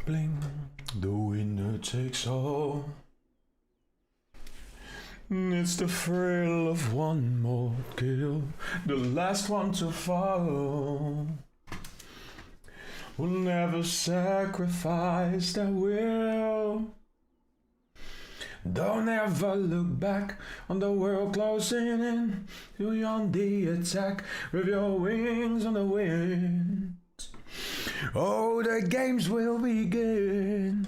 Bling, the winner takes all. It's the thrill of one more kill, the last one to follow. We'll never sacrifice their will. Don't ever look back on the world closing in. You're on the attack with your wings on the wind. Oh, the games will begin.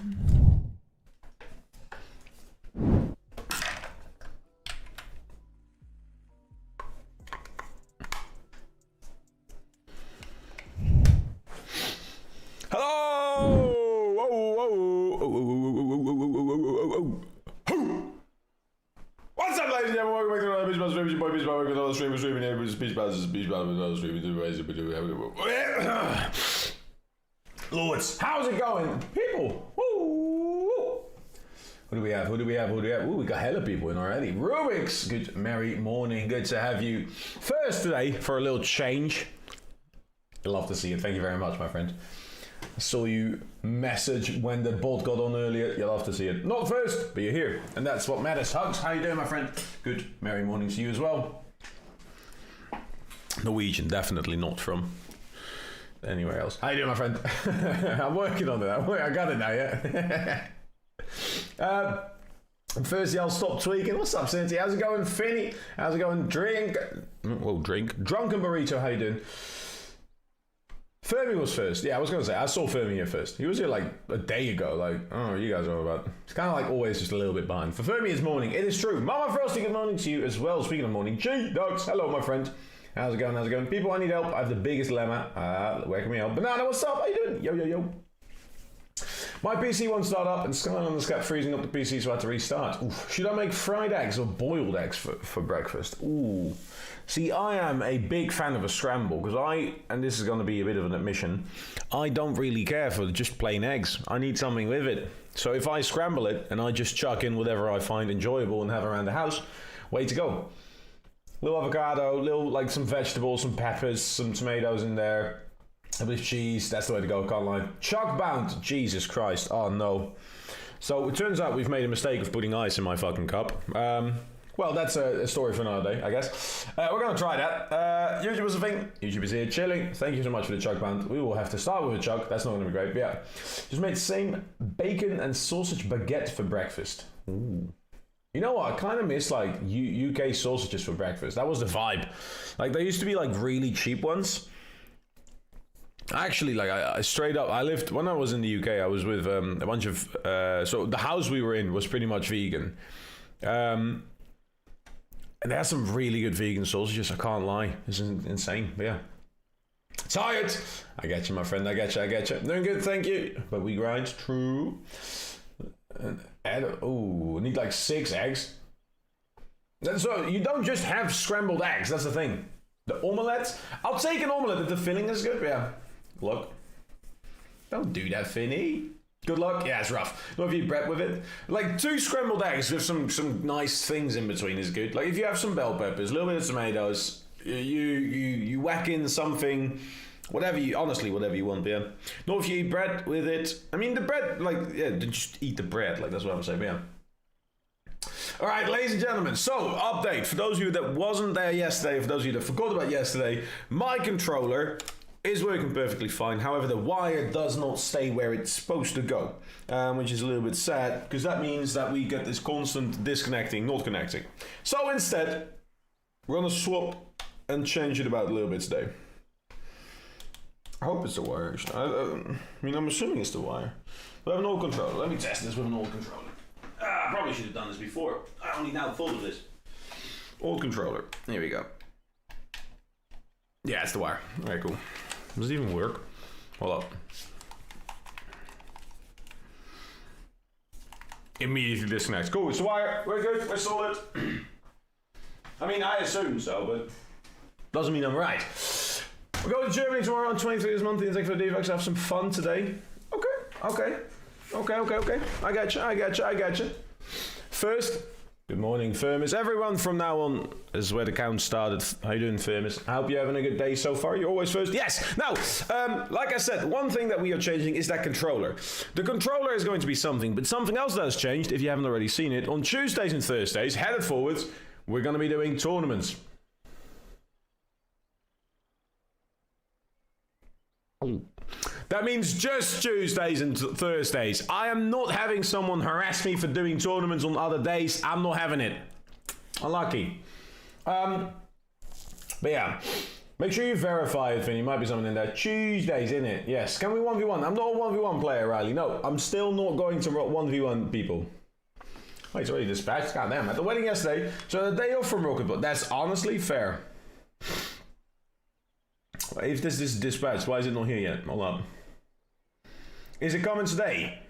What's up, ladies and gentlemen? Welcome back to another Beach Buzz stream. Your boy Beach Buzz, welcome to another stream. We're streaming here. Beach Buzz, Lords, how's it going? People, woo! Who do we have? Ooh, we got hella people in already. Rubik's, good merry morning. Good to have you first today for a little change. I love to see it. Thank you very much, my friend. I saw you message when the bot got on earlier. You'll love to see it. Not first, but you're here. And that's what matters. Hugs, how you doing, my friend? Good merry morning to you as well. Norwegian, definitely not from anywhere else. How you doing, my friend? I'm working on it. I got it now, yeah? Firstly, I'll stop tweaking. What's up, Cindy? How's it going, Finny? How's it going, Drunken Burrito, how you doing? Fermi was first. Yeah, I was going to say, I saw Fermi here first. He was here like a day ago. Like, oh, you guys know about. It's kind of like always just a little bit behind. For Fermi, it's morning. It is true. Mama Frosty, good morning to you as well. Speaking of morning, G-Dogs, hello, my friend. How's it going? People, I need help. I have the biggest dilemma. Where can we help? Banana, what's up? How you doing? Yo. My PC won't start up and Skyline on the Scat freezing up the PC, so I had to restart. Oof. Should I make fried eggs or boiled eggs for breakfast? Ooh. See, I am a big fan of a scramble because and this is going to be a bit of an admission, I don't really care for just plain eggs. I need something with it. So if I scramble it and I just chuck in whatever I find enjoyable and have around the house, way to go. Little avocado, like some vegetables, some peppers, some tomatoes in there. A bit of cheese, that's the way to go, can't lie. Chuck bound, Jesus Christ, oh no. So it turns out we've made a mistake of putting ice in my fucking cup. Well, that's a story for another day, I guess. We're going to try that. YouTube is a thing. YouTube is here chilling. Thank you so much for the chuck band. We will have to start with a chuck. That's not going to be great. But yeah, just made the same bacon and sausage baguette for breakfast. Ooh. You know what? I kind of miss like UK sausages for breakfast. That was the vibe. Like there used to be like really cheap ones. Actually, like I straight up, when I was in the UK, I was with a bunch of, so the house we were in was pretty much vegan. And they had some really good vegan sausages, I can't lie. It's insane, but yeah. Tired! I get you, my friend, I get you. Doing good, thank you. But we grind, true. I need like 6 eggs. So you don't just have scrambled eggs, that's the thing. The omelette, I'll take an omelette if the filling is good, yeah. Look. Don't do that, Finny. Good luck. Yeah, it's rough. Not if you bread with it. Like 2 scrambled eggs with some nice things in between is good. Like if you have some bell peppers, a little bit of tomatoes, you whack in something, whatever you want, yeah. Not if you eat bread with it. I mean the bread, like yeah, just eat the bread. Like that's what I'm saying, yeah. All right, ladies and gentlemen. So update for those of you that wasn't there yesterday. For those of you that forgot about yesterday, my controller is working perfectly fine. However, the wire does not stay where it's supposed to go, which is a little bit sad because that means that we get this constant disconnecting, not connecting. So instead, we're gonna swap and change it about a little bit today. I hope it's the wire. I mean, I'm assuming it's the wire. We have an old controller. Let me test this with an old controller. I probably should have done this before. I only now thought of this. Old controller. Here we go. Yeah, it's the wire. Alright, cool. Does it even work? Hold up. Immediately disconnects. Cool, it's the wire. We're good. We're solid. I mean, I assume so, but doesn't mean I'm right. We're going to Germany tomorrow on 23rd this month. Thank you for the DVX. Have some fun today. Okay. I got you. First, Good morning, Firmus. Everyone from now on is where the count started. How you doing, Firmus? I hope you're having a good day so far. You're always first. Yes! Now, like I said, one thing that we are changing is that controller. The controller is going to be something, but something else that has changed, if you haven't already seen it, on Tuesdays and Thursdays, headed forwards, we're going to be doing tournaments. That means just Tuesdays and Thursdays. I am not having someone harass me for doing tournaments on other days. I'm not having it. Unlucky. But yeah, make sure you verify it, Vinny. Might be something in there. Tuesdays, innit? Yes. Can we 1v1? I'm not a 1v1 player, Riley. No, I'm still not going to 1v1 people. Wait, it's already dispatched. God damn, at the wedding yesterday. So the day off from Rocket, but that's honestly fair. If this is dispatched, why is it not here yet? Hold up. Is it coming today?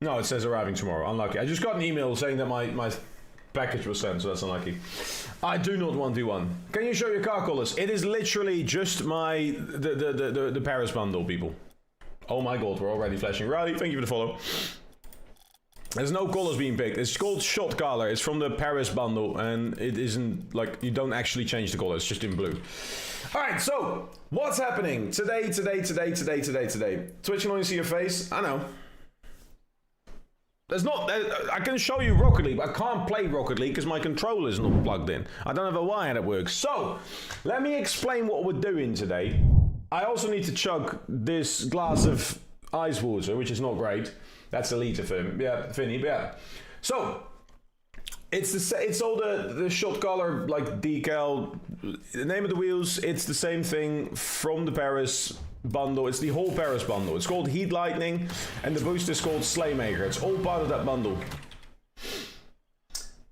No, it says arriving tomorrow. Unlucky. I just got an email saying that my package was sent, so that's unlucky. I do not 1v1. Can you show your car colors? It is literally just the Paris bundle, people. Oh my god, we're already flashing. Riley, thank you for the follow. There's no colors being picked. It's called shot color. It's from the Paris bundle, and it isn't like you don't actually change the color. It's just in blue. All right, so what's happening today? Twitch can only see your face. I know. There's not. I can show you Rocket League, but I can't play Rocket League because my controller is not plugged in. I don't have a wire that works. So let me explain what we're doing today. I also need to chug this glass of ice water, which is not great. That's a liter for him. Yeah, Vinny, yeah. So, it's all the shot color, like decal. The name of the wheels, it's the same thing from the Paris bundle. It's the whole Paris bundle. It's called Heat Lightning, and the boost is called Slaymaker. It's all part of that bundle.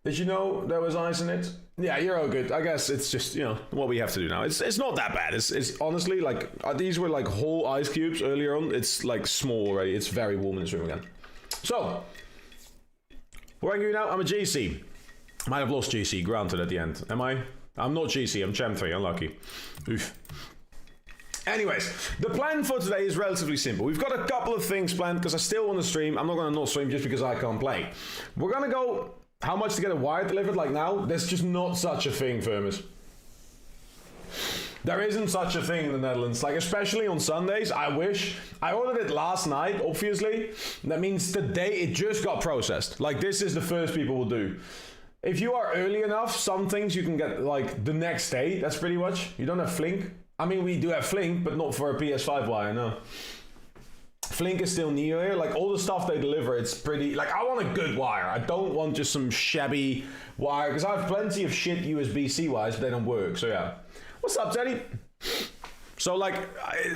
Did you know there was ice in it? Yeah, you're all good. I guess it's just, you know, what we have to do now. It's not that bad. It's honestly, like, these were like whole ice cubes earlier on. It's like small already. It's very warm in this room again. So, what I'm doing now, I'm a GC. Might have lost GC, granted, at the end. Am I? I'm not GC, I'm Champ 3, unlucky. Oof. Anyways, the plan for today is relatively simple. We've got a couple of things planned because I still want to stream. I'm not going to not stream just because I can't play. We're going to go... How much to get a wire delivered like now? There's just not such a thing, Firmus. There isn't such a thing in the Netherlands. Like, especially on Sundays, I wish. I ordered it last night, obviously. That means today it just got processed. Like, this is the first people will do. If you are early enough, some things you can get, like, the next day. That's pretty much. You don't have Flink. I mean, we do have Flink, but not for a PS5 wire, no. Flink is still new here. Like, all the stuff they deliver, it's pretty... Like, I want a good wire. I don't want just some shabby wire, because I have plenty of shit USB-C wires, but they don't work, so yeah. What's up, Teddy? So, like,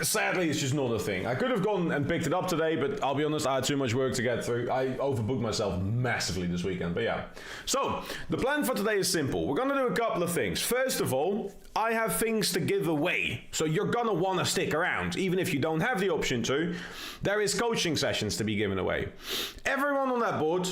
sadly, it's just not a thing. I could have gone and picked it up today, but I'll be honest, I had too much work to get through. I overbooked myself massively this weekend, but yeah. So, the plan for today is simple. We're going to do a couple of things. First of all, I have things to give away. So, you're going to want to stick around, even if you don't have the option to. There is coaching sessions to be given away. Everyone on that board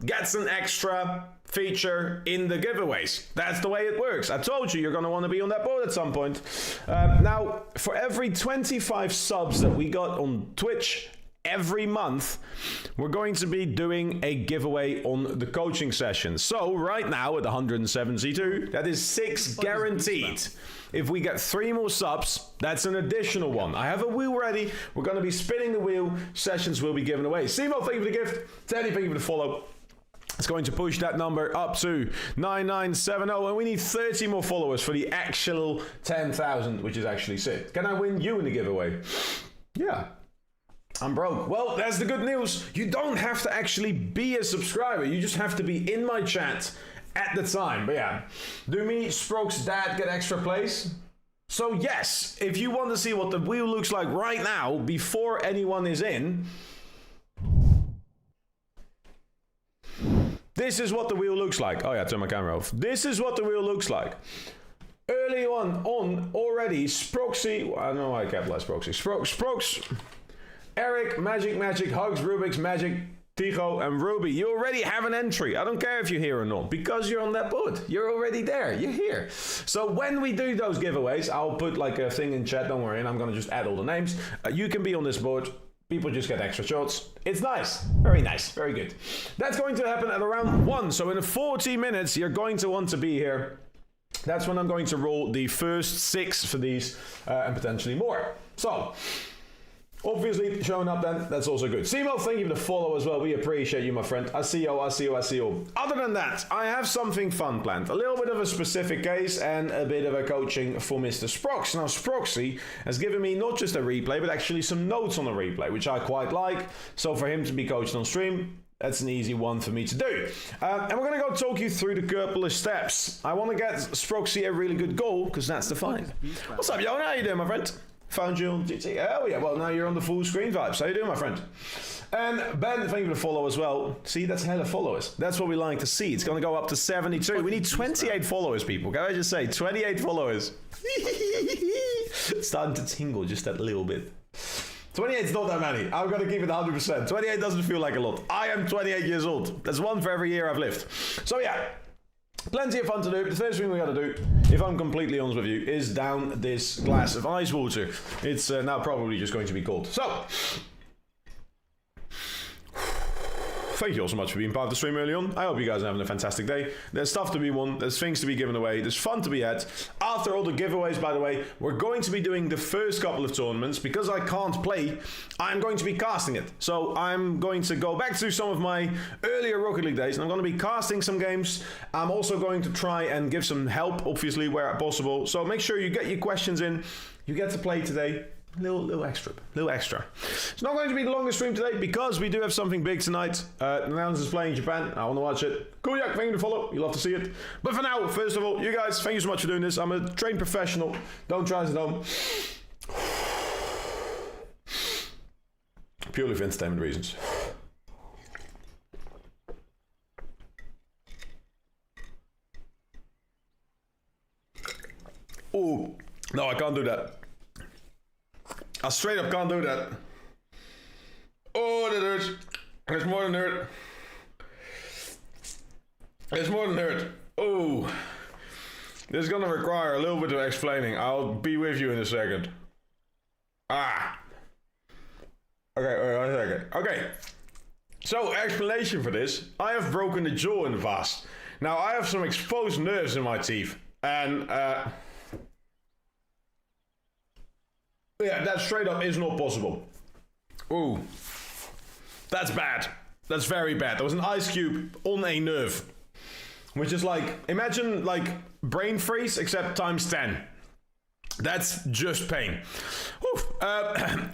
gets an extra feature in the giveaways. That's the way it works. I told you, you're going to want to be on that board at some point. Now, for every 25 subs that we got on Twitch every month, we're going to be doing a giveaway on the coaching session. So right now at 172, that is 6 guaranteed. If we get 3 more subs, that's an additional one. I have a wheel ready. We're going to be spinning the wheel. Sessions will be given away. Simo, thank you for the gift. Teddy, thank you for the follow. It's going to push that number up to 9970, and we need 30 more followers for the actual 10,000, which is actually sick. Can I win you in the giveaway? Yeah. I'm broke. Well, that's the good news. You don't have to actually be a subscriber. You just have to be in my chat at the time. But yeah, do me, Sproke's dad, get extra place? So yes, if you want to see what the wheel looks like right now, before anyone is in... This is what the wheel looks like. Oh yeah, turn my camera off. This is what the wheel looks like. Early on already, Sproxy, I don't know why I capitalized Sproxy. Sprokes, Eric, Magic, Hugs, Rubik's, Magic, Tigo, and Ruby. You already have an entry. I don't care if you're here or not, because you're on that board. You're already there. You're here. So when we do those giveaways, I'll put like a thing in chat, don't worry, and I'm going to just add all the names. You can be on this board. People just get extra shots. It's nice. Very nice. Very good. That's going to happen at around 1. So in 40 minutes, you're going to want to be here. That's when I'm going to roll the first 6 for these and potentially more. So, obviously, showing up then, that's also good. Simo, thank you for the follow as well. We appreciate you, my friend. I see you, I see you, I see you. Other than that, I have something fun planned. A little bit of a specific case and a bit of a coaching for Mr. Sprox. Now, Sproxy has given me not just a replay, but actually some notes on the replay, which I quite like. So for him to be coached on stream, that's an easy one for me to do. And we're going to go talk you through the couple of steps. I want to get Sproxy a really good goal, because that's the fun. What's up, Jon? How you doing, my friend? Found you on GT. Oh, yeah. Well, now you're on the full screen vibes. How you doing, my friend? And Ben, thank you for the follow as well. See, that's hella followers. That's what we like to see. It's going to go up to 72. We need 28 followers, people. Can I just say, 28 followers. It's starting to tingle just that little bit. 28 is not that many. I'm going to keep it 100%. 28 doesn't feel like a lot. I am 28 years old. That's one for every year I've lived. So yeah, plenty of fun to do. The first thing we got to do, if I'm completely honest with you, is down this glass of ice water. It's now probably just going to be cold. So, thank you all so much for being part of the stream early on. I hope you guys are having a fantastic day. There's stuff to be won. There's things to be given away. There's fun to be had. After all the giveaways, by the way, we're going to be doing the first couple of tournaments. Because I can't play, I'm going to be casting it. So I'm going to go back to some of my earlier Rocket League days, and I'm going to be casting some games. I'm also going to try and give some help, obviously, where possible. So make sure you get your questions in. You get to play today. Little extra. It's not going to be the longest stream today because we do have something big tonight. The Netherlands is playing Japan. I want to watch it. Cool, yeah, thank you to follow. You love to see it. But for now, first of all, you guys, thank you so much for doing this. I'm a trained professional. Don't try this at home. Purely for entertainment reasons. Oh, no, I can't do that. I straight up can't do that. Oh, that hurts. It's more than hurt. It's more than hurt. Oh. This is gonna require a little bit of explaining. I'll be with you in a second. Ah. Okay, wait 1 second. Okay. So, explanation for this. I have broken the jaw in the past. Now, I have some exposed nerves in my teeth. And, yeah, that straight up is not possible. Ooh. That's bad. That's very bad. There was an ice cube on a nerve. Which is like, imagine like brain freeze except times 10. That's just pain.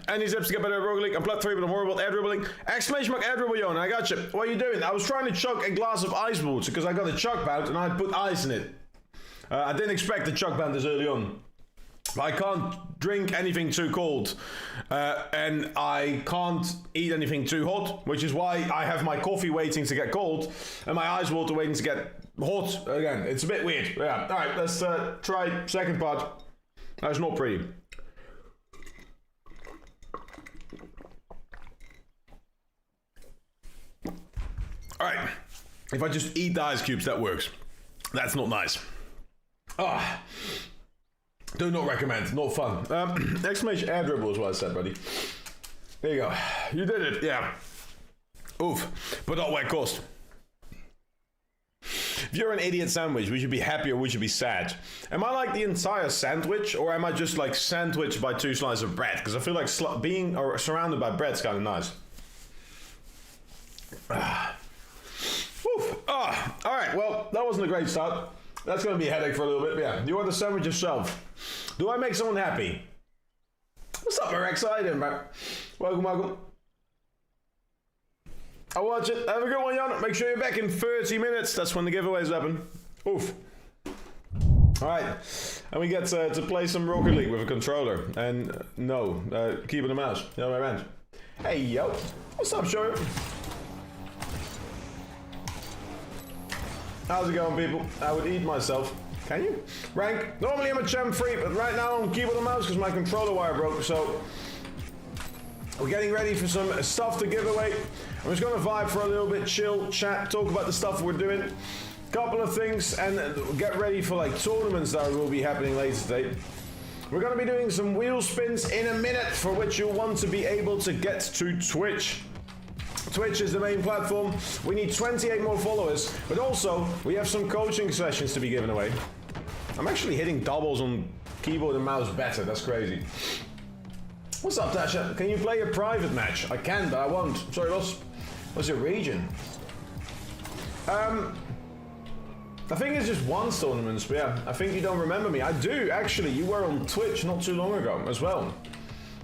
Any steps to get better at Rocket League? I'm plat 3, but I'm horrible at air dribbling. Exclamation mark air dribble, Jon. I got you. What are you doing? I was trying to chug a glass of ice water because I got a chug bout and I put ice in it. I didn't expect the chug bout this early on. I can't drink anything too cold, and I can't eat anything too hot, which is why I have my coffee waiting to get cold, and my ice water waiting to get hot again. It's a bit weird. Yeah. All right, let's try second part. That's not pretty. All right, if I just eat the ice cubes, that works. That's not nice. Ah. Do not recommend, not fun. Exclamation air dribble is what I said, buddy. There you go. You did it, yeah. Oof, but not what it cost. If you're an idiot sandwich, would you be happy or would you be sad? Am I like the entire sandwich, or am I just like sandwiched by 2 slices of bread? Because I feel like being surrounded by bread's kind of nice. Oof. All right, well, that wasn't a great start. That's going to be a headache for a little bit, but yeah. You want the sandwich yourself. Do I make someone happy? What's up, Rex? How you doing, man? Welcome. I'll watch it. Have a good one, Jon. Make sure you're back in 30 minutes. That's when the giveaways happen. Oof. Alright. And we get to play some Rocket League with a controller. And no, keyboard and mouse. You know what I meant? Hey, yo. What's up, Show? How's it going, people? I would eat myself. Can you? Rank. Normally I'm a champ 3, but right now I'm keyboard and mouse because my controller wire broke, so we're getting ready for some stuff to give away. I'm just going to vibe for a little bit, chill, chat, talk about the stuff we're doing. Couple of things, and get ready for like tournaments that will be happening later today. We're going to be doing some wheel spins in a minute, for which you'll want to be able to get to Twitch. Twitch is the main platform. We need 28 more followers, but also we have some coaching sessions to be given away. I'm actually hitting doubles on keyboard and mouse better. That's crazy. What's up, Tasha? Can you play a private match? I can, but I won't. Sorry, what's your region? I think it's just once tournaments, but yeah, I think you don't remember me. I do, actually. You were on Twitch not too long ago as well.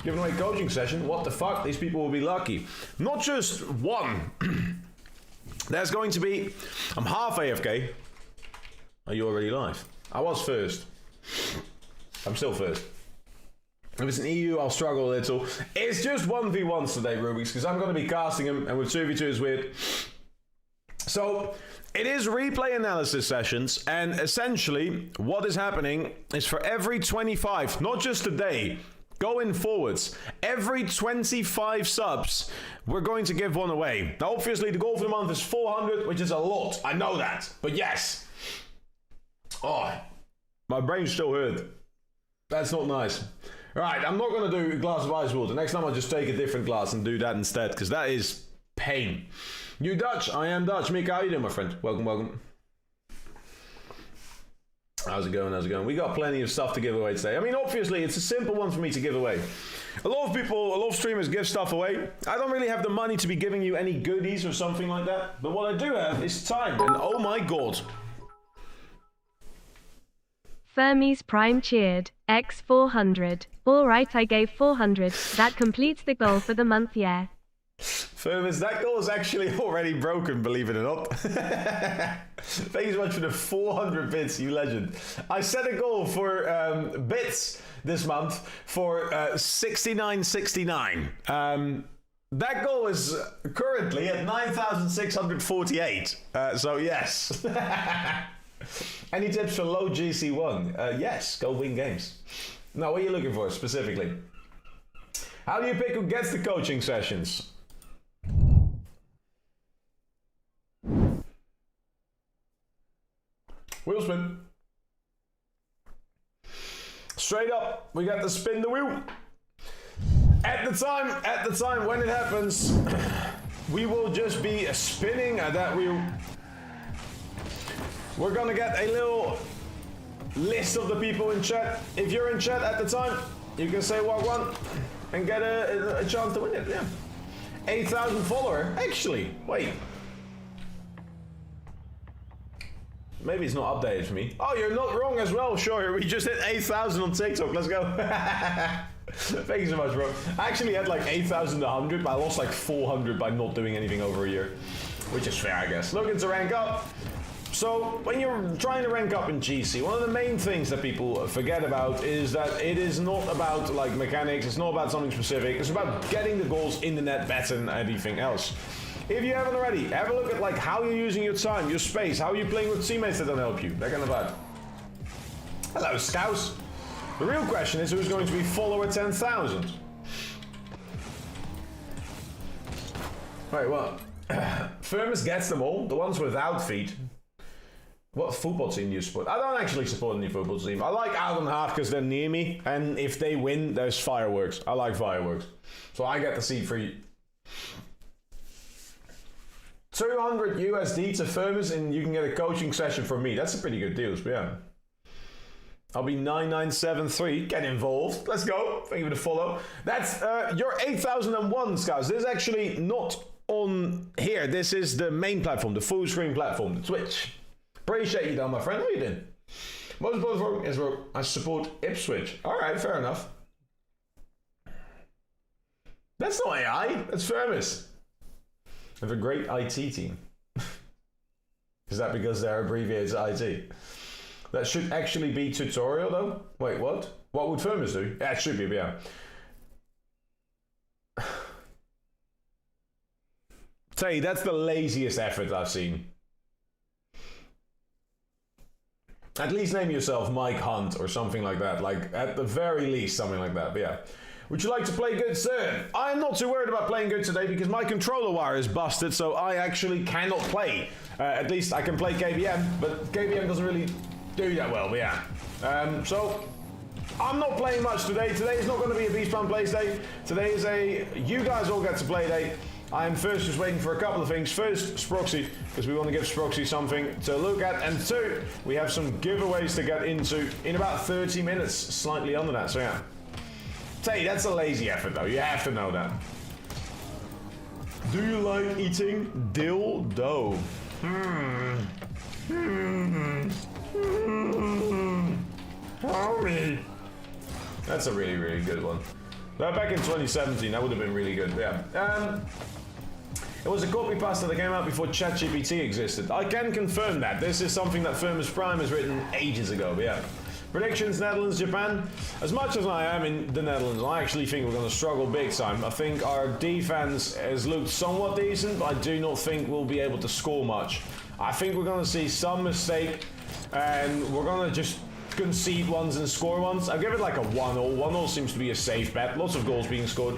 Giving away coaching session. What the fuck? These people will be lucky. Not just one. There's going to be... I'm half AFK. Are you already live? I was first. I'm still first. If it's an EU, I'll struggle a little. It's just 1v1s today, Rubik's, because I'm going to be casting them, and with 2v2 is weird. So... it is replay analysis sessions, and essentially what is happening is for every 25, not just today, going forwards, every 25 subs, we're going to give one away. Now obviously the goal for the month is 400, which is a lot, I know that, but yes. Oh, my brain still hurt. That's not nice. Right, I'm not going to do a glass of ice water. Next time I'll just take a different glass and do that instead, because that is pain. You Dutch? I am Dutch. Mika, how you doing, my friend? Welcome, welcome. How's it going? How's it going? We got plenty of stuff to give away today. I mean, obviously, it's a simple one for me to give away. A lot of streamers give stuff away. I don't really have the money to be giving you any goodies or something like that. But what I do have is time. And oh my god. Fermi's Prime cheered. X 400. Alright, I gave 400. That completes the goal for the month, yeah. Firmus, that goal is actually already broken, believe it or not. Thank you so much for the 400 bits, you legend. I set a goal for bits this month for 69.69. That goal is currently at 9,648. So yes. Any tips for low GC1? Yes, go win games. Now, what are you looking for specifically? How do you pick who gets the coaching sessions? Wheel spin. Straight up, we got to spin the wheel. At the time when it happens, we will just be spinning at that wheel. We're gonna get a little list of the people in chat. If you're in chat at the time, you can say walk one and get a chance to win it. Yeah, 8,000 follower. Actually, wait. Maybe it's not updated for me. Oh, you're not wrong as well. Sure, we just hit 8,000 on TikTok. Let's go. Thank you so much, bro. I actually had like 8,100, but I lost like 400 by not doing anything over a year, which is fair, I guess. Looking to rank up. So when you're trying to rank up in GC, one of the main things that people forget about is that it is not about like mechanics. It's not about something specific. It's about getting the goals in the net better than anything else. If you haven't already, have a look at like how you're using your time, your space, how you're playing with teammates that don't help you, that kind of vibe. Hello, Scouse. The real question is who's going to be follower 10,000? Wait, what? Firmus gets them all, the ones without feet. What football team do you support? I don't actually support any football team. I like Out on Half because they're near me, and if they win, there's fireworks. I like fireworks. So I get to see free. 200 USD to Firmus and you can get a coaching session from me. That's a pretty good deal, but yeah. I'll be 9973. Get involved. Let's go. Thank you for the follow. That's your 8001, Scouts. This is actually not on here. This is the main platform, the full screen platform, the Twitch. Appreciate you, though, my friend. How you doing? Most important is where I support Ipswich. All right, fair enough. That's not AI. That's Firmus. They have a great IT team. Is that because they're abbreviated IT? That should actually be tutorial though. Wait, what? What would Firmus do? Yeah, it should be, yeah. Tell you, that's the laziest effort I've seen. At least name yourself Mike Hunt or something like that. Like, at the very least, something like that, but yeah. Would you like to play good, sir? I am not too worried about playing good today because my controller wire is busted, so I actually cannot play. At least I can play KBM, but KBM doesn't really do that well, but yeah. So, I'm not playing much today. Today is not going to be a Beastbound Plays Day. Today is a you guys all get to play day. I'm first just waiting for a couple of things. First, Sproxy, because we want to give Sproxy something to look at. And two, we have some giveaways to get into in about 30 minutes, slightly under that. So yeah. Tay, that's a lazy effort though. You have to know that. Do you like eating dildo? Homie. That's a really, really good one. Back in 2017, that would have been really good. Yeah. It was a copy pasta that came out before ChatGPT existed. I can confirm that. This is something that Firmus Prime has written ages ago. But yeah. Predictions: Netherlands, Japan. As much as I am in the Netherlands, I actually think we're going to struggle big time. I think our defense has looked somewhat decent, but I do not think we'll be able to score much. I think we're going to see some mistake, and we're going to just concede ones and score ones. I'll give it like a 1-0. 1-0 seems to be a safe bet. Lots of goals being scored.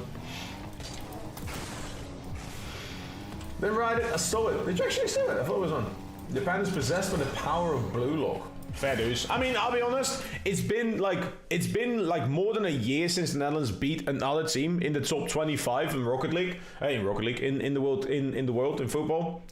Then ride it. I stole it. Did you actually steal it? I thought it was on. Japan is possessed by the power of blue lock. Fair dues. I mean, I'll be honest. It's been like more than a year since the Netherlands beat another team in the top 25 in Rocket League. In the world in football.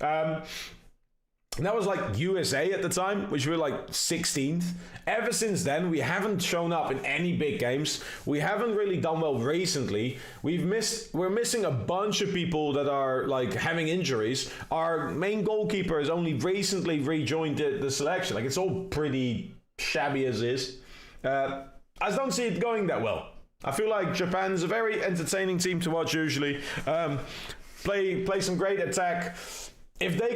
And that was like USA at the time, which were like 16th. Ever since then, we haven't shown up in any big games. We haven't really done well recently. We're missing a bunch of people that are like having injuries. Our main goalkeeper has only recently rejoined the selection. Like, it's all pretty shabby as is. I don't see it going that well. I feel like Japan's a very entertaining team to watch usually. Play some great attack. If they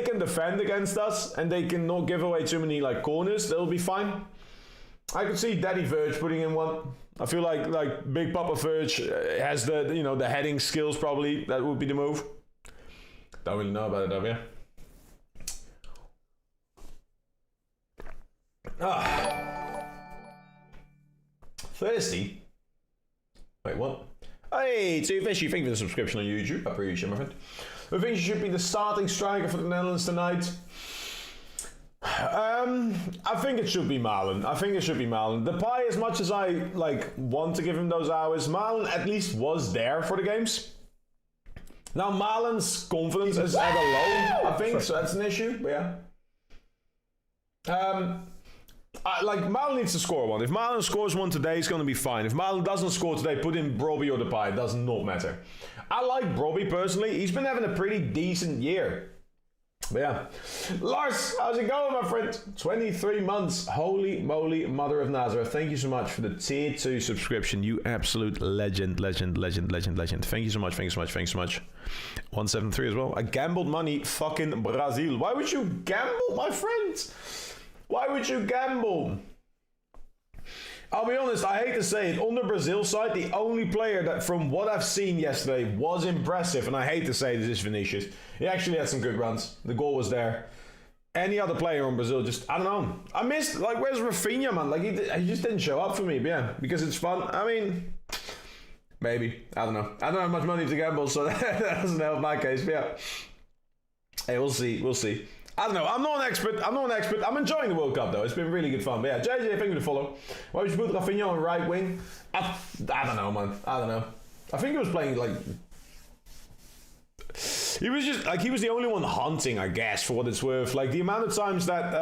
can defend against us and they can not give away too many like corners, they'll be fine. I could see Daddy Verge putting in one. I feel like Big Papa Verge has the heading skills probably. That would be the move. Don't really know about it though, yeah. Thirsty. Wait, what? Hey, Too Fishy, thank you for the subscription on YouTube. I appreciate it, my friend. I think she should be the starting striker for the Netherlands tonight. I think it should be Malen. Depay, as much as I want to give him those hours, Malen at least was there for the games. Now Malen's confidence is at a low, I think, so that's an issue. But yeah. Malen needs to score one. If Malen scores one today, it's going to be fine. If Malen doesn't score today, put in Brobbey or Depay. It does not matter. I like Brobbey personally. He's been having a pretty decent year. But yeah. Lars, how's it going, my friend? 23 months. Holy moly, Mother of Nazareth. Thank you so much for the tier 2 subscription. You absolute legend. Thank you so much. 173 as well. I gambled money, fucking Brazil. Why would you gamble, my friend? Why would you gamble? I'll be honest, I hate to say it, on the Brazil side, the only player that from what I've seen yesterday was impressive, and I hate to say this, is Vinicius. He actually had some good runs. The goal was there. Any other player on Brazil, just, I don't know. I missed, where's Rafinha, man? He just didn't show up for me, but yeah, because it's fun. I mean, maybe. I don't know. I don't have much money to gamble, so that doesn't help my case, but yeah. Hey, we'll see. I don't know. I'm not an expert. I'm enjoying the World Cup, though. It's been really good fun. But yeah, JJ, thank you for the follow. Why would you put Rafinha on right wing? I don't know, man. I don't know. I think he was playing, he was the only one hunting, I guess, for what it's worth. Like, the amount of times that,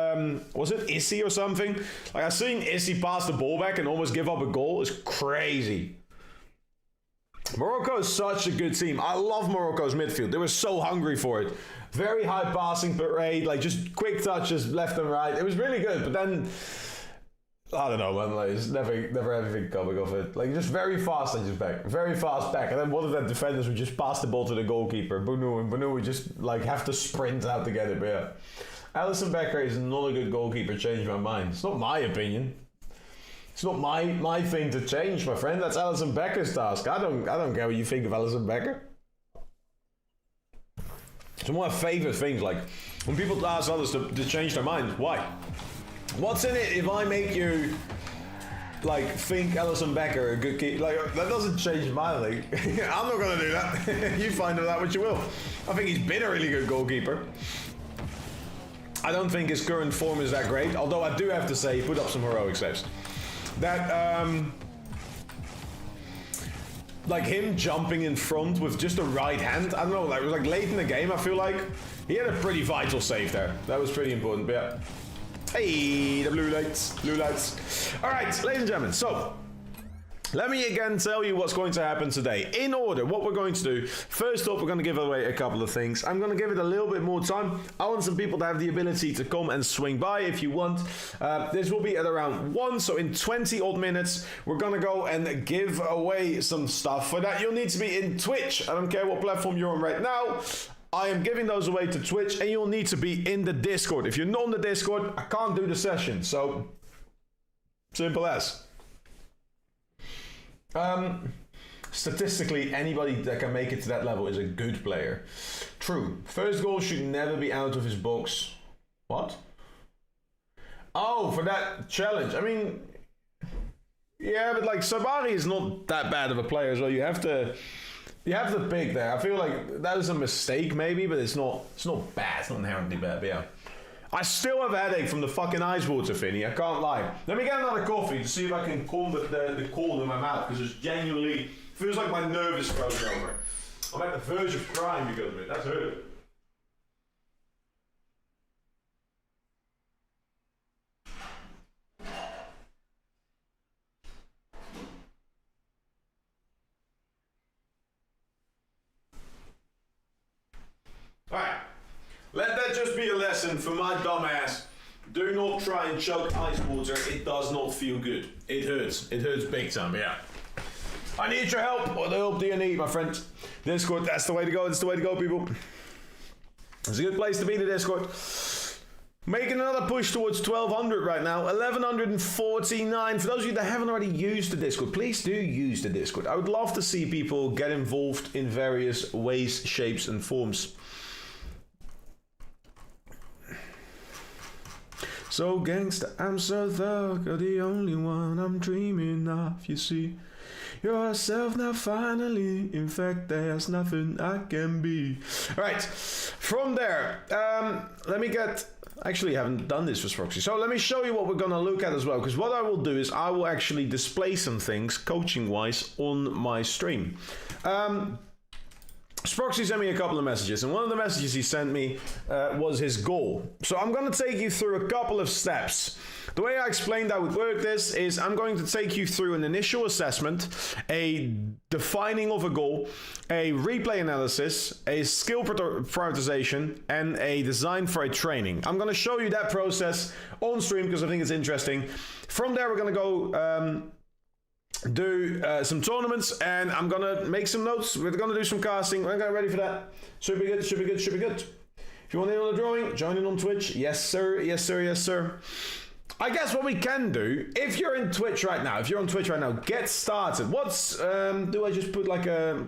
was it Issy or something? Like, I seen Issy pass the ball back and almost give up a goal. It's crazy. Morocco is such a good team. I love Morocco's midfield. They were so hungry for it. Very high passing rate, just quick touches left and right. It was really good, but then I don't know, man. It's never everything coming off it. Just very fast and just back, very fast back. And then one of the defenders would just pass the ball to the goalkeeper, Bounou, and Bounou would just have to sprint out to get it. But yeah, Alisson Becker is not a good goalkeeper. Changed my mind. It's not my opinion. It's not my thing to change, my friend. That's Alisson Becker's task. I don't care what you think of Alisson Becker. It's one of my favourite things, when people ask others to change their minds. Why? What's in it if I make you, think Alisson Becker a good keeper? That doesn't change my league. I'm not going to do that. You find out what you will. I think he's been a really good goalkeeper. I don't think his current form is that great, although I do have to say he put up some heroic saves. that like him jumping in front with just a right hand. I don't know, like it was like late in the game. I feel like he had a pretty vital save there. That was pretty important. But yeah. Hey, the blue lights, blue lights. All right, ladies and gentlemen. So let me again tell you what's going to happen today. In order, what we're going to do, first off, we're going to give away a couple of things. I'm going to give it a little bit more time. I want some people to have the ability to come and swing by if you want. This will be at around 1, so in 20 odd minutes, we're going to go and give away some stuff. For that, you'll need to be in Twitch. I don't care what platform you're on right now. I am giving those away to Twitch, and you'll need to be in the Discord. If you're not on the Discord, I can't do the session. So, simple as. Statistically, anybody that can make it to that level is a good player. True. First goal should never be out of his box. What? Oh, for that challenge. I mean, yeah, but like Sabari is not that bad of a player as well. You have to pick there. I feel like that is a mistake maybe, but it's not bad. It's not inherently bad, but yeah. I still have a headache from the fucking ice water, Finny. I can't lie. Let me get another coffee to see if I can calm the cold in my mouth, because it's genuinely feels like my nerve is frozen over. I'm at the verge of crying because of it. That's hurt. Alright. Let that just be a lesson for my dumb ass. Do not try and chug ice water. It does not feel good. It hurts. It hurts big time, yeah. I need your help. What help do you need, my friend? Discord, that's the way to go. That's the way to go, people. It's a good place to be, the Discord. Making another push towards 1200 right now. 1149. For those of you that haven't already used the Discord, please do use the Discord. I would love to see people get involved in various ways, shapes, and forms. So gangsta, I'm so thug, you're the only one I'm dreaming of, you see. Yourself now finally, in fact there's nothing I can be. Alright, from there, let me get, actually I haven't done this for Sproxy, so let me show you what we're gonna look at as well, because what I will do is I will actually display some things, coaching wise, on my stream. Sproxy sent me a couple of messages, and one of the messages he sent me was his goal. So I'm going to take you through a couple of steps. The way I explained I would work this is I'm going to take you through an initial assessment, a defining of a goal, a replay analysis, a skill prioritization, and a design for a training. I'm going to show you that process on stream because I think it's interesting. From there, we're going to go do some tournaments, and I'm gonna make some notes. We're gonna do some casting. We're gonna ready for that. Should be good, should be good, should be good. If you want in on the drawing, join in on Twitch. Yes sir, yes sir, yes sir. I guess what we can do, if you're in Twitch right now, get started. What's do I just put like a,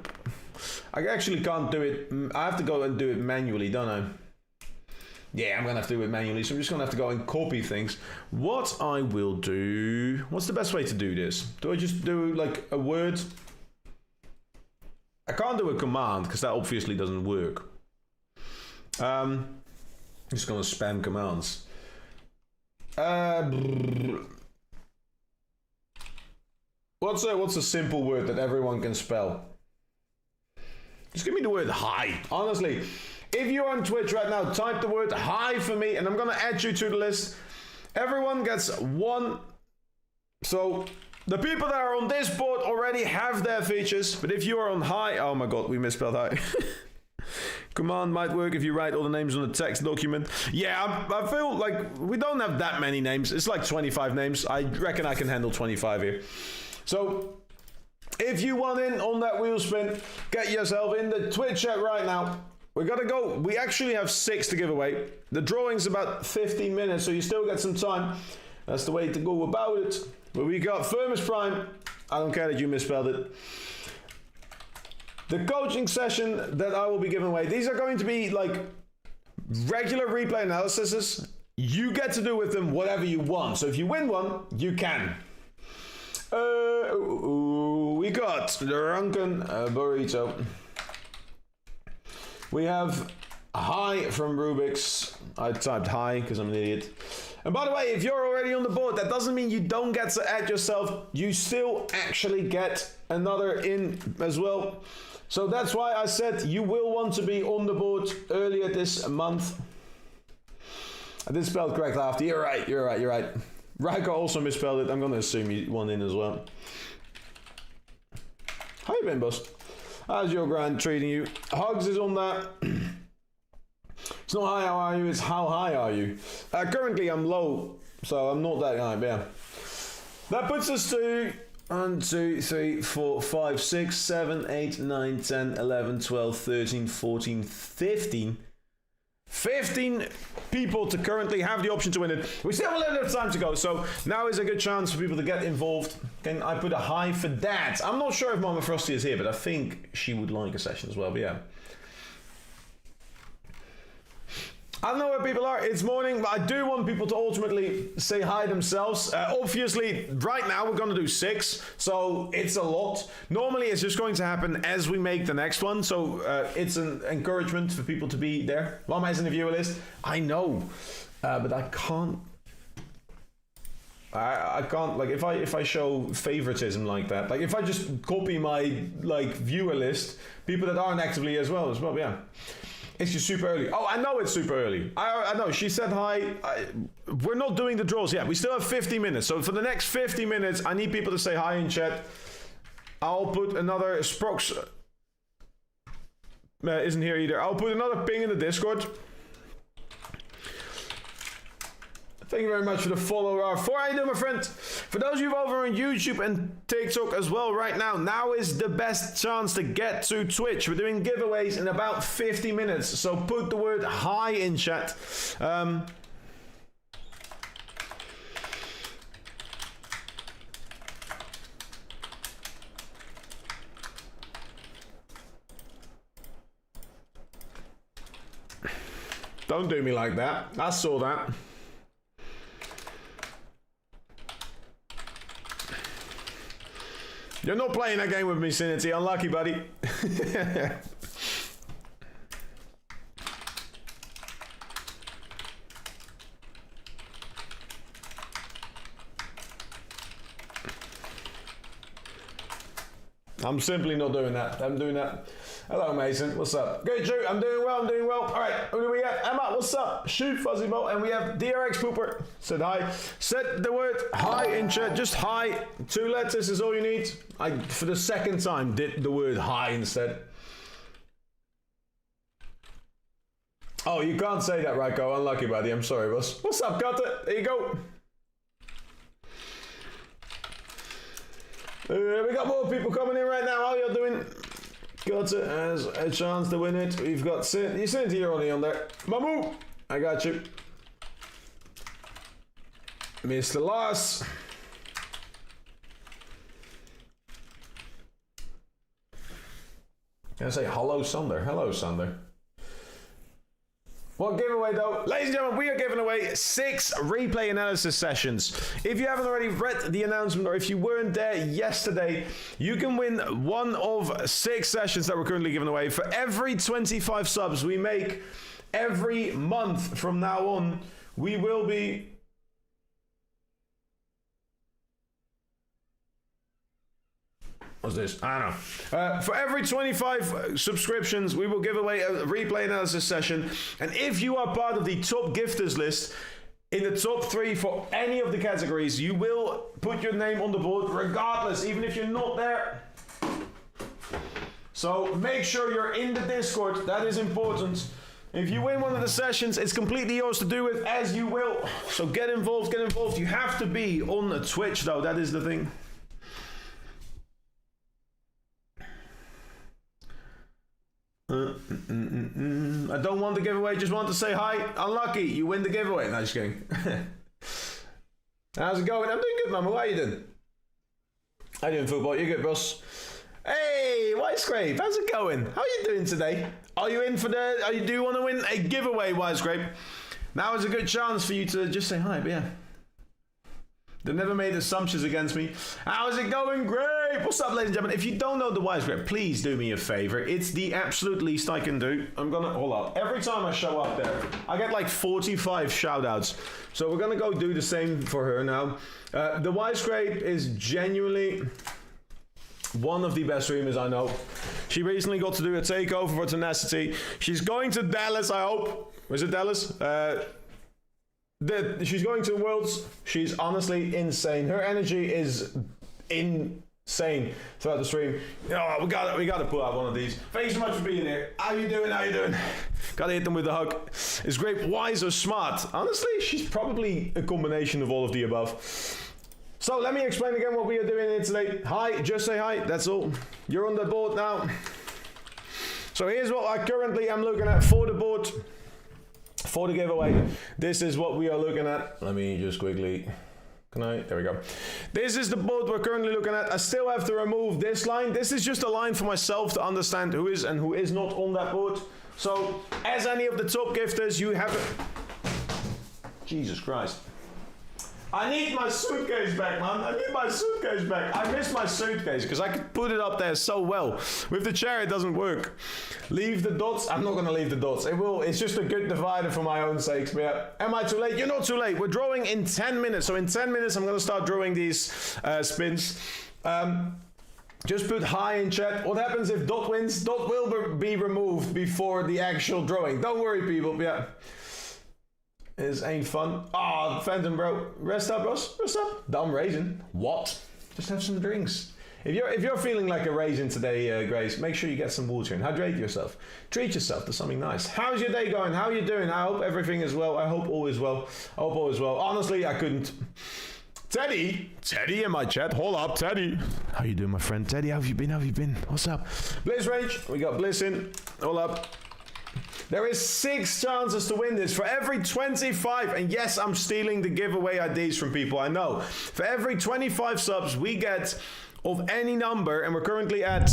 I actually can't do it. I have to go and do it manually, don't I? Yeah, I'm going to have to do it manually, so I'm just going to have to go and copy things. What I will do... What's the best way to do this? Do I just do, like, a word? I can't do a command, because that obviously doesn't work. I'm just going to spam commands. What's a simple word that everyone can spell? Just give me the word hi, honestly. If you're on Twitch right now, type the word hi for me, and I'm going to add you to the list. Everyone gets one. So the people that are on this board already have their features, but if you are on hi, oh my god, we misspelled hi. Command might work if you write all the names on the text document. Yeah, I feel like we don't have that many names. It's like 25 names. I reckon I can handle 25 here. So if you want in on that wheel spin, get yourself in the Twitch chat right now. We gotta go. We actually have 6 to give away. The drawing's about 15 minutes, so you still got some time. That's the way to go about it. But we got Firmus Prime. I don't care that you misspelled it. The coaching session that I will be giving away. These are going to be like regular replay analyses. You get to do with them whatever you want. So if you win one, you can. We got the Drunken Burrito. We have hi from Rubik's. I typed hi because I'm an idiot. And by the way, if you're already on the board, that doesn't mean you don't get to add yourself. You still actually get another in as well. So that's why I said you will want to be on the board earlier this month. I did spell it correct after. You're right. Riker also misspelled it. I'm going to assume you won in as well. How you been, boss? How's your grind treating you? Hugs is on that. It's not hi, how are you? It's how high are you? Currently, I'm low, so I'm not that high, but yeah. That puts us to 1, 2, 3, 4, 5, 6, 7, 8, 9, 10, 11, 12, 13, 14, 15. 15 people to currently have the option to win it. We still have a little bit of time to go, so now is a good chance for people to get involved. Can I put a hi for that? I'm not sure if Mama Frosty is here, but I think she would like a session as well, but yeah. I don't know where people are. It's morning, but I do want people to ultimately say hi themselves. Obviously, right now we're going to do 6, so it's a lot. Normally, it's just going to happen as we make the next one, so it's an encouragement for people to be there. Mama is in the viewer list. I know, but I can't. I can't, like, if I show favoritism like that, like if I just copy my viewer list, people that aren't actively as well, yeah. It's just super early. Oh, I know it's super early. I know. She said hi. We're not doing the draws yet. We still have 50 minutes. So for the next 50 minutes, I need people to say hi in chat. I'll put another Sprox. Isn't here either. I'll put another ping in the Discord. Thank you very much for the follower. How you doing, my friend? For those of you over on YouTube and TikTok as well right now is the best chance to get to Twitch. We're doing giveaways in about 50 minutes, so put the word hi in chat. Don't do me like that. I saw that. You're not playing that game with me, Sinity. Unlucky, buddy. I'm simply not doing that. I'm doing that. Hello, Mason. What's up? Good, Drew. I'm doing well. All right. Who do we have? Emma, what's up? Shoot, Fuzzy Mo. And we have DRX Pooper. Said hi. Said the word hi in chat. Just hi. 2 letters is all you need. I, for the second time, did the word hi instead. Oh, you can't say that, Ryko. Unlucky, buddy. I'm sorry, boss. What's up, Cutter? There you go. We got more people coming in right now. How y'all doing? Got it as a chance to win it. We've got Sin. You sent here on there. Mamu! I got you. Mr. Lars. Can I say hello, Sander? Hello, Sander. What giveaway though? Ladies and gentlemen, we are giving away 6 replay analysis sessions. If you haven't already read the announcement, or if you weren't there yesterday, you can win one of 6 sessions that we're currently giving away. For every 25 subs we make every month from now on, we will be... What's this? I don't know. For every 25 subscriptions, we will give away a replay analysis session. And if you are part of the top gifters list, in the top 3 for any of the categories, you will put your name on the board regardless, even if you're not there. So make sure you're in the Discord. That is important. If you win one of the sessions, it's completely yours to do with as you will. So get involved, get involved. You have to be on the Twitch though. That is the thing. I don't want the giveaway, just want to say hi. Unlucky, you win the giveaway. No, just kidding. How's it going? I'm doing good, Mama. How are you doing? How you doing, football? You good, boss? Hey, White Scrape, how's it going? How are you doing today? Are you in for the... do you want to win a giveaway, White Scrape? Now is a good chance for you to just say hi, but yeah. They never made assumptions against me. How's it going? Great! What's up, ladies and gentlemen? If you don't know the wise grip, please do me a favor. It's the absolute least I can do. I'm gonna, hold up. Every time I show up there, I get like 45 shout outs. So we're gonna go do the same for her now. The wise scrape is genuinely one of the best streamers I know. She recently got to do a takeover for Tenacity. She's going to Dallas, I hope. Was it Dallas? She's going to Worlds. She's honestly insane. Her energy is insane throughout the stream. Oh, we gotta pull out one of these. Thanks so much for being here. How you doing? Gotta hit them with a hug. Is Grape wise or smart? Honestly, she's probably a combination of all of the above. So let me explain again what we are doing here today. Hi, just say hi, that's all. You're on the board now. So here's what I currently am looking at for the board. For the giveaway, this is what we are looking at. Let me just quickly, there we go. This is the board we're currently looking at. I still have to remove this line. This is just a line for myself to understand who is and who is not on that board. So, as any of the top gifters, you have Jesus Christ. I need my suitcase back, man. I need my suitcase back. I miss my suitcase because I could put it up there so well. With the chair, it doesn't work. Leave the dots. I'm not going to leave the dots. It's just a good divider for my own sakes. But yeah. Am I too late? You're not too late. We're drawing in 10 minutes. So in 10 minutes, I'm going to start drawing these spins. Just put hi in chat. What happens if Dot wins? Dot will be removed before the actual drawing. Don't worry, people. Yeah. This ain't fun. Oh, Phantom, bro. Rest up, bros. Rest up. Dumb raisin. What? Just have some drinks. If you're feeling like a raisin today, Grace, make sure you get some water and hydrate yourself. Treat yourself to something nice. How's your day going? How are you doing? I hope everything is well. I hope all is well. I hope all is well. Honestly, I couldn't. Teddy in my chat. Hold up, Teddy. How you doing, my friend? Teddy, how have you been? What's up? Bliss range. We got Bliss in. Hold up. There is 6 chances to win this. For every 25, and yes, I'm stealing the giveaway IDs from people, I know. For every 25 subs we get of any number, and we're currently at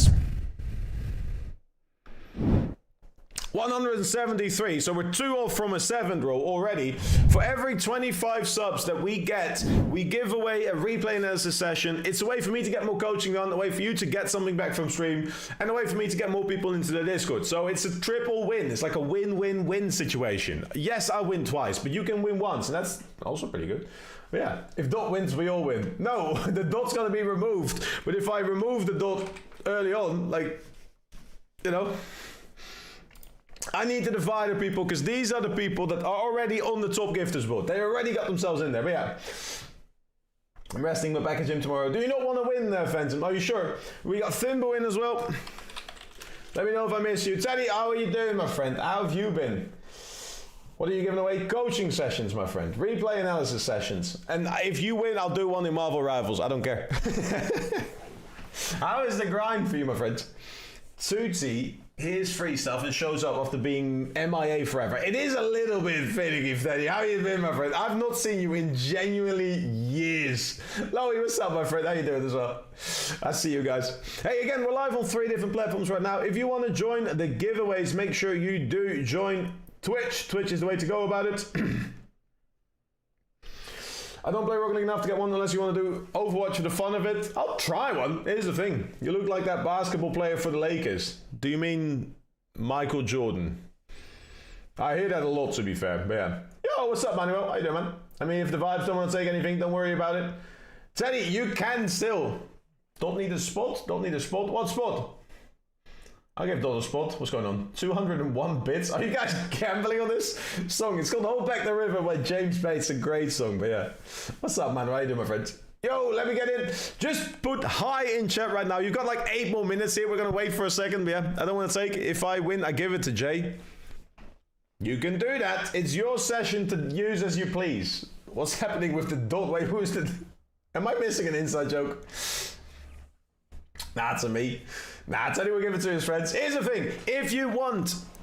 173, so we're 2 off from a 7th row already. For every 25 subs that we get, we give away a replay analysis session. It's a way for me to get more coaching done, a way for you to get something back from stream, and a way for me to get more people into the Discord. So it's a triple win. It's like a win-win-win situation. Yes, I win twice, but you can win once, and that's also pretty good. But yeah, if Dot wins, we all win. No, the Dot's gonna be removed. But if I remove the Dot early on, like, you know, I need to divide the people because these are the people that are already on the top gifters board. They already got themselves in there. But yeah, I'm resting, but back at gym tomorrow. Do you not want to win, Phantom? Are you sure? We got Thimble in as well. Let me know if I miss you. Teddy, how are you doing, my friend? How have you been? What are you giving away? Coaching sessions, my friend. Replay analysis sessions. And if you win, I'll do one in Marvel Rivals. I don't care. How is the grind for you, my friend? Tootsie, here's free stuff and shows up after being MIA forever. It is a little bit finicky, Teddy. How you been, my friend? I've not seen you in genuinely years. Lowy, what's up, my friend? How you doing as well? I see you guys. Hey, again, we're live on 3 different platforms right now. If you want to join the giveaways, make sure you do join Twitch. Twitch is the way to go about it. I don't play Rocket League enough to get one unless you want to do Overwatch for the fun of it. I'll try one. Here's the thing. You look like that basketball player for the Lakers. Do you mean Michael Jordan? I hear that a lot, to be fair. But yeah. Yo, what's up, Manuel? How you doing, man? I mean, if the vibes don't want to take anything, don't worry about it. Teddy, you can still. Don't need a spot. Don't need a spot. What spot? I'll give Dot a spot. What's going on? 201 bits. Are you guys gambling on this song? It's called Hold Back the River by James Bay. It's a great song, but yeah. What's up, man? How you doing, my friend? Yo, let me get in. Just put hi in chat right now. You've got like 8 more minutes here. We're going to wait for a second, but yeah. I don't want to take. If I win, I give it to Jay. You can do that. It's your session to use as you please. What's happening with the Dot? Wait, who's the... Am I missing an inside joke? Nah, it's a me. Nah, Teddy will give it to his friends. Here's the thing. If you want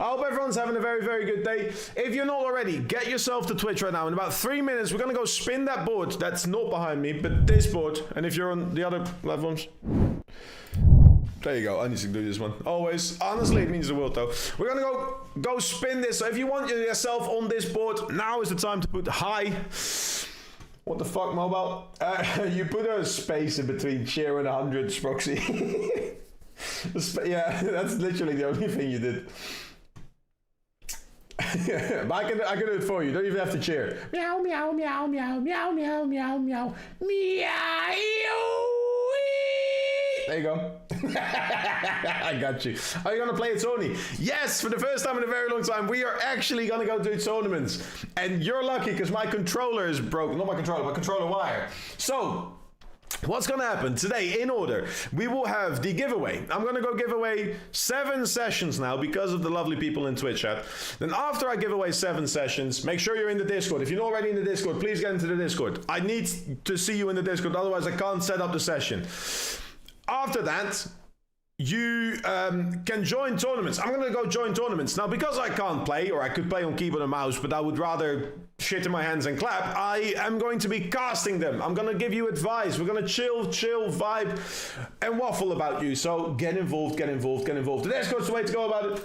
I hope everyone's having a very, very good day. If you're not already, get yourself to Twitch right now. In about 3 minutes, we're going to go spin that board. That's not behind me, but this board. And if you're on the other platforms... There you go. I need to do this one. Always. Honestly, it means the world, though. We're going to go spin this. So if you want yourself on this board, now is the time to put high. What the fuck, mobile? You put a space in between cheer and 100, Sproxy. Yeah, that's literally the only thing you did. But I can do it for you. You don't even have to cheer. Meow, meow, meow, meow, meow, meow, meow, meow, meow. There you go. I got you. Are you going to play a Tony? Yes, for the first time in a very long time, we are actually going to go do tournaments. And you're lucky because my controller is broken. Not my controller wire. So... what's going to happen today, in order, we will have the giveaway. I'm going to go give away 7 sessions now because of the lovely people in Twitch chat. Then after I give away 7 sessions, make sure you're in the Discord. If you're not already in the Discord, please get into the Discord. I need to see you in the Discord, otherwise I can't set up the session. After that, you can join tournaments. I'm going to go join tournaments. Now, because I can't play, or I could play on keyboard and mouse, but I would rather shit in my hands and clap, I am going to be casting them. I'm going to give you advice. We're going to chill, vibe, and waffle about you. So get involved, get involved, get involved. The Discord's the way to go about it.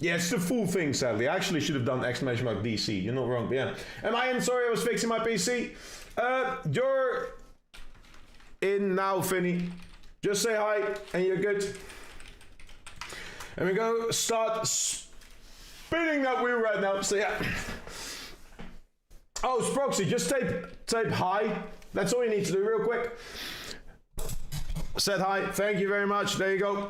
Yeah, it's the full thing, sadly. I actually should have done exclamation mark DC. You're not wrong, but yeah. Am I in? Sorry, I was fixing my PC. You're in now, Finny. Just say hi, and you're good. And we're going to start spinning that wheel right now. So yeah. Oh, Sproxy, just type hi. That's all you need to do real quick. Said hi. Thank you very much. There you go.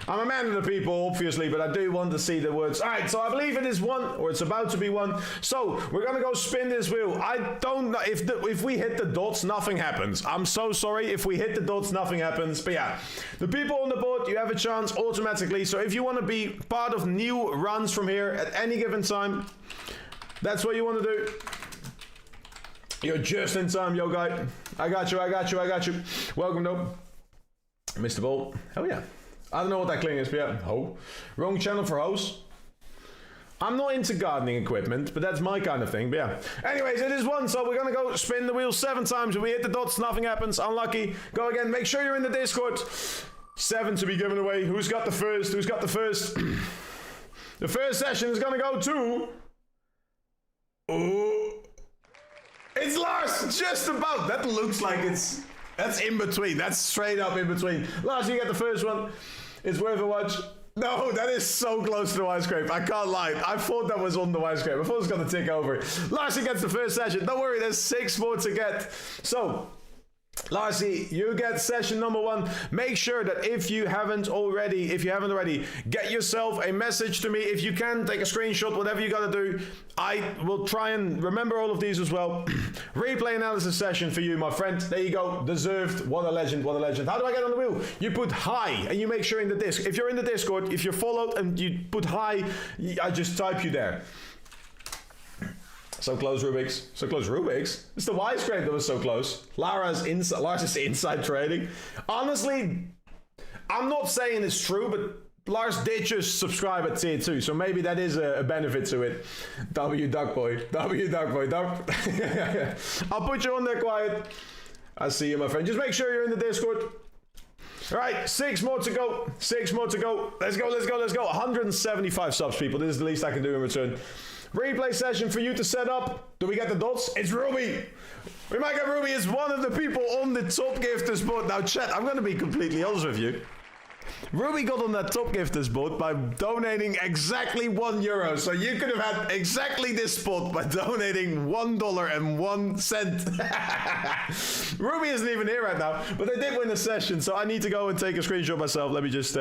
I'm a man of the people, obviously, but I do want to see the words. All right, so I believe it is 1, or it's about to be 1. So we're going to go spin this wheel. I don't know. If we hit the dots, nothing happens. I'm so sorry. If we hit the dots, nothing happens. But yeah, the people on the board, you have a chance automatically. So if you want to be part of new runs from here at any given time, that's what you want to do. You're just in time, yo, guy. I got you. Welcome, though. Mr. Ball. Hell yeah. I don't know what that cling is, but yeah, ho. Wrong channel for hoes. I'm not into gardening equipment, but that's my kind of thing, but yeah. Anyways, it is 1, so we're going to go spin the wheel 7 times. If we hit the dots, nothing happens. Unlucky. Go again. Make sure you're in the Discord. 7 to be given away. Who's got the first? Who's got the first? The first session is going to go to... oh, it's Lars. Just about. That looks like it's... that's in between. That's straight up in between. Lars, you get the first one. It's worth a watch. No, that is so close to the wire scrape. I can't lie. I thought that was on the wire scrape. I thought it was going to tick over. Larsie gets the first session. Don't worry, there's 6 more to get. So, Larsie, you get session number 1. Make sure that if you haven't already, get yourself a message to me. If you can, take a screenshot, whatever you got to do. I will try and remember all of these as well. Replay analysis session for you, my friend. There you go. Deserved. What a legend. What a legend. How do I get on the wheel? You put hi and you make sure in the disc. If you're in the Discord, if you're followed and you put hi, I just type you there. So close, Rubik's. So close, Rubik's. It's the wire scrape that was so close. Lara's inside trading. Honestly, I'm not saying it's true, but Lars did just subscribe at tier 2, so maybe that is a benefit to it. W Duckboy. I'll put you on there quiet. I see you, my friend. Just make sure you're in the Discord. All right, 6 more to go. 6 more to go. Let's go. 175 subs, people. This is the least I can do in return. Replay session for you to set up. Do we get the dots? It's Ruby. We might get Ruby as one of the people on the top gifters board. Now, chat, I'm going to be completely honest with you. Ruby got on that top gifters board by donating exactly €1. So you could have had exactly this spot by donating $1.01. Ruby isn't even here right now, but they did win the session. So I need to go and take a screenshot myself. Let me just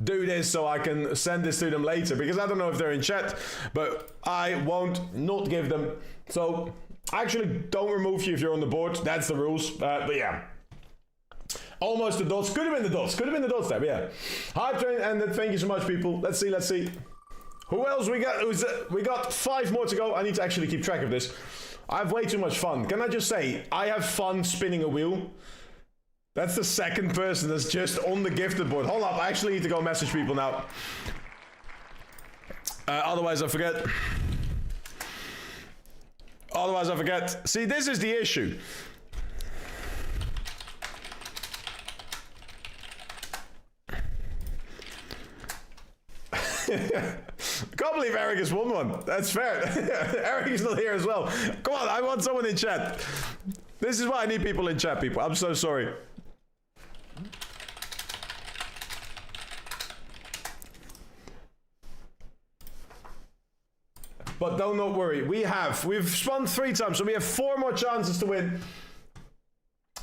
do this so I can send this to them later, because I don't know if they're in chat, but I won't not give them. So I actually don't remove you if you're on the board. That's the rules. But yeah. Almost the dots. Could have been the dots there, but yeah. Hype train ended. Thank you so much, people. Let's see. Who else we got? We got 5 more to go. I need to actually keep track of this. I have way too much fun. Can I just say, I have fun spinning a wheel. That's the second person that's just on the gifted board. Hold up, I actually need to go message people now. Otherwise I forget. See, this is the issue. Can't believe Eric has won one. That's fair. Eric is not here as well. Come on, I want someone in chat. This is why I need people in chat, people. I'm so sorry. But don't not worry. We've spun 3 times, so we have 4 more chances to win.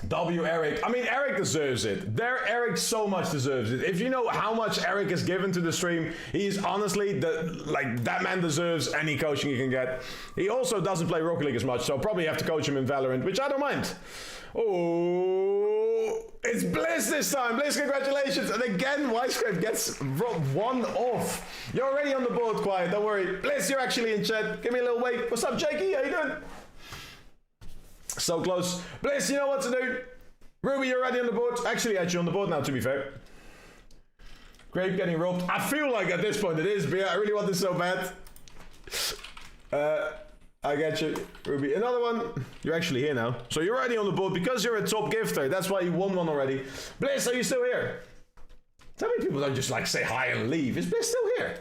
W Eric. I mean, Eric deserves it. Eric so much deserves it. If you know how much Eric has given to the stream, he's honestly, that man deserves any coaching he can get. He also doesn't play Rocket League as much, so probably have to coach him in Valorant, which I don't mind. Oh, it's Bliss this time. Bliss, congratulations. And again, Wisecraft gets 1 off. You're already on the board, quiet. Don't worry. Bliss, you're actually in chat. Give me a little wait. What's up, Jakey? How you doing? So close. Bliss, you know what to do. Ruby, you're already on the board. Actually, actually on the board now, to be fair. Grape getting robbed. I feel like at this point it is, but yeah, I really want this so bad. I get you, Ruby. Another one. You're actually here now. So you're already on the board because you're a top gifter. That's why you won one already. Bliss, are you still here? Tell me people don't just like say hi and leave. Is Bliss still here?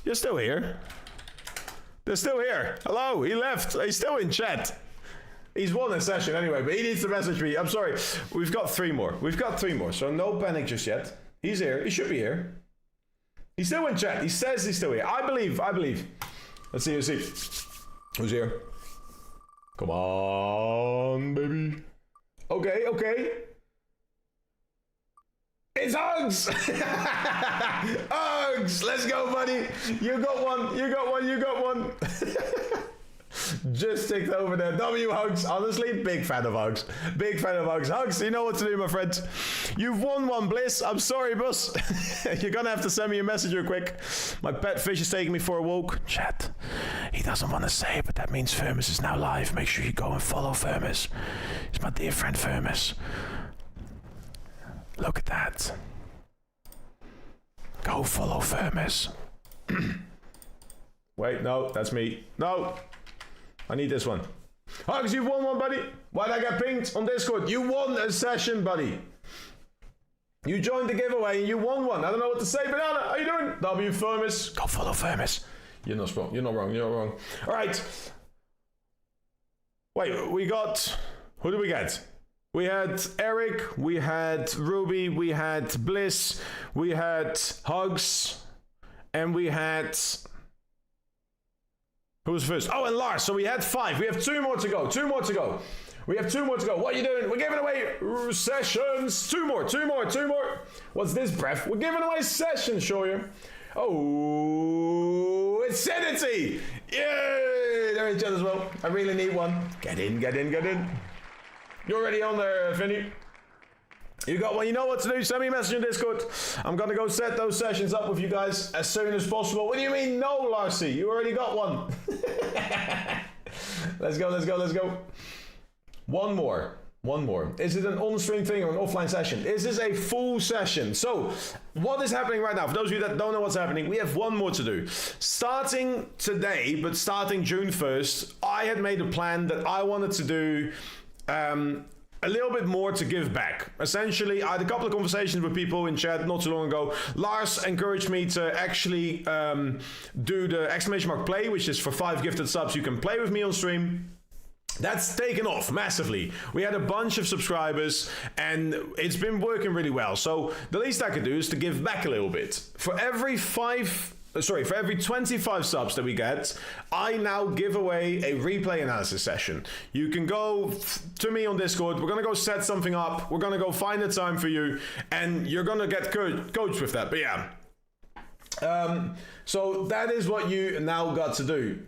You're still here. They're still here. Hello, he left. He's still in chat. He's won a session anyway, but he needs to message me. I'm sorry. We've got 3 more. So no panic just yet. He's here. He should be here. He's still in chat. He says he's still here. I believe. Let's see. Who's here? Come on, baby. Okay. It's Hugs! Hugs! Let's go, buddy. You got one. Just ticked over there. W Hugs. Honestly, big fan of Hugs. Hugs, you know what to do, my friend. You've won one, Bliss. I'm sorry, boss. You're gonna have to send me a message real quick. My pet fish is taking me for a walk. Chat. He doesn't want to say, but that means Firmus is now live. Make sure you go and follow Firmus. He's my dear friend Firmus. Look at that. Go follow Firmus. Wait, no, that's me. No. I need this one. Hugs, you won one, buddy. Why'd I get pinged on Discord? You won a session, buddy. You joined the giveaway and you won one. I don't know what to say. Banana, how you doing? W Firmus. Go follow Firmus. You're not wrong. You're not wrong. All right. Wait, we got... Who do we get? We had Eric, we had Ruby, we had Bliss, we had Hugs, and we had... Who was first? Oh, and Lars. So we had 5. We have 2 more to go. We have 2 more to go. What are you doing? We're giving away sessions. 2 more. What's this, breath? We're giving away sessions, show you. Oh, it's Sanity. Yay! They're in chat as well. I really need one. Get in. You're already on there, Finny. You got one. You know what to do. Send me a message in Discord. I'm going to go set those sessions up with you guys as soon as possible. What do you mean no, Larcy? You already got one. Let's go. One more. Is it an on-stream thing or an offline session? This is a full session. So, what is happening right now? For those of you that don't know what's happening, we have one more to do. Starting today, but starting June 1st, I had made a plan that I wanted to do... a little bit more to give back. Essentially, I had a couple of conversations with people in chat not too long ago. Lars encouraged me to actually do the ! play, which is for 5 gifted subs. You can play with me on stream. That's taken off massively. We had a bunch of subscribers and it's been working really well. So the least I could do is to give back a little bit. For every 25 subs that we get, I now give away a replay analysis session. You can go to me on Discord. We're going to go set something up. We're going to go find a time for you. And you're going to get coached with that. But yeah. So that is what you now got to do.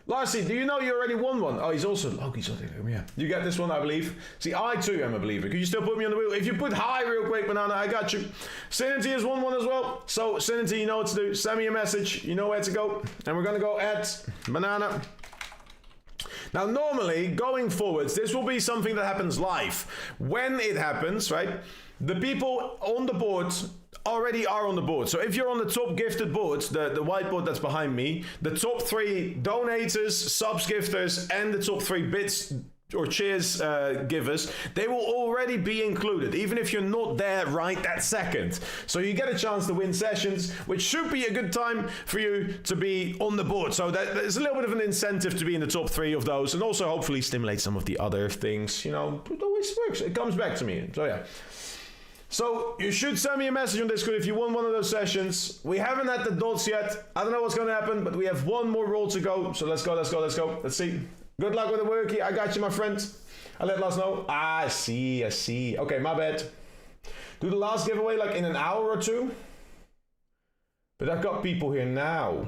Larcy, do you know you already won one? Oh, he's also... Oh, he's also... Yeah. You get this one, I believe. See, I too am a believer. Could you still put me on the wheel? If you put hi real quick, Banana, I got you. Sanity has won one as well. So, Sanity, you know what to do. Send me a message. You know where to go. And we're going to go at Banana. Now, normally, going forwards, this will be something that happens live. When it happens, right, the people on the board already are on the board. So if you're on the top gifted board, the white board that's behind me, the top 3 donators, subs gifters, and the top 3 bits or cheers givers, they will already be included, even if you're not there right that second. So you get a chance to win sessions, which should be a good time for you to be on the board. So there's a little bit of an incentive to be in the top 3 of those, and also hopefully stimulate some of the other things. You know, it always works. It comes back to me. So yeah. So you should send me a message on Discord if you won one of those sessions. We haven't had the dots yet. I don't know what's going to happen, but we have one more roll to go. So let's go. Let's see. Good luck with the workie. I got you, my friend. I'll let Lars know. I see. Okay, my bad. Do the last giveaway like in an hour or 2? But I've got people here now.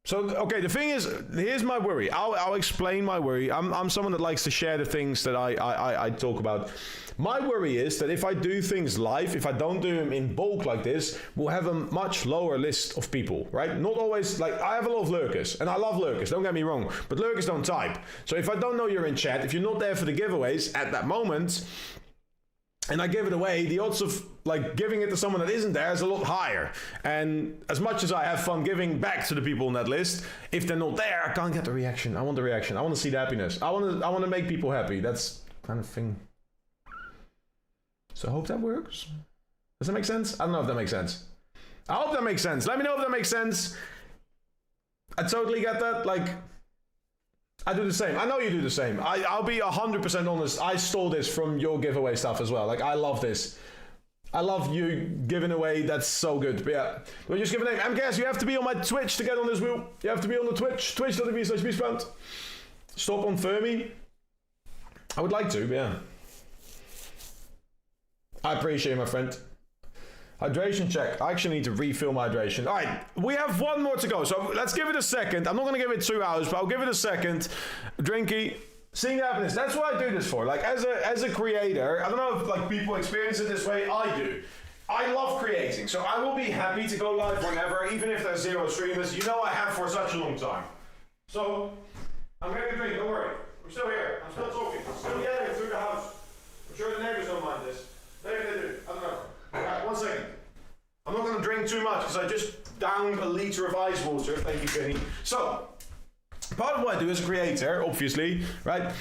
So, okay, the thing is, here's my worry. I'll explain my worry. I'm someone that likes to share the things that I talk about. My worry is that if I do things live, if I don't do them in bulk like this, we'll have a much lower list of people, right? Not always, like, I have a lot of lurkers, and I love lurkers, don't get me wrong, but lurkers don't type. So if I don't know you're in chat, if you're not there for the giveaways at that moment, and I give it away, the odds of like giving it to someone that isn't there is a lot higher. And as much as I have fun giving back to the people on that list, if they're not there, I can't get the reaction. I want the reaction. I want to see the happiness. I want to make people happy. That's kind of thing. So I hope that works. Does that make sense? I don't know if that makes sense. I hope that makes sense. Let me know if that makes sense. I totally get that. Like, I do the same. I know you do the same. I'll be 100% honest. I stole this from your giveaway stuff as well. Like, I love this. I love you giving away. That's so good. But yeah, we'll just give a name. MKS, you have to be on my Twitch to get on this wheel. You have to be on the Twitch. Twitch.tv/beastbound. Stop on Fermi. I would like to, but yeah. I appreciate it, my friend. Hydration check. I actually need to refill my hydration. All right, we have one more to go. So let's give it a second. I'm not going to give it 2 hours, but I'll give it a second. Drinky. Seeing the happiness. That's what I do this for. Like, as a creator, I don't know if like people experience it this way. I do. I love creating. So I will be happy to go live whenever, even if there's 0 streamers. You know I have for such a long time. So I'm getting a drink. Don't worry. I'm still here. I'm still talking. I'm still yelling through the house. I'm sure the neighbors don't mind this. Maybe they do. I don't know. Alright, 1 second. I'm not going to drink too much because I just downed a liter of ice water. Thank you, Penny. So, part of what I do as a creator, obviously, right?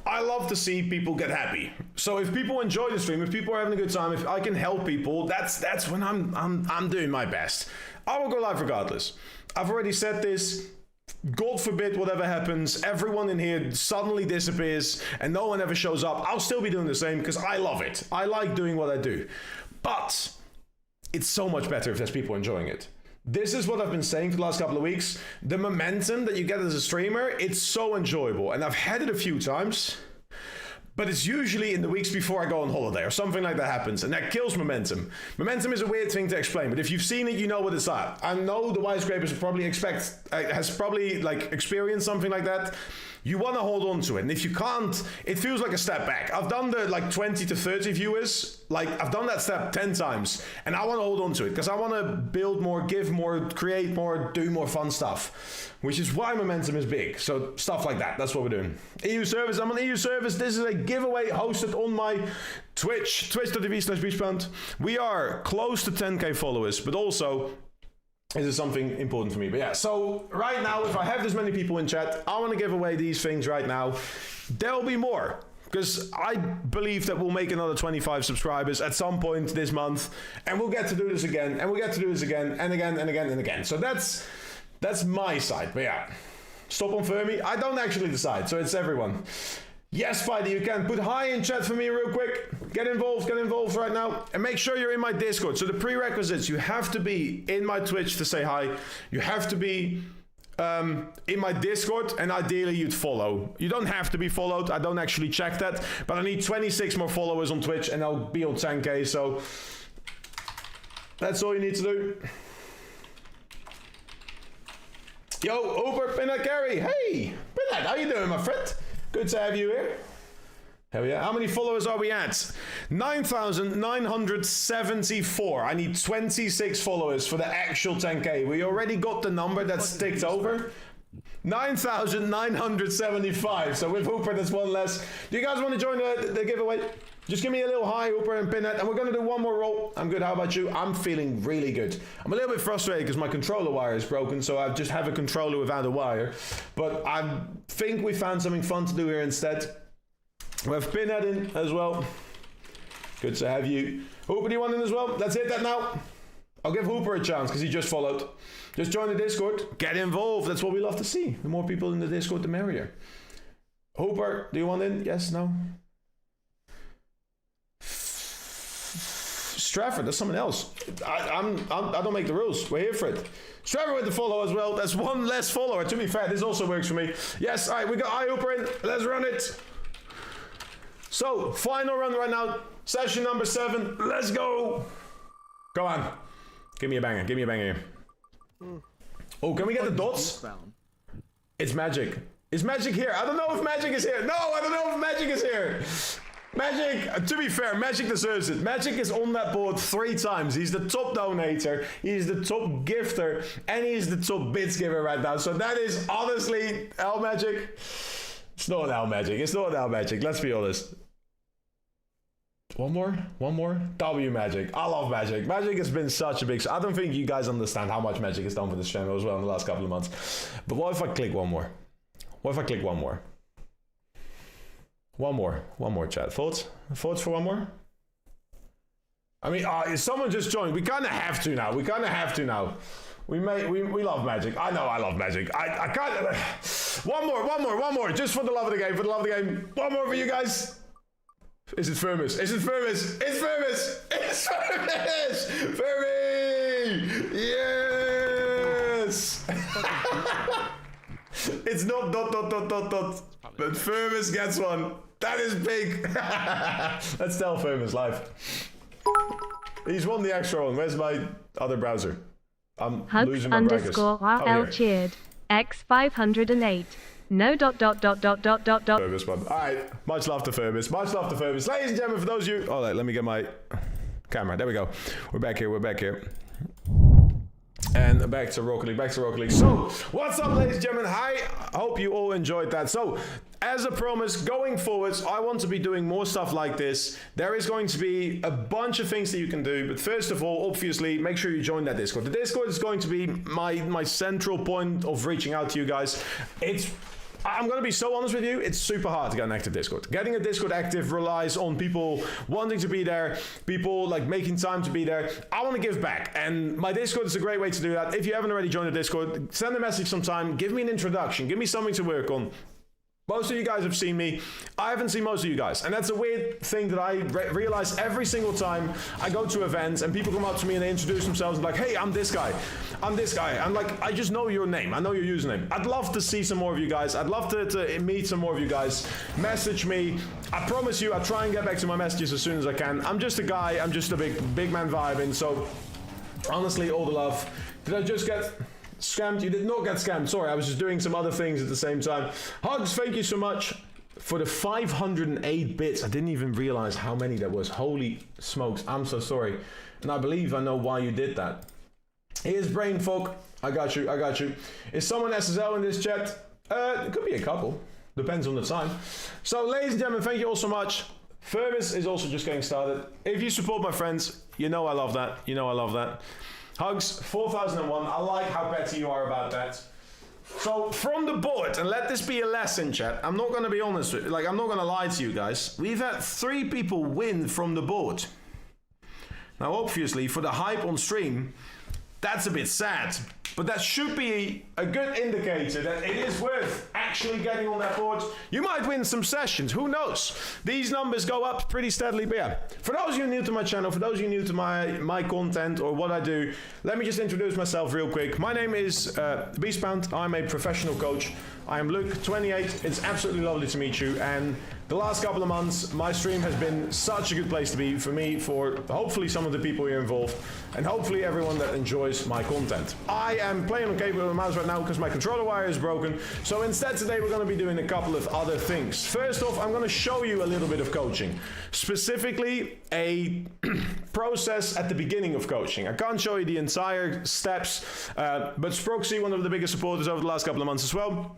I love to see people get happy. So if people enjoy the stream, if people are having a good time, if I can help people, that's when I'm doing my best. I will go live regardless. I've already said this. God forbid whatever happens, everyone in here suddenly disappears and no one ever shows up. I'll still be doing the same because I love it. I like doing what I do. But it's so much better if there's people enjoying it. This is what I've been saying for the last couple of weeks. The momentum that you get as a streamer, it's so enjoyable. And I've had it a few times, but it's usually in the weeks before I go on holiday or something like that happens, and that kills momentum. Momentum is a weird thing to explain, but if you've seen it, you know what it's like. I know the Wisecrapers has probably like experienced something like that. You want to hold on to it, and if you can't, it feels like a step back. I've done the like 20 to 30 viewers, like I've done that step 10 times, and I want to hold on to it because I want to build more, give more, create more, do more fun stuff, which is why momentum is big. So stuff like that, that's what we're doing. EU service, I'm on EU service. This is a giveaway hosted on my Twitch, twitch.tv/beachbound. We are close to 10k followers, but also this is something important for me. But yeah, so right now, if I have this many people in chat, I want to give away these things right now. There'll be more, because I believe that we'll make another 25 subscribers at some point this month, and we'll get to do this again, and we'll get to do this again, and again, and again, and again. So that's my side. But yeah, stop on Fermi. I don't actually decide, so it's everyone. Yes, Spidey, you can. Put hi in chat for me real quick. Get involved right now. And make sure you're in my Discord. So the prerequisites, you have to be in my Twitch to say hi. You have to be in my Discord, and ideally you'd follow. You don't have to be followed. I don't actually check that. But I need 26 more followers on Twitch, and I'll be on 10k. So that's all you need to do. Yo, Uber Pinhead Gary. Hey, Pinhead, how you doing, my friend? Good to have you here. Hell yeah. How many followers are we at? 9,974. I need 26 followers for the actual 10k. We already got the number that's ticked over. 9,975. So with Hooper, that's one less. Do you guys want to join the giveaway? Just give me a little hi, Hooper, and pin it. And we're going to do one more roll. I'm good. How about you? I'm feeling really good. I'm a little bit frustrated because my controller wire is broken. So I just have a controller without a wire. But I think we found something fun to do here instead. We have Pinhead in as well. Good to have you. Hooper, do you want in as well? Let's hit that now. I'll give Hooper a chance because he just followed. Just join the Discord. Get involved. That's what we love to see. The more people in the Discord, the merrier. Hooper, do you want in? Yes, no? Stratford, that's someone else. I don't make the rules. We're here for it. Stratford with the follow as well. That's one less follower. To be fair, this also works for me. Yes, all right, we got Hooper in. Let's run it. So, final run right now. Session number 7. Let's go. Go on. Give me a banger. Give me a banger here. Oh, can we get the dots? It's magic. Is magic here? I don't know if magic is here. No, I don't know if magic is here. Magic, to be fair, Magic deserves it. Magic is on that board 3 times. He's the top donator, he's the top gifter, and he's the top bits giver right now. So that is honestly L Magic. It's not L Magic. It's not L Magic. Let's be honest. One more? W Magic. I love Magic. Magic has been such a big... I don't think you guys understand how much Magic has done for this channel as well in the last couple of months. But what if I click one more? What if I click one more? One more, chat. Thoughts for one more? I mean, if someone just joined, we kind of have to now. We love Magic. I know I love Magic. I can't... One more. Just for the love of the game, One more for you guys. Is it Firmus? It's Firmus! Fermi! Yes! It's not ... But Firmus gets one. That is big. Let's tell Firmus live. He's won the extra one. Where's my other browser? I'm losing my brackets. _RL cheered. X508. No ... Firmus one. Alright. Much love to Firmus. Ladies and gentlemen, for those of you... Oh, let me get my camera. There we go. We're back here. And back to Rocket League. So, what's up, ladies and gentlemen? I hope you all enjoyed that. So, as a promise, going forwards, I want to be doing more stuff like this. There is going to be a bunch of things that you can do. But first of all, obviously, make sure you join that Discord. The Discord is going to be my central point of reaching out to you guys. I'm going to be so honest with you, it's super hard to get an active Discord. Getting a Discord active relies on people wanting to be there, people like making time to be there. I want to give back, and my Discord is a great way to do that. If you haven't already joined the Discord, send a message sometime, give me an introduction, give me something to work on. Most of you guys have seen me. I haven't seen most of you guys. And that's a weird thing that I realize every single time I go to events and people come up to me and they introduce themselves and like, hey, I'm this guy. I'm like, I just know your name. I know your username. I'd love to see some more of you guys. I'd love to meet some more of you guys. Message me. I promise you, I try and get back to my messages as soon as I can. I'm just a guy. I'm just a big man vibing. So honestly, all the love. Did I just get... scammed? You did not get scammed. Sorry, I was just doing some other things at the same time. Hugs, thank you so much for the 508 bits. I didn't even realize how many there was. Holy smokes, I'm so sorry. And I believe I know why you did that. Here's Brain Fog. I got you. Is someone SSL in this chat? It could be a couple. Depends on the time. So, ladies and gentlemen, thank you all so much. Firmus is also just getting started. If you support my friends, you know I love that. Hugs, 4001. I like how petty you are about that. So, from the board, and let this be a lesson, chat. I'm not going to be honest with you. I'm not going to lie to you guys. We've had 3 people win from the board. Now, obviously, for the hype on stream, that's a bit sad. But that should be a good indicator that it is worth actually getting on that board. You might win some sessions, who knows? These numbers go up pretty steadily, but yeah. For those of you new to my channel, for those of you new to my content or what I do, let me just introduce myself real quick. My name is Beastbound. I'm a professional coach. I am Luke, 28. It's absolutely lovely to meet you. And the last couple of months, my stream has been such a good place to be for me, for hopefully some of the people here involved, and hopefully everyone that enjoys my content. I am playing on keyboard and mouse right now because my controller wire is broken, so instead today we're going to be doing a couple of other things. First off, I'm going to show you a little bit of coaching, specifically a process at the beginning of coaching. I can't show you the entire steps, but Sproxy, one of the biggest supporters over the last couple of months as well,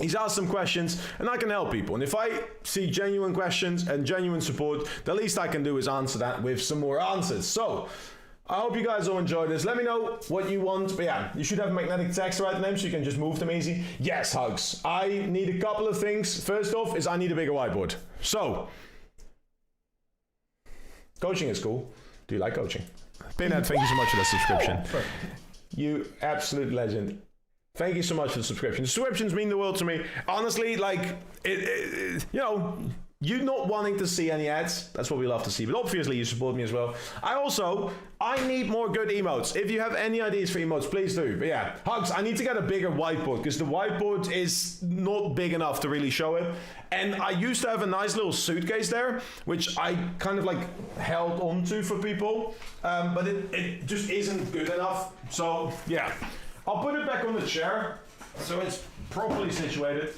he's asked some questions and I can help people. And if I see genuine questions and genuine support, the least I can do is answer that with some more answers. So I hope you guys all enjoy this. Let me know what you want. But yeah, you should have magnetic text to write them so you can just move them easy. Yes, Hugs. I need a couple of things. First off is I need a bigger whiteboard. So coaching is cool. Do you like coaching? Pinhead, thank you so much for the subscription. You absolute legend. Thank you so much for the subscription. Subscriptions mean the world to me. Honestly, like, you know, you not wanting to see any ads, that's what we love to see. But obviously, you support me as well. I need more good emotes. If you have any ideas for emotes, please do. But yeah, Hugs, I need to get a bigger whiteboard because the whiteboard is not big enough to really show it. And I used to have a nice little suitcase there, which I kind of like held onto for people. But it just isn't good enough. So yeah. I'll put it back on the chair so it's properly situated.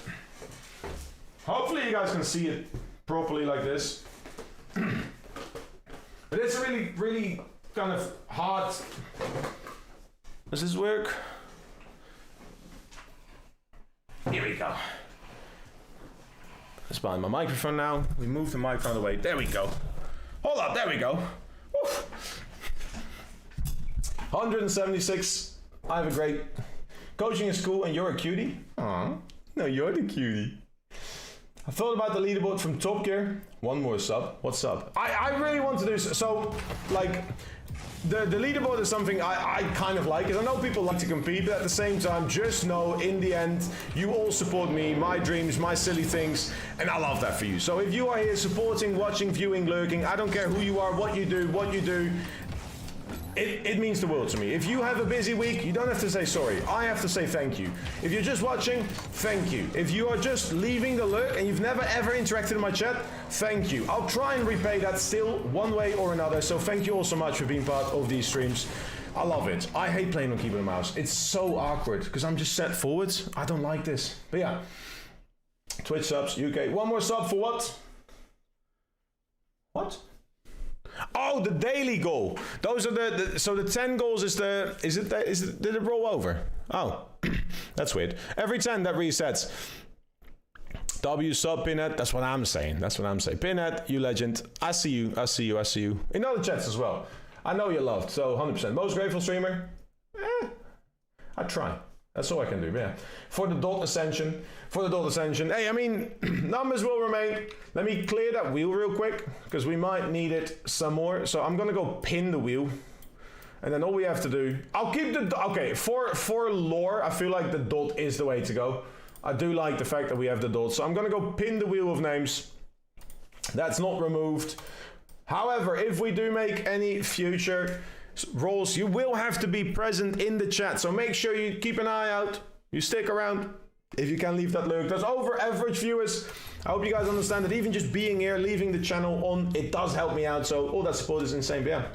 Hopefully you guys can see it properly like this. But it's really, really kind of hard. Does this work? Here we go. Let's find my microphone now. We move the microphone away. There we go. Hold up, there we go. Oof. 176. I have a great... Coaching is cool and you're a cutie? Aw, no, you're the cutie. I thought about the leaderboard from Top Gear. One more sub. What's up? I really want to do so, like, the leaderboard is something I kind of like, because I know people like to compete, but at the same time, just know in the end, you all support me, my dreams, my silly things, and I love that for you. So if you are here supporting, watching, viewing, lurking, I don't care who you are, what you do, it means the world to me. If you have a busy week, you don't have to say sorry. I have to say thank you. If you're just watching, thank you. If you are just leaving the lurk and you've never ever interacted in my chat, thank you. I'll try and repay that still one way or another. So thank you all so much for being part of these streams. I love it. I hate playing on keyboard and mouse. It's so awkward because I'm just set forwards. I don't like this. But yeah. Twitch subs, UK. One more sub for what? What? Oh, the daily goal. Those are so the 10 goals is did it roll over? Oh, that's weird. Every 10 that resets. W sub Pinhead, that's what I'm saying. Pinhead, you legend. I see you. In other chats as well. I know you're loved, so 100%. Most grateful streamer? I try. That's all I can do, yeah. For the dot ascension. Hey, I mean, numbers will remain. Let me clear that wheel real quick, because we might need it some more. So I'm gonna go pin the wheel. And then all we have to do, I'll keep the, okay, for lore, I feel like the dot is the way to go. I do like the fact that we have the dot. So I'm gonna go pin the wheel of names. That's not removed. However, if we do make any future roles, you will have to be present in the chat. So make sure you keep an eye out. You stick around. If you can leave that lurk. There's over average viewers. I hope you guys understand that even just being here, leaving the channel on, it does help me out. So all that support is insane. But yeah,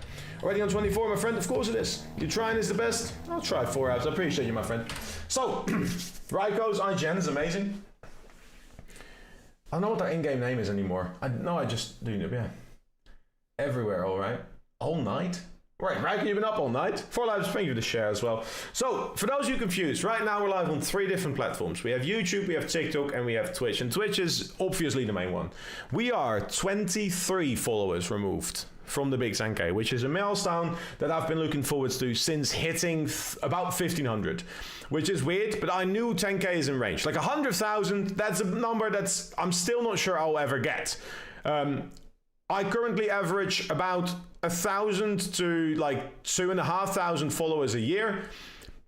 already on 24, my friend. Of course it is. You trying is the best. I'll try 4 hours. I appreciate you, my friend. So, Raiko's IGN is amazing. I don't know what their in-game name is anymore. I just do, yeah. Everywhere, all right. All night. Right, Raiko, you've been up all night. 4 lives, thank you for the share as well. So, for those of you confused, right now we're live on 3 different platforms. We have YouTube, we have TikTok, and we have Twitch. And Twitch is obviously the main one. We are 23 followers removed from the Big 10K, which is a milestone that I've been looking forward to since hitting about 1,500, which is weird, but I knew 10K is in range. Like 100,000, that's a number that's I'm still not sure I'll ever get. I currently average about 1,000 to like 2,500 followers a year.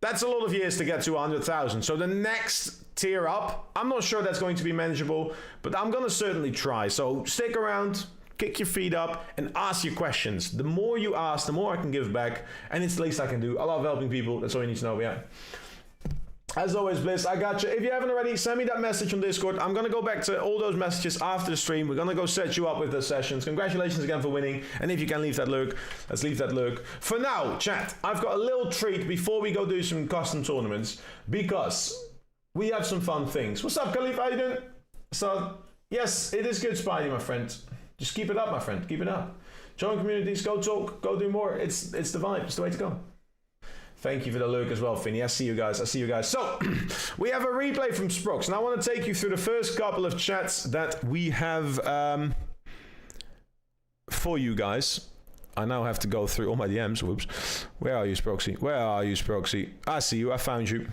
That's a lot of years to get to 100,000. So the next tier up, I'm not sure that's going to be manageable, but I'm going to certainly try. So stick around, kick your feet up, and ask your questions. The more you ask, the more I can give back, and it's the least I can do. I love helping people. That's all you need to know. Yeah. As always, Bliss, I got you. If you haven't already, send me that message on Discord. I'm going to go back to all those messages after the stream. We're going to go set you up with the sessions. Congratulations again for winning. And if you can leave that lurk, let's leave that lurk. For now, chat, I've got a little treat before we go do some custom tournaments, because we have some fun things. What's up, Khalif? How you doing? So, yes, it is good, Spidey, my friend. Just keep it up, my friend. Keep it up. Join communities, go talk, go do more. It's the vibe. It's the way to go. Thank you for the lurk as well, Finny. I see you guys. So, we have a replay from Sprox. And I want to take you through the first couple of chats that we have for you guys. I now have to go through all my DMs. Whoops. Where are you, Sproxy? Where are you, Sproxy? I see you. I found you.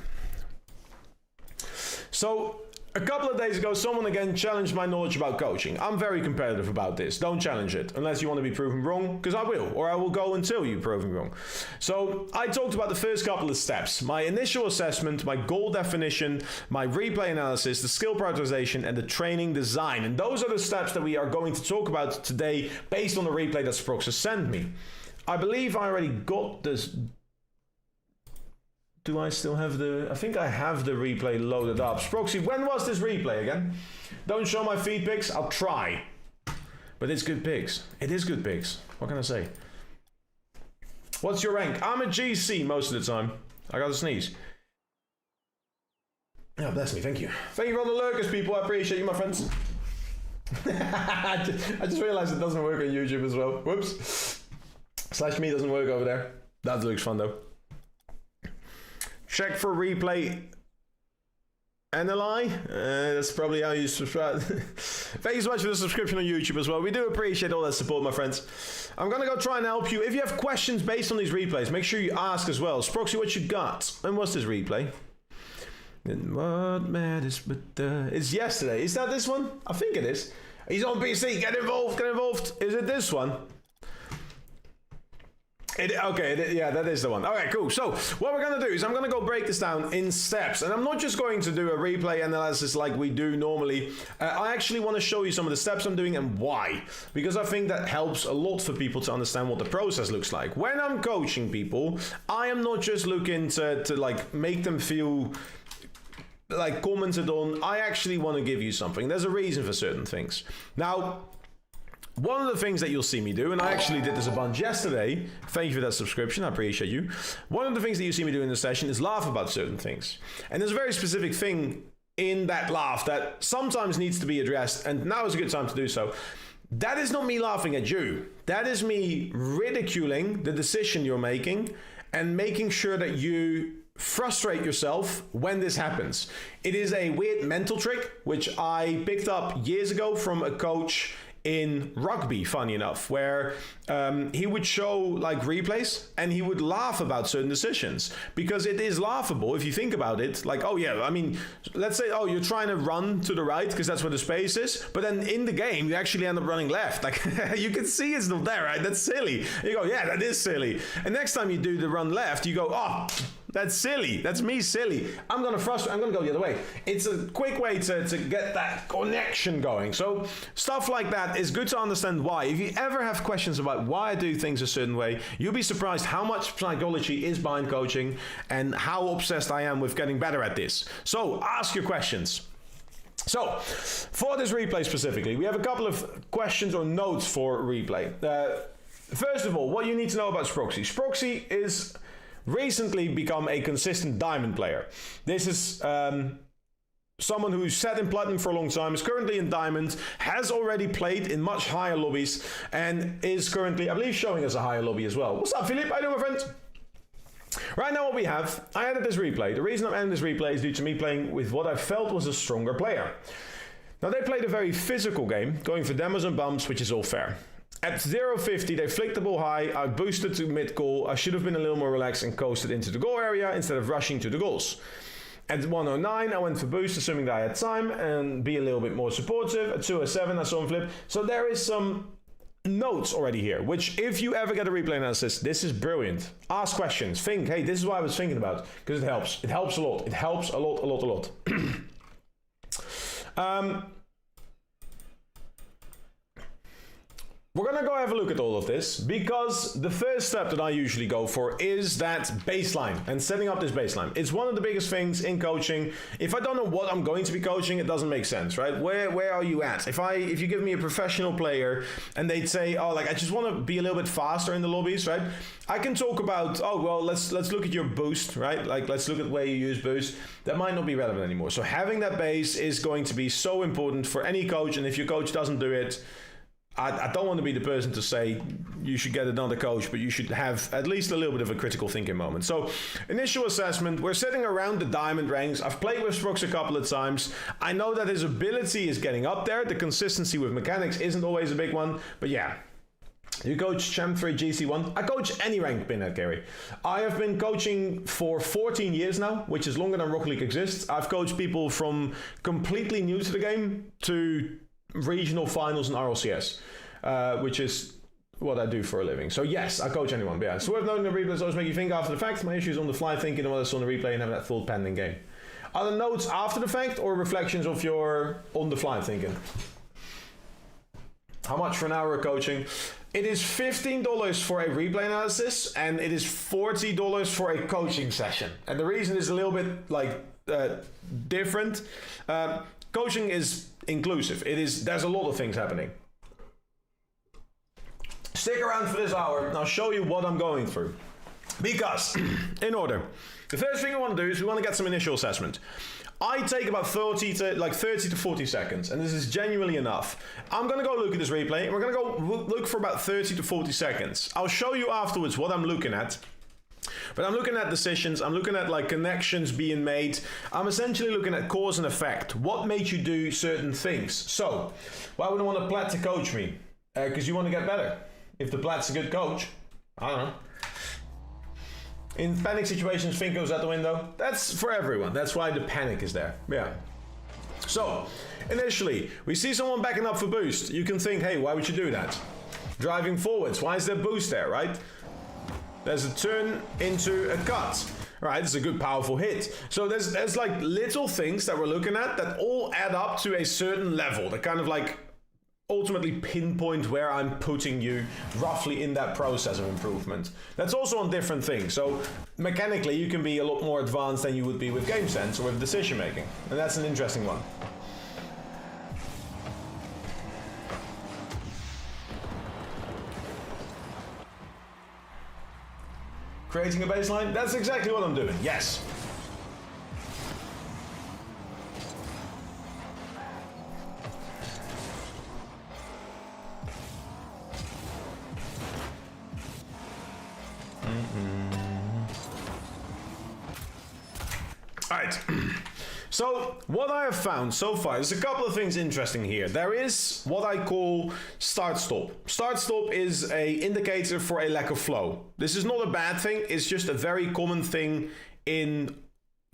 So, a couple of days ago, someone again challenged my knowledge about coaching. I'm very competitive about this. Don't challenge it unless you want to be proven wrong, because I will, or I will go until you prove me wrong. So I talked about the first couple of steps: my initial assessment, my goal definition, my replay analysis, the skill prioritization, and the training design. And those are the steps that we are going to talk about today based on the replay that Sprox has sent me. I believe I already got this. Do I still have I think I have the replay loaded up. Sproxy, when was this replay again? Don't show my feed pics. I'll try. But it's good pics. It is good pics. What can I say? What's your rank? I'm a GC most of the time. I got to sneeze. Oh, bless me. Thank you. Thank you for all the lurkers, people. I appreciate you, my friends. I just realized it doesn't work on YouTube as well. Whoops. /me doesn't work over there. That looks fun, though. Check for replay NLI. That's probably how you subscribe. Thank you so much for the subscription on YouTube as well. We do appreciate all that support, my friends. I'm going to go try and help you. If you have questions based on these replays, make sure you ask as well. Sproxy, what you got? And what's this replay? What matters but it's yesterday. Is that this one? I think it is. He's on PC. Get involved. Get involved. Is it this one? Yeah, that is the one. Okay, cool. So what we're going to do is I'm going to go break this down in steps. And I'm not just going to do a replay analysis like we do normally. I actually want to show you some of the steps I'm doing and why. Because I think that helps a lot for people to understand what the process looks like. When I'm coaching people, I am not just looking to like make them feel like commented on. I actually want to give you something. There's a reason for certain things. Now, one of the things that you'll see me do, and I actually did this a bunch yesterday, thank you for that subscription, I appreciate you. One of the things that you see me do in the session is laugh about certain things. And there's a very specific thing in that laugh that sometimes needs to be addressed, and now is a good time to do so. That is not me laughing at you. That is me ridiculing the decision you're making and making sure that you frustrate yourself when this happens. It is a weird mental trick, which I picked up years ago from a coach in rugby, funny enough, where he would show like replays and he would laugh about certain decisions, because it is laughable if you think about it. Like, oh yeah, I mean, let's say, oh, you're trying to run to the right because that's where the space is, but then in the game you actually end up running left. Like you can see it's not there, right? That's silly. You go, yeah, that is silly. And next time you do the run left, you go, oh, that's silly. That's me silly. I'm going to go the other way. It's a quick way to get that connection going. So stuff like that is good to understand why. If you ever have questions about why I do things a certain way, you'll be surprised how much psychology is behind coaching and how obsessed I am with getting better at this. So ask your questions. So for this replay specifically, we have a couple of questions or notes for replay. First of all, what you need to know about Sproxy. Sproxy is recently become a consistent diamond player. This is someone who's sat in platinum for a long time, is currently in diamond, has already played in much higher lobbies, and is currently, I believe, showing us a higher lobby as well. What's up, Philip? How you doing, my friend? Right now what we have, I added this replay. The reason I'm adding this replay is due to me playing with what I felt was a stronger player. Now they played a very physical game, going for demos and bumps, which is all fair. At 0.50, they flicked the ball high, I boosted to mid-goal, I should have been a little more relaxed and coasted into the goal area instead of rushing to the goals. At 1.09, I went for boost, assuming that I had time, and be a little bit more supportive. At 2.07, I saw him flip. So there is some notes already here, which if you ever get a replay analysis, this is brilliant. Ask questions, think, hey, this is what I was thinking about, because it helps. It helps a lot. It helps a lot. we're gonna go have a look at all of this, because the first step that I usually go for is that baseline and setting up this baseline. It's one of the biggest things in coaching. If I don't know what I'm going to be coaching, it doesn't make sense, right? Where are you at? If you give me a professional player and they'd say, oh, like I just want to be a little bit faster in the lobbies, right? I can talk about, oh, well, let's look at your boost, right? Like let's look at where you use boost. That might not be relevant anymore. So having that base is going to be so important for any coach, and if your coach doesn't do it, I don't want to be the person to say you should get another coach, but you should have at least a little bit of a critical thinking moment. So initial assessment, we're sitting around the diamond ranks. I've played with Strux a couple of times. I know that his ability is getting up there. The consistency with mechanics isn't always a big one, but yeah. You coach Champ 3 GC1. I coach any rank Pinhead Gary. I have been coaching for 14 years now, which is longer than Rocket League exists. I've coached people from completely new to the game to regional finals and RLCS, which is what I do for a living. So yes, I coach anyone. But yeah, it's worth noting the replays always make you think after the fact. My issue is on the fly thinking and what I saw on the replay and having that full pending game. Are the notes after the fact or reflections of your on the fly thinking? How much for an hour of coaching? It is $15 for a replay analysis, and it is $40 for a coaching session. And the reason is a little bit like different. Coaching is inclusive. There's a lot of things happening. Stick around for this hour and I'll show you what I'm going through. Because, in order, the first thing we want to do is we want to get some initial assessment. I take about 30 to 40 seconds, and this is genuinely enough. I'm going to go look at this replay, and we're going to go look for about 30 to 40 seconds. I'll show you afterwards what I'm looking at. But I'm looking at decisions, I'm looking at like connections being made. I'm essentially looking at cause and effect. What made you do certain things? So, why would I want a Plat to coach me? Because you want to get better. If the Plat's a good coach, I don't know. In panic situations, think goes out the window. That's for everyone. That's why the panic is there. Yeah. So, initially, we see someone backing up for boost. You can think, hey, why would you do that? Driving forwards, why is there boost there, right? There's a turn into a cut. Right, it's a good powerful hit. So there's like little things that we're looking at that all add up to a certain level that kind of like ultimately pinpoint where I'm putting you roughly in that process of improvement. That's also on different things. So mechanically you can be a lot more advanced than you would be with game sense or with decision making. And that's an interesting one. Creating a baseline? That's exactly what I'm doing, yes. All right. So what I have found so far, there's a couple of things interesting here. There is what I call start-stop. Start-stop is an indicator for a lack of flow. This is not a bad thing. It's just a very common thing in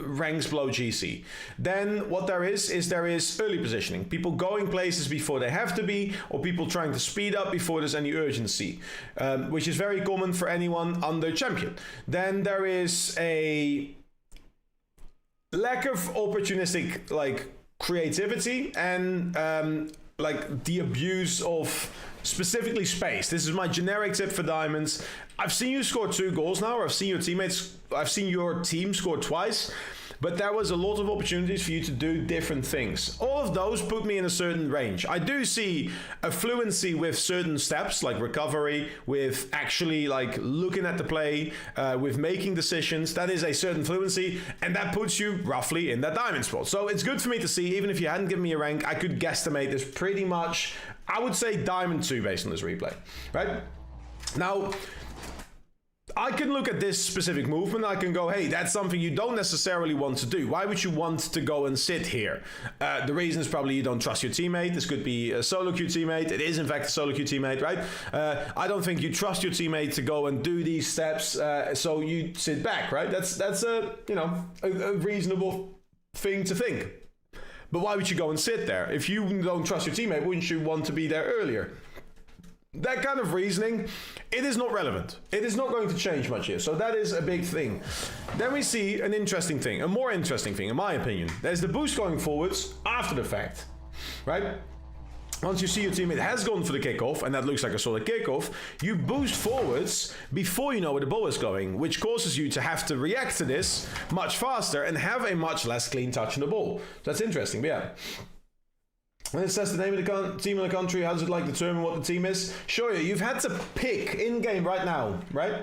ranks below GC. Then what there is early positioning. People going places before they have to be, or people trying to speed up before there's any urgency, which is very common for anyone under champion. Then there is a lack of opportunistic like creativity and like the abuse of specifically space. This is my generic tip for diamonds. I've seen you score 2 goals now, or I've seen your team score twice, but there was a lot of opportunities for you to do different things. All of those put me in a certain range. I do see a fluency with certain steps, like recovery, with actually like looking at the play, with making decisions. That is a certain fluency, and that puts you roughly in that diamond spot. So it's good for me to see. Even if you hadn't given me a rank, I could guesstimate this pretty much, I would say diamond 2 based on this replay, right? Now, I can look at this specific movement. I can go, hey, that's something you don't necessarily want to do. Why would you want to go and sit here? The reason is probably you don't trust your teammate. This could be a solo queue teammate. It is, in fact, a solo queue teammate, right? I don't think you trust your teammate to go and do these steps, so you sit back, right? That's a reasonable thing to think. But why would you go and sit there? If you don't trust your teammate, wouldn't you want to be there earlier? That kind of reasoning, it is not relevant. It is not going to change much here. So that is a big thing. Then we see an interesting thing, a more interesting thing, in my opinion. There's the boost going forwards after the fact, right? once you see your teammate has gone for the kickoff, and that looks like a solid kickoff, you boost forwards before you know where the ball is going, which causes you to have to react to this much faster and have a much less clean touch on the ball. That's interesting, but yeah. When it says the name of the team in the country, how does it like determine what the team is? Sure, you've had to pick in-game right now, right?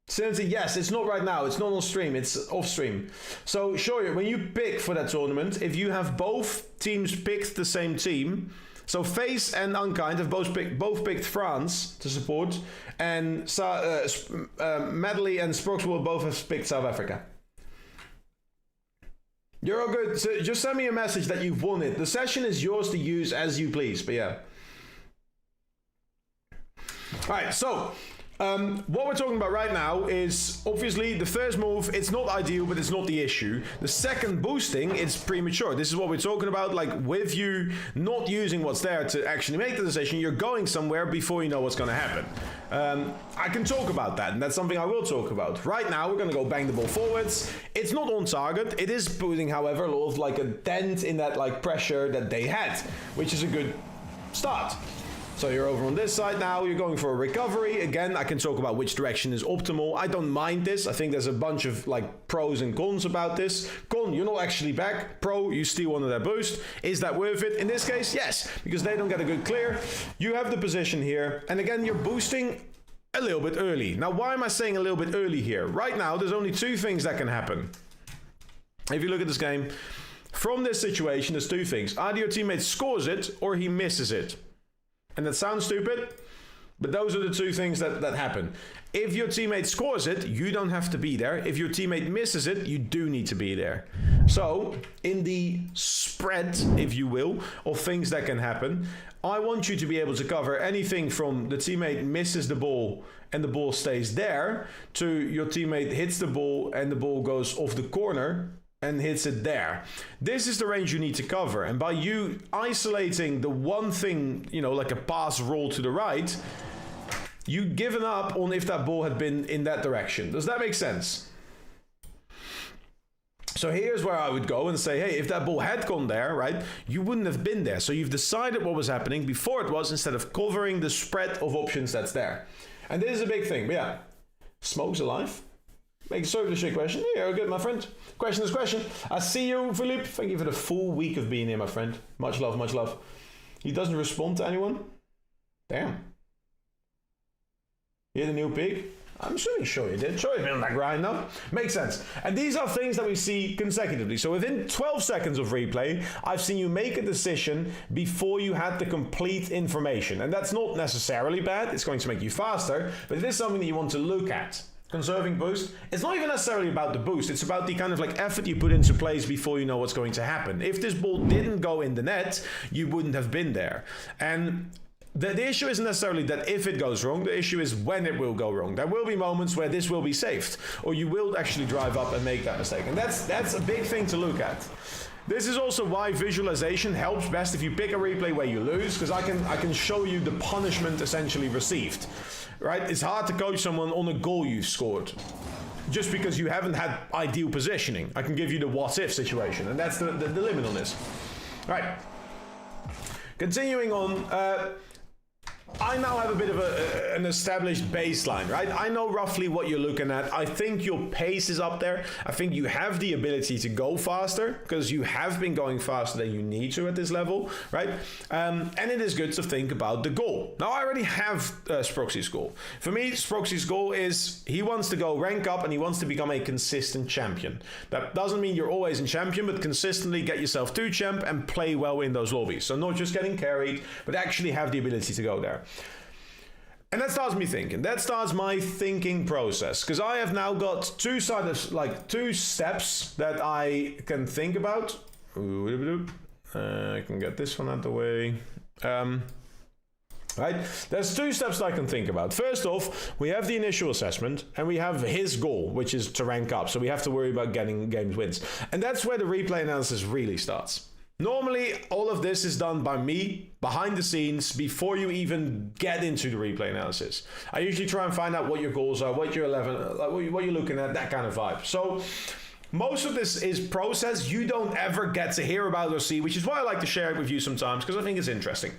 Synergy, yes, it's not right now. It's not on stream. It's off stream. So, sure, when you pick for that tournament, if you have both teams picked the same team, so FaZe and Unkind have both picked France to support, and Medley and Sprox will both have picked South Africa. You're all good. So just send me a message that you've won it. The session is yours to use as you please. But yeah. All right, so what we're talking about right now is obviously the first move. It's not ideal, but it's not the issue. The second boosting, it's premature. This is what we're talking about. Like with you not using what's there to actually make the decision, you're going somewhere before you know what's going to happen. I can talk about that, and that's something I will talk about. Right now, we're going to go bang the ball forwards. It's not on target. It is putting, however, a lot of like a dent in that like pressure that they had, which is a good start. So you're over on this side now, you're going for a recovery. Again, I can talk about which direction is optimal. I don't mind this. I think there's a bunch of like pros and cons about this. Con, you're not actually back. Pro, you steal one of their boost. Is that worth it? In this case, yes, because they don't get a good clear. You have the position here. And again, you're boosting a little bit early. Now, why am I saying a little bit early here? Right now, there's only two things that can happen. If you look at this game, from this situation, there's two things. Either your teammate scores it or he misses it. And that sounds stupid, but those are the two things that happen. If your teammate scores it, you don't have to be there. If your teammate misses it, you do need to be there. So, in the spread, if you will, of things that can happen, I want you to be able to cover anything from the teammate misses the ball and the ball stays there, to your teammate hits the ball and the ball goes off the corner and hits it there. This is the range you need to cover. And by you isolating the one thing, you know, like a pass roll to the right, you've given up on if that ball had been in that direction. Does that make sense? So here's where I would go and say, hey, if that ball had gone there, right, you wouldn't have been there. So you've decided what was happening before it was, instead of covering the spread of options that's there. And this is a big thing, but yeah. Smoke's alive. Make a circular shit question. Yeah, good, my friend. Question is question. I see you, Philippe. Thank you for the full week of being here, my friend. Much love, much love. He doesn't respond to anyone? Damn. You had a new pig? I'm sure you did. Sure you've been on that grind now. Makes sense. And these are things that we see consecutively. So within 12 seconds of replay, I've seen you make a decision before you had the complete information. And that's not necessarily bad. It's going to make you faster, but it is something that you want to look at. Conserving boost. It's not even necessarily about the boost. It's about the kind of like effort you put into place before you know what's going to happen. If this ball didn't go in the net, you wouldn't have been there. And the issue isn't necessarily that if it goes wrong, the issue is when it will go wrong. There will be moments where this will be saved, or you will actually drive up and make that mistake. And that's a big thing to look at. This is also why visualization helps best if you pick a replay where you lose, because I can show you the punishment essentially received. Right? It's hard to coach someone on a goal you've scored just because you haven't had ideal positioning. I can give you the what if situation, and that's the limit on this. Right. Continuing on, I now have a bit of an established baseline, right? I know roughly what you're looking at. I think your pace is up there. I think you have the ability to go faster because you have been going faster than you need to at this level, right? And it is good to think about the goal. Now, I already have Sproxy's goal. For me, Sproxy's goal is he wants to go rank up and he wants to become a consistent champion. That doesn't mean you're always in champion, but consistently get yourself to champ and play well in those lobbies. So not just getting carried, but actually have the ability to go there. And that starts me thinking. That starts my thinking process, because I have now got two steps that I can think about. I can get this one out of the way. Right? There's two steps that I can think about. First off, we have the initial assessment, and we have his goal, which is to rank up. So we have to worry about getting games wins. And that's where the replay analysis really starts. Normally, all of this is done by me, behind the scenes, before you even get into the replay analysis. I usually try and find out what your goals are, what you're 11, what you're looking at, that kind of vibe. So most of this is process you don't ever get to hear about or see, which is why I like to share it with you sometimes, because I think it's interesting.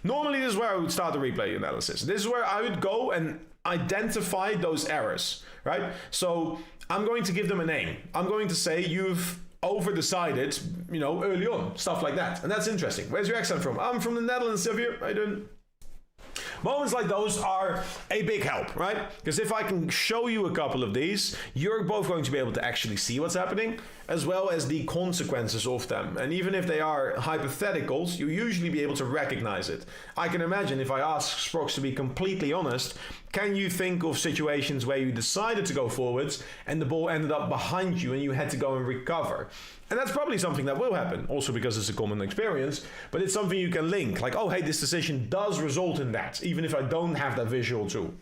Normally, this is where I would start the replay analysis. This is where I would go and identify those errors, right? So I'm going to give them a name. I'm going to say you've over-decided, early on, stuff like that. And that's interesting. Where's your accent from? I'm from the Netherlands, Xavier. I don't. Moments like those are a big help, right? Because if I can show you a couple of these, you're both going to be able to actually see what's happening, as well as the consequences of them. And even if they are hypotheticals, you'll usually be able to recognize it. I can imagine if I ask Sprox to be completely honest, can you think of situations where you decided to go forwards and the ball ended up behind you and you had to go and recover? And that's probably something that will happen, also because it's a common experience, but it's something you can link. Like, oh, hey, this decision does result in that, even if I don't have that visual tool.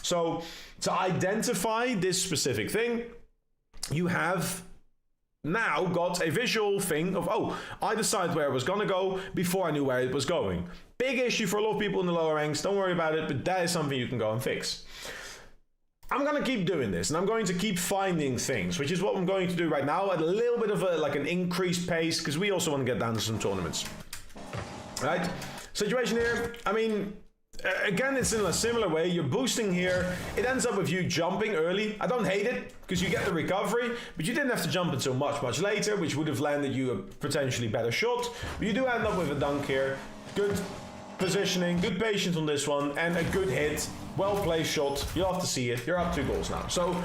So to identify this specific thing, you have now got a visual thing of, oh, I decided where it was going to go before I knew where it was going. Big issue for a lot of people in the lower ranks. Don't worry about it, but that is something you can go and fix. I'm going to keep doing this, and I'm going to keep finding things, which is what I'm going to do right now at a little bit of an increased pace, because we also want to get down to some tournaments. Right? Situation here, again, it's in a similar way. You're boosting here. It ends up with you jumping early. I don't hate it, because you get the recovery, but you didn't have to jump until much, much later, which would have landed you a potentially better shot. But you do end up with a dunk here. Good positioning, good patience on this one, and a good hit. Well-placed shot. You'll have to see it. You're up 2 goals now. So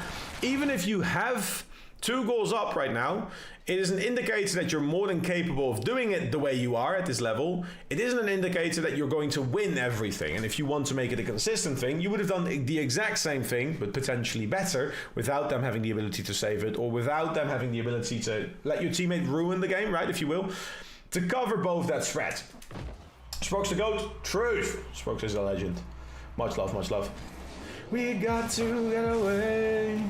even if you have 2 goals up right now, it is an indicator that you're more than capable of doing it the way you are at this level. It isn't an indicator that you're going to win everything. And if you want to make it a consistent thing, you would have done the exact same thing, but potentially better, without them having the ability to save it, or without them having the ability to let your teammate ruin the game, right, if you will, to cover both that threat. Sprox the GOAT? Truth. Sprox is a legend. Much love, much love. We got to get away.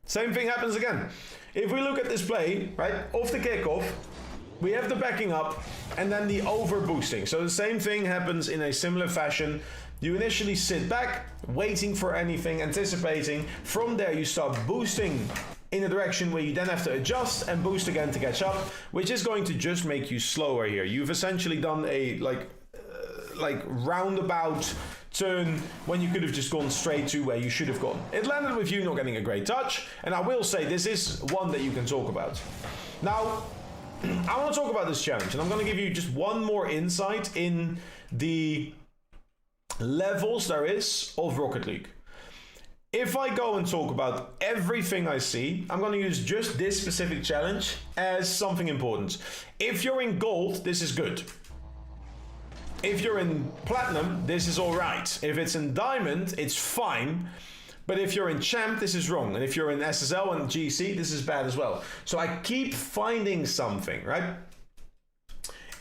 Same thing happens again. If we look at this play, right, off the kickoff, we have the backing up and then the over boosting. So the same thing happens in a similar fashion. You initially sit back, waiting for anything, anticipating. From there, you start boosting in a direction where you then have to adjust and boost again to catch up, which is going to just make you slower here. You've essentially done a roundabout turn when you could have just gone straight to where you should have gone. It landed with you not getting a great touch, and I will say this is one that you can talk about. Now, I want to talk about this challenge, and I'm going to give you just one more insight in the levels there is of Rocket League. If I go and talk about everything I see, I'm going to use just this specific challenge as something important. If you're in gold, this is good. If you're in platinum, this is all right. If it's in diamond, it's fine. But if you're in champ, this is wrong. And if you're in SSL and GC, this is bad as well. So I keep finding something, right?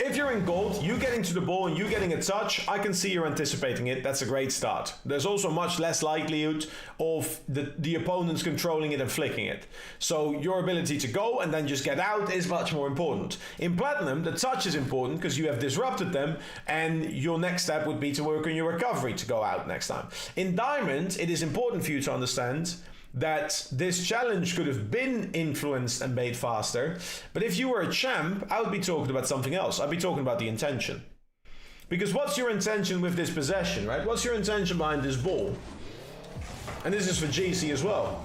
If you're in gold, you getting to the ball and you getting a touch, I can see you're anticipating it. That's a great start. There's also much less likelihood of the opponents controlling it and flicking it. So your ability to go and then just get out is much more important. In platinum, the touch is important because you have disrupted them, and your next step would be to work on your recovery to go out next time. In diamond, it is important for you to understand that this challenge could have been influenced and made faster. But if you were a champ, I would be talking about something else. I'd be talking about the intention. Because what's your intention with this possession, right? What's your intention behind this ball? And this is for GC as well.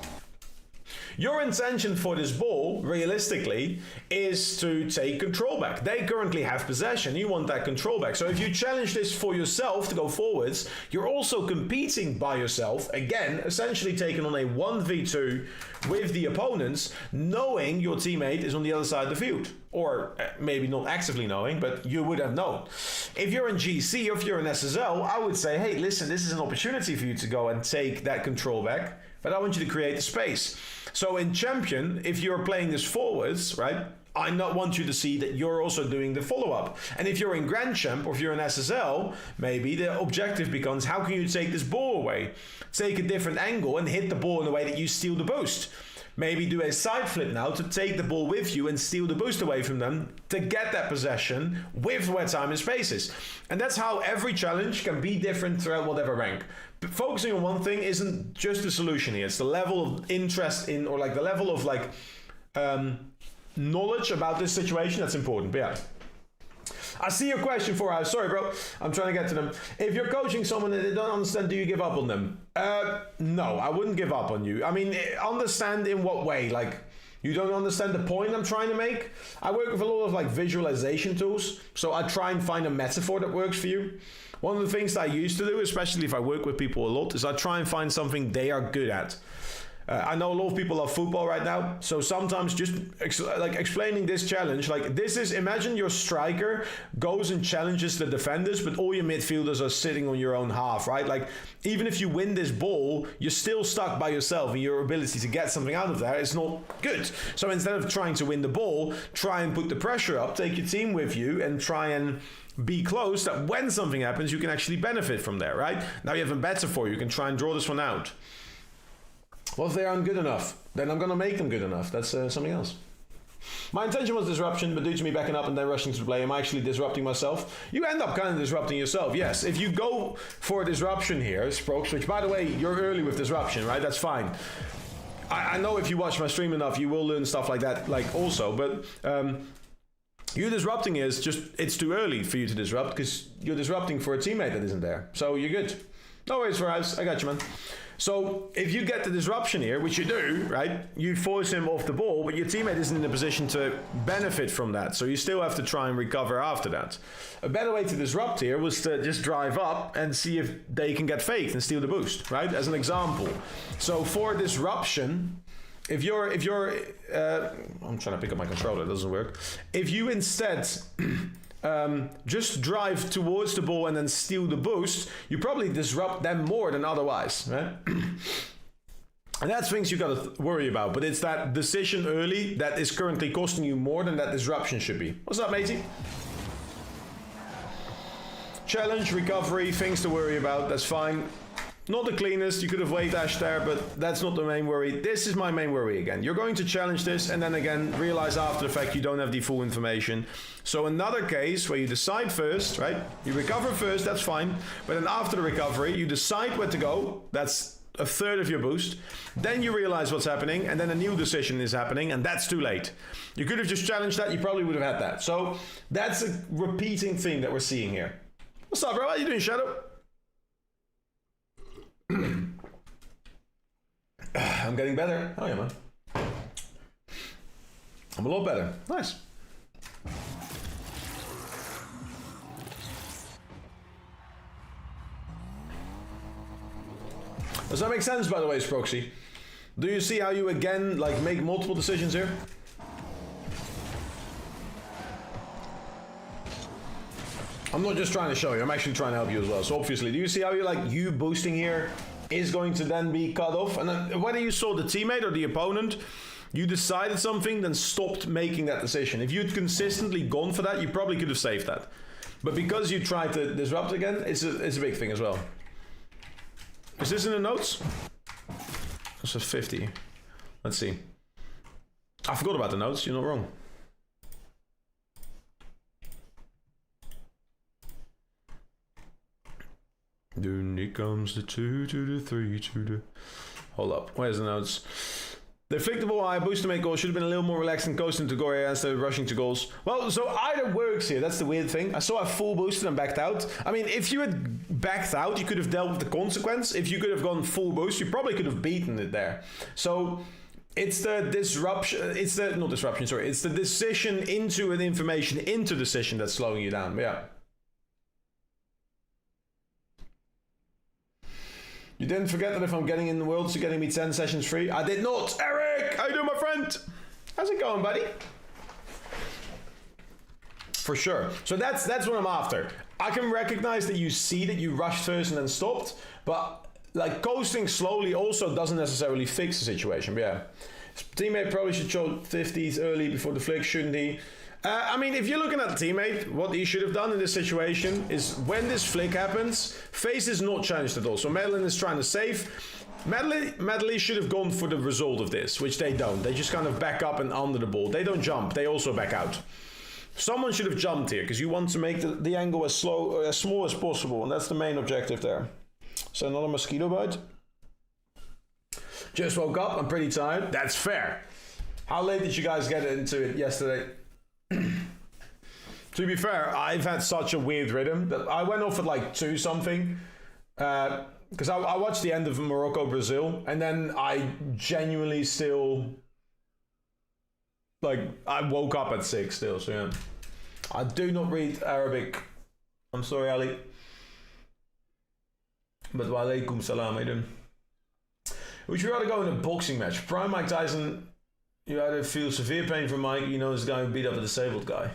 Your intention for this ball, realistically, is to take control back. They currently have possession. You want that control back. So if you challenge this for yourself to go forwards, you're also competing by yourself. Again, essentially taking on a 1v2 with the opponents, knowing your teammate is on the other side of the field. Or maybe not actively knowing, but you would have known. If you're in GC or if you're in SSL, I would say, hey, listen, this is an opportunity for you to go and take that control back, but I want you to create the space. So in Champion, if you're playing this forwards, right, I not want you to see that you're also doing the follow-up. And if you're in Grand Champ or if you're in SSL, maybe the objective becomes, how can you take this ball away? Take a different angle and hit the ball in a way that you steal the boost. maybe do a side flip now to take the ball with you and steal the boost away from them to get that possession with where time and space is. And that's how every challenge can be different throughout whatever rank. But focusing on one thing isn't just the solution here. It's the level of interest in, or like the level of like knowledge about this situation that's important. But yeah. I see your question for us. Sorry, bro. I'm trying to get to them. If you're coaching someone and they don't understand, do you give up on them? No, I wouldn't give up on you. I mean, understand in what way? Like, you don't understand the point I'm trying to make? I work with a lot of like visualization tools. So I try and find a metaphor that works for you. One of the things that I used to do, especially if I work with people a lot, is I try and find something they are good at. I know a lot of people love football right now, so sometimes just explaining this challenge, like this is, imagine your striker goes and challenges the defenders, but all your midfielders are sitting on your own half, right? Like, even if you win this ball, you're still stuck by yourself, and your ability to get something out of there is not good. So instead of trying to win the ball, try and put the pressure up, take your team with you, and try and be close that when something happens, you can actually benefit from there, right? Now you have a metaphor, you can try and draw this one out. Well, if they aren't good enough, then I'm going to make them good enough. That's something else. My intention was disruption, but due to me backing up and then rushing to the play, I'm actually disrupting myself. You end up kind of disrupting yourself, yes. If you go for a disruption here, Sprokes, which, by the way, you're early with disruption, right? That's fine. I know if you watch my stream enough, you will learn stuff like that, like also, but you disrupting is just, it's too early for you to disrupt because you're disrupting for a teammate that isn't there. So you're good. No worries, Faraz. I got you, man. So if you get the disruption here, which you do, right, you force him off the ball, but your teammate isn't in a position to benefit from that. So you still have to try and recover after that. A better way to disrupt here was to just drive up and see if they can get faked and steal the boost, right, as an example. So for disruption, if you're I'm trying to pick up my controller, it doesn't work. If you instead just drive towards the ball and then steal the boost, you probably disrupt them more than otherwise, right? And that's things you gotta worry about, but it's that decision early that is currently costing you more than that disruption should be. What's up, matey? Challenge, recovery, things to worry about, that's fine. Not the cleanest, you could have wait dash there, but that's not the main worry. This is my main worry again. You're going to challenge this and then again realize after the fact you don't have the full information. So another case where you decide first, right? You recover first, that's fine. But then after the recovery, you decide where to go. That's a third of your boost. Then you realize what's happening and then a new decision is happening and that's too late. You could have just challenged that, you probably would have had that. So that's a repeating thing that we're seeing here. What's up, bro? How you doing, Shadow? I'm getting better. Oh yeah, man. I'm a lot better. Nice. Does that make sense, by the way, Sproxy? Do you see how you again like make multiple decisions here? I'm not just trying to show you, I'm actually trying to help you as well. So obviously, do you see how you boosting here is going to then be cut off? And then whether you saw the teammate or the opponent, you decided something, then stopped making that decision. If you'd consistently gone for that, you probably could have saved that. But because you tried to disrupt again, it's a big thing as well. Is this in the notes? This is 50. Let's see. I forgot about the notes, you're not wrong. Then it comes the 2 to the 3 to the... Hold up, where's the notes? The flickable eye boost to make goals should have been a little more relaxed and coasting to Goria instead of rushing to goals. Well, so either works here, that's the weird thing. I saw a full boosted and backed out. I mean, if you had backed out, you could have dealt with the consequence. If you could have gone full boost, you probably could have beaten it there. So it's the disruption, it's the, not disruption, sorry, it's the decision into an information into decision that's slowing you down, yeah. You didn't forget that if I'm getting in the Worlds, you're getting me 10 sessions free? I did not! Eric! How you doing, my friend? How's it going, buddy? For sure. So that's what I'm after. I can recognize that you see that you rushed first and then stopped, but like coasting slowly also doesn't necessarily fix the situation. But yeah. Teammate probably should show 50s early before the flick, shouldn't he? I mean, if you're looking at the teammate, what he should have done in this situation is when this flick happens, FaZe is not challenged at all. So Madeline is trying to save. Medley should have gone for the result of this, which they don't. They just kind of back up and under the ball. They don't jump. They also back out. Someone should have jumped here because you want to make the angle as small as possible, and that's the main objective there. So another mosquito bite. Just woke up. I'm pretty tired. That's fair. How late did you guys get into it yesterday? To be fair, I've had such a weird rhythm that I went off at like 2 something. Because I watched the end of Morocco-Brazil, and then I genuinely still, like, I woke up at 6 still, so yeah. I do not read Arabic. I'm sorry, Ali. But wa alaikum salam, I do. Would you rather go in a boxing match? Prime Mike Tyson, you either feel severe pain from Mike, you know this guy who beat up a disabled guy.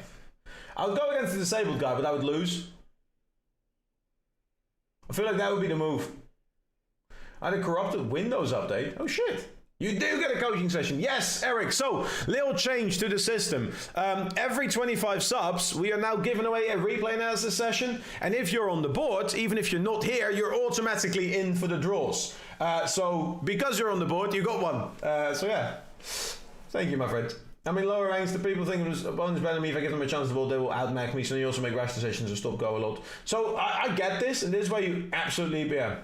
I would go against the disabled guy, but I would lose. I feel like that would be the move. I had a corrupted Windows update. Oh shit. You do get a coaching session. Yes, Eric. So, little change to the system. Every 25 subs, we are now giving away a replay analysis session. And if you're on the board, even if you're not here, you're automatically in for the draws. So, because you're on the board, you got one. So yeah. Thank you, my friend. I mean, lower ranks, the people think it opponents better than me. If I give them a chance to ball, they will outmax me. So you also make rash decisions and stop go a lot. So I get this, and this is where you absolutely, yeah.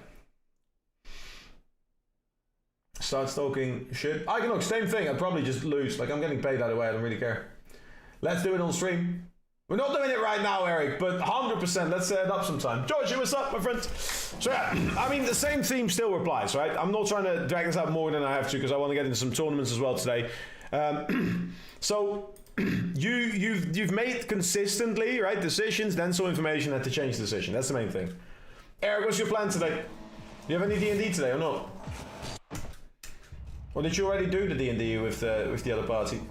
Start stalking shit. I can look, same thing. I'd probably just lose. Like, I'm getting paid either way. I don't really care. Let's do it on stream. We're not doing it right now, Eric, but 100%. Let's set it up sometime. George, what's up, my friend? So yeah, I mean, the same theme still applies, right? I'm not trying to drag this out more than I have to because I want to get into some tournaments as well today. So you've made consistently, right, decisions, then some information and to change the decision. That's the main thing. Eric, what's your plan today? Do you have any D&D today or not? Or did you already do the D&D with the other party?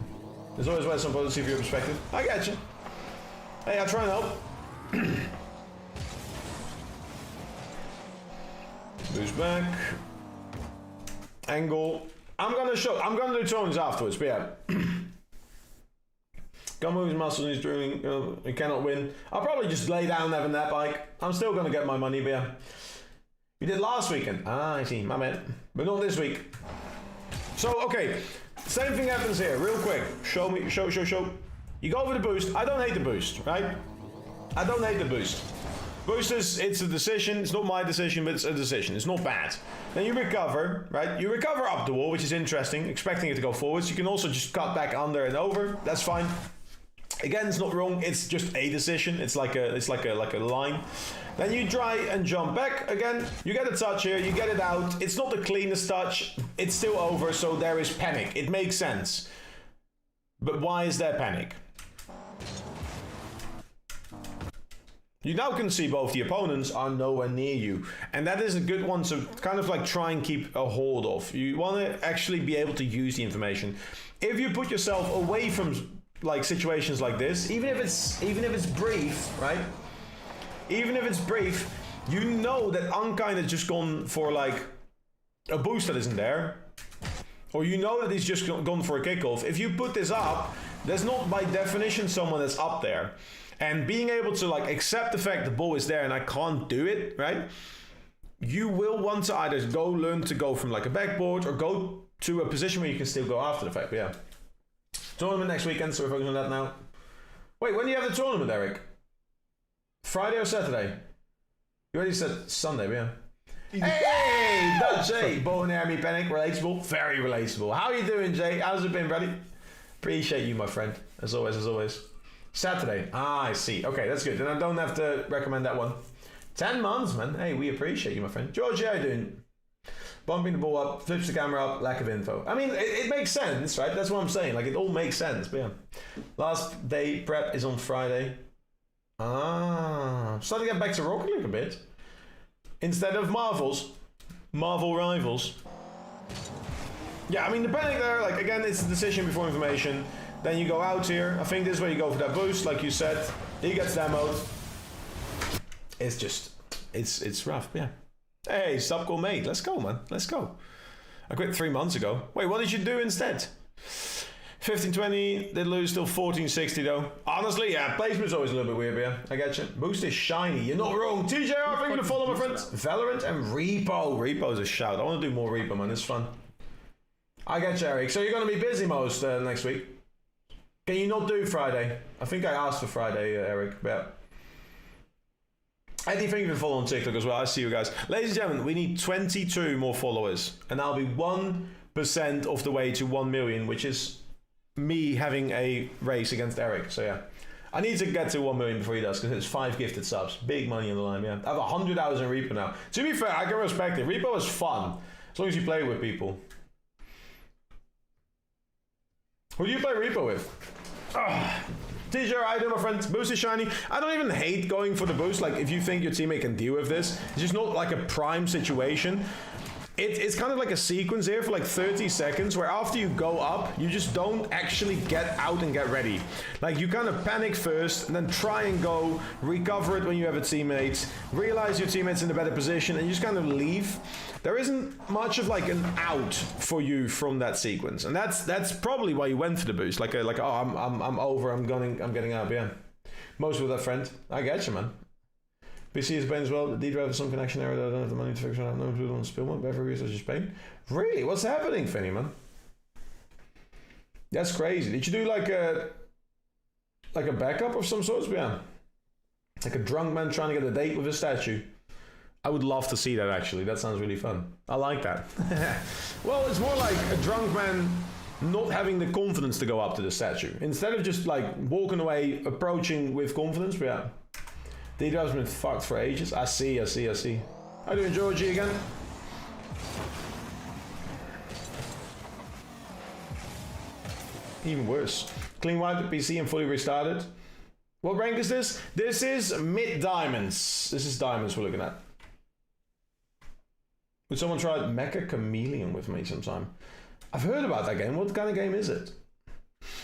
There's always ways some policy from your perspective. I get you. Hey, I'll try and help. Boost back. Angle. I'm gonna do tones afterwards, but yeah. Gun moves muscles and he's doing, he cannot win. I'll probably just lay down having that bike. I'm still gonna get my money, but yeah. We did last weekend. Ah, I see, my man. But not this week. So, okay. Same thing happens here, real quick. Show me, show. You go over the boost. I don't hate the boost, right? I don't hate the boost. Boosters, it's a decision. It's not my decision, but it's a decision. It's not bad. Then you recover, right? You recover up the wall, which is interesting, expecting it to go forwards. You can also just cut back under and over. That's fine. Again, it's not wrong. It's just a decision. It's like a line. Then you try and jump back again. You get a touch here. You get it out. It's not the cleanest touch. It's still over, so there is panic. It makes sense. But why is there panic? You now can see both the opponents are nowhere near you. And that is a good one to kind of like try and keep a hold of. You want to actually be able to use the information. If you put yourself away from like situations like this, even if it's brief, right? Even if it's brief, you know that Unkind has just gone for like a boost that isn't there. Or you know that he's just gone for a kickoff. If you put this up, there's not by definition someone that's up there. And being able to like accept the fact the ball is there and I can't do it, right? You will want to either learn to go from like a backboard or go to a position where you can still go after the fact, but yeah. Tournament next weekend, so we're focusing on that now. Wait, when do you have the tournament, Eric? Friday or Saturday? You already said Sunday, but yeah. Hey, Dutch, hey, Bow and Army Panic, relatable, very relatable. How are you doing, Jay? How's it been, buddy? Appreciate you, my friend, as always. Saturday. Ah, I see. Okay, that's good. Then I don't have to recommend that one. 10 months, man. Hey, we appreciate you, my friend. George, how you doing? Bumping the ball up, flips the camera up, lack of info. I mean, it makes sense, right? That's what I'm saying. Like, it all makes sense. But yeah. Last day prep is on Friday. Ah. Starting to get back to Rocket League a bit. Instead of Marvel Rivals. Yeah, I mean, the panic there, like, again, it's the decision before information. Then you go out here. I think this is where you go for that boost, like you said. He gets demoed. It's just, it's rough, yeah. Hey, Subcool mate, let's go, man. Let's go. I quit 3 months ago. Wait, what did you do instead? 1520, they lose still 1460 though. Honestly, yeah, placement's always a little bit weird, but yeah, I get you. Boost is shiny, you're not wrong. TJR, thank you to follow my friends. Valorant and Repo. Repo's a shout. I want to do more Repo, man, it's fun. I get you, Eric. So you're going to be busy most next week. Can you not do Friday? I think I asked for Friday, Eric, but Eddie, thank you for following on TikTok as well. I see you guys. Ladies and gentlemen, we need 22 more followers, and I'll be 1% of the way to 1 million, which is me having a race against Eric. So yeah, I need to get to 1 million before he does, because it's 5 gifted subs. Big money on the line, yeah. I have 100 hours in Repo now. To be fair, I can respect it. Repo is fun, as long as you play with people. Who do you play Repo with? TJ, I do, my friend. Boost is shiny. I don't even hate going for the boost. Like, if you think your teammate can deal with this, it's just not like a prime situation. It's kind of like a sequence here for like 30 seconds where after you go up, you just don't actually get out and get ready. Like, you kind of panic first and then try and go, recover it when you have a teammate, realize your teammate's in a better position, and you just kind of leave. There isn't much of like an out for you from that sequence. And that's probably why you went for the boost. Like oh, I'm over, I'm getting out, yeah. Most with that friend. I get you, man. PC is Spain as well. The D-drive has some connection error that I don't have the money to fix it. I have no clue on spill one. Every reason is Spain. Really? What's happening, Finny, man? That's crazy. Did you do like a backup of some sorts? Yeah. Like a drunk man trying to get a date with a statue. I would love to see that, actually. That sounds really fun. I like that. Well, it's more like a drunk man not having the confidence to go up to the statue. Instead of just like walking away, approaching with confidence, but yeah. D-Drive's been fucked for ages. I see. How do you enjoy G again? Even worse. Clean wiped the PC and fully restarted. What rank is this? This is mid-diamonds. This is diamonds we're looking at. Would someone try Mecha Chameleon with me sometime? I've heard about that game. What kind of game is it?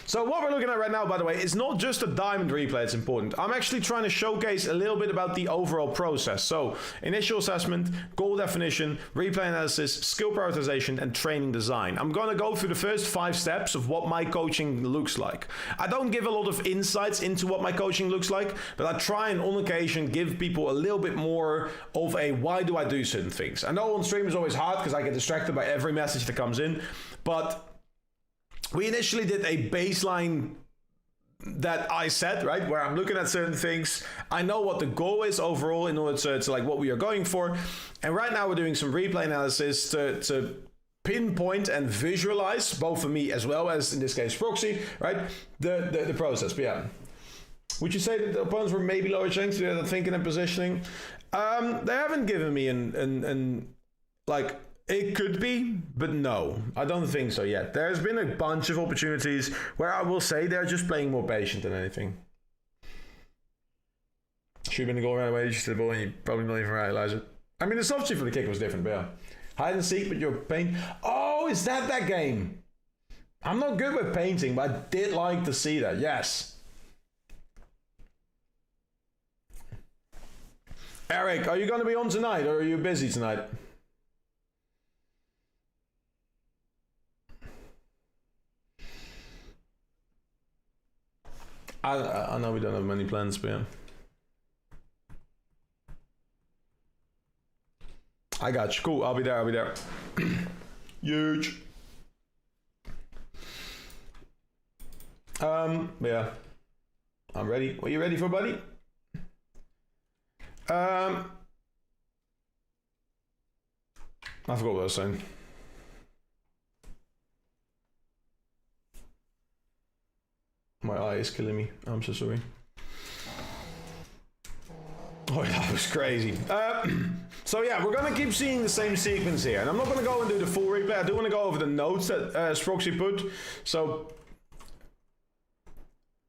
So what we're looking at right now, by the way, is not just a diamond replay, it's important. I'm actually trying to showcase a little bit about the overall process. So initial assessment, goal definition, replay analysis, skill prioritization, and training design. I'm going to go through the first 5 steps of what my coaching looks like. I don't give a lot of insights into what my coaching looks like, but I try and on occasion give people a little bit more of a why do I do certain things. I know on stream is always hard because I get distracted by every message that comes in, but we initially did a baseline that I set, right? Where I'm looking at certain things. I know what the goal is overall in order to like what we are going for. And right now we're doing some replay analysis to pinpoint and visualize, both for me as well as in this case Proxy, right? The process, but yeah. Would you say that the opponents were maybe lower strength to the thinking and positioning? They haven't given me an like, it could be, but no, I don't think so yet. There's been a bunch of opportunities where I will say they're just playing more patient than anything. Should have been a goal right away, you just did the ball and you probably don't even realize it. I mean, the substitute for the kick was different, but yeah. Hide and seek, but you're paint. Oh, is that game? I'm not good with painting, but I did like to see that, yes. Eric, are you going to be on tonight or are you busy tonight? I know we don't have many plans, but yeah. I got you. Cool. I'll be there. Huge. Yeah. I'm ready. What are you ready for, buddy? I forgot what I was saying. My eye is killing me. I'm so sorry. Oh, that was crazy. So yeah, we're going to keep seeing the same sequence here. And I'm not going to go and do the full replay. I do want to go over the notes that Sproxy put. So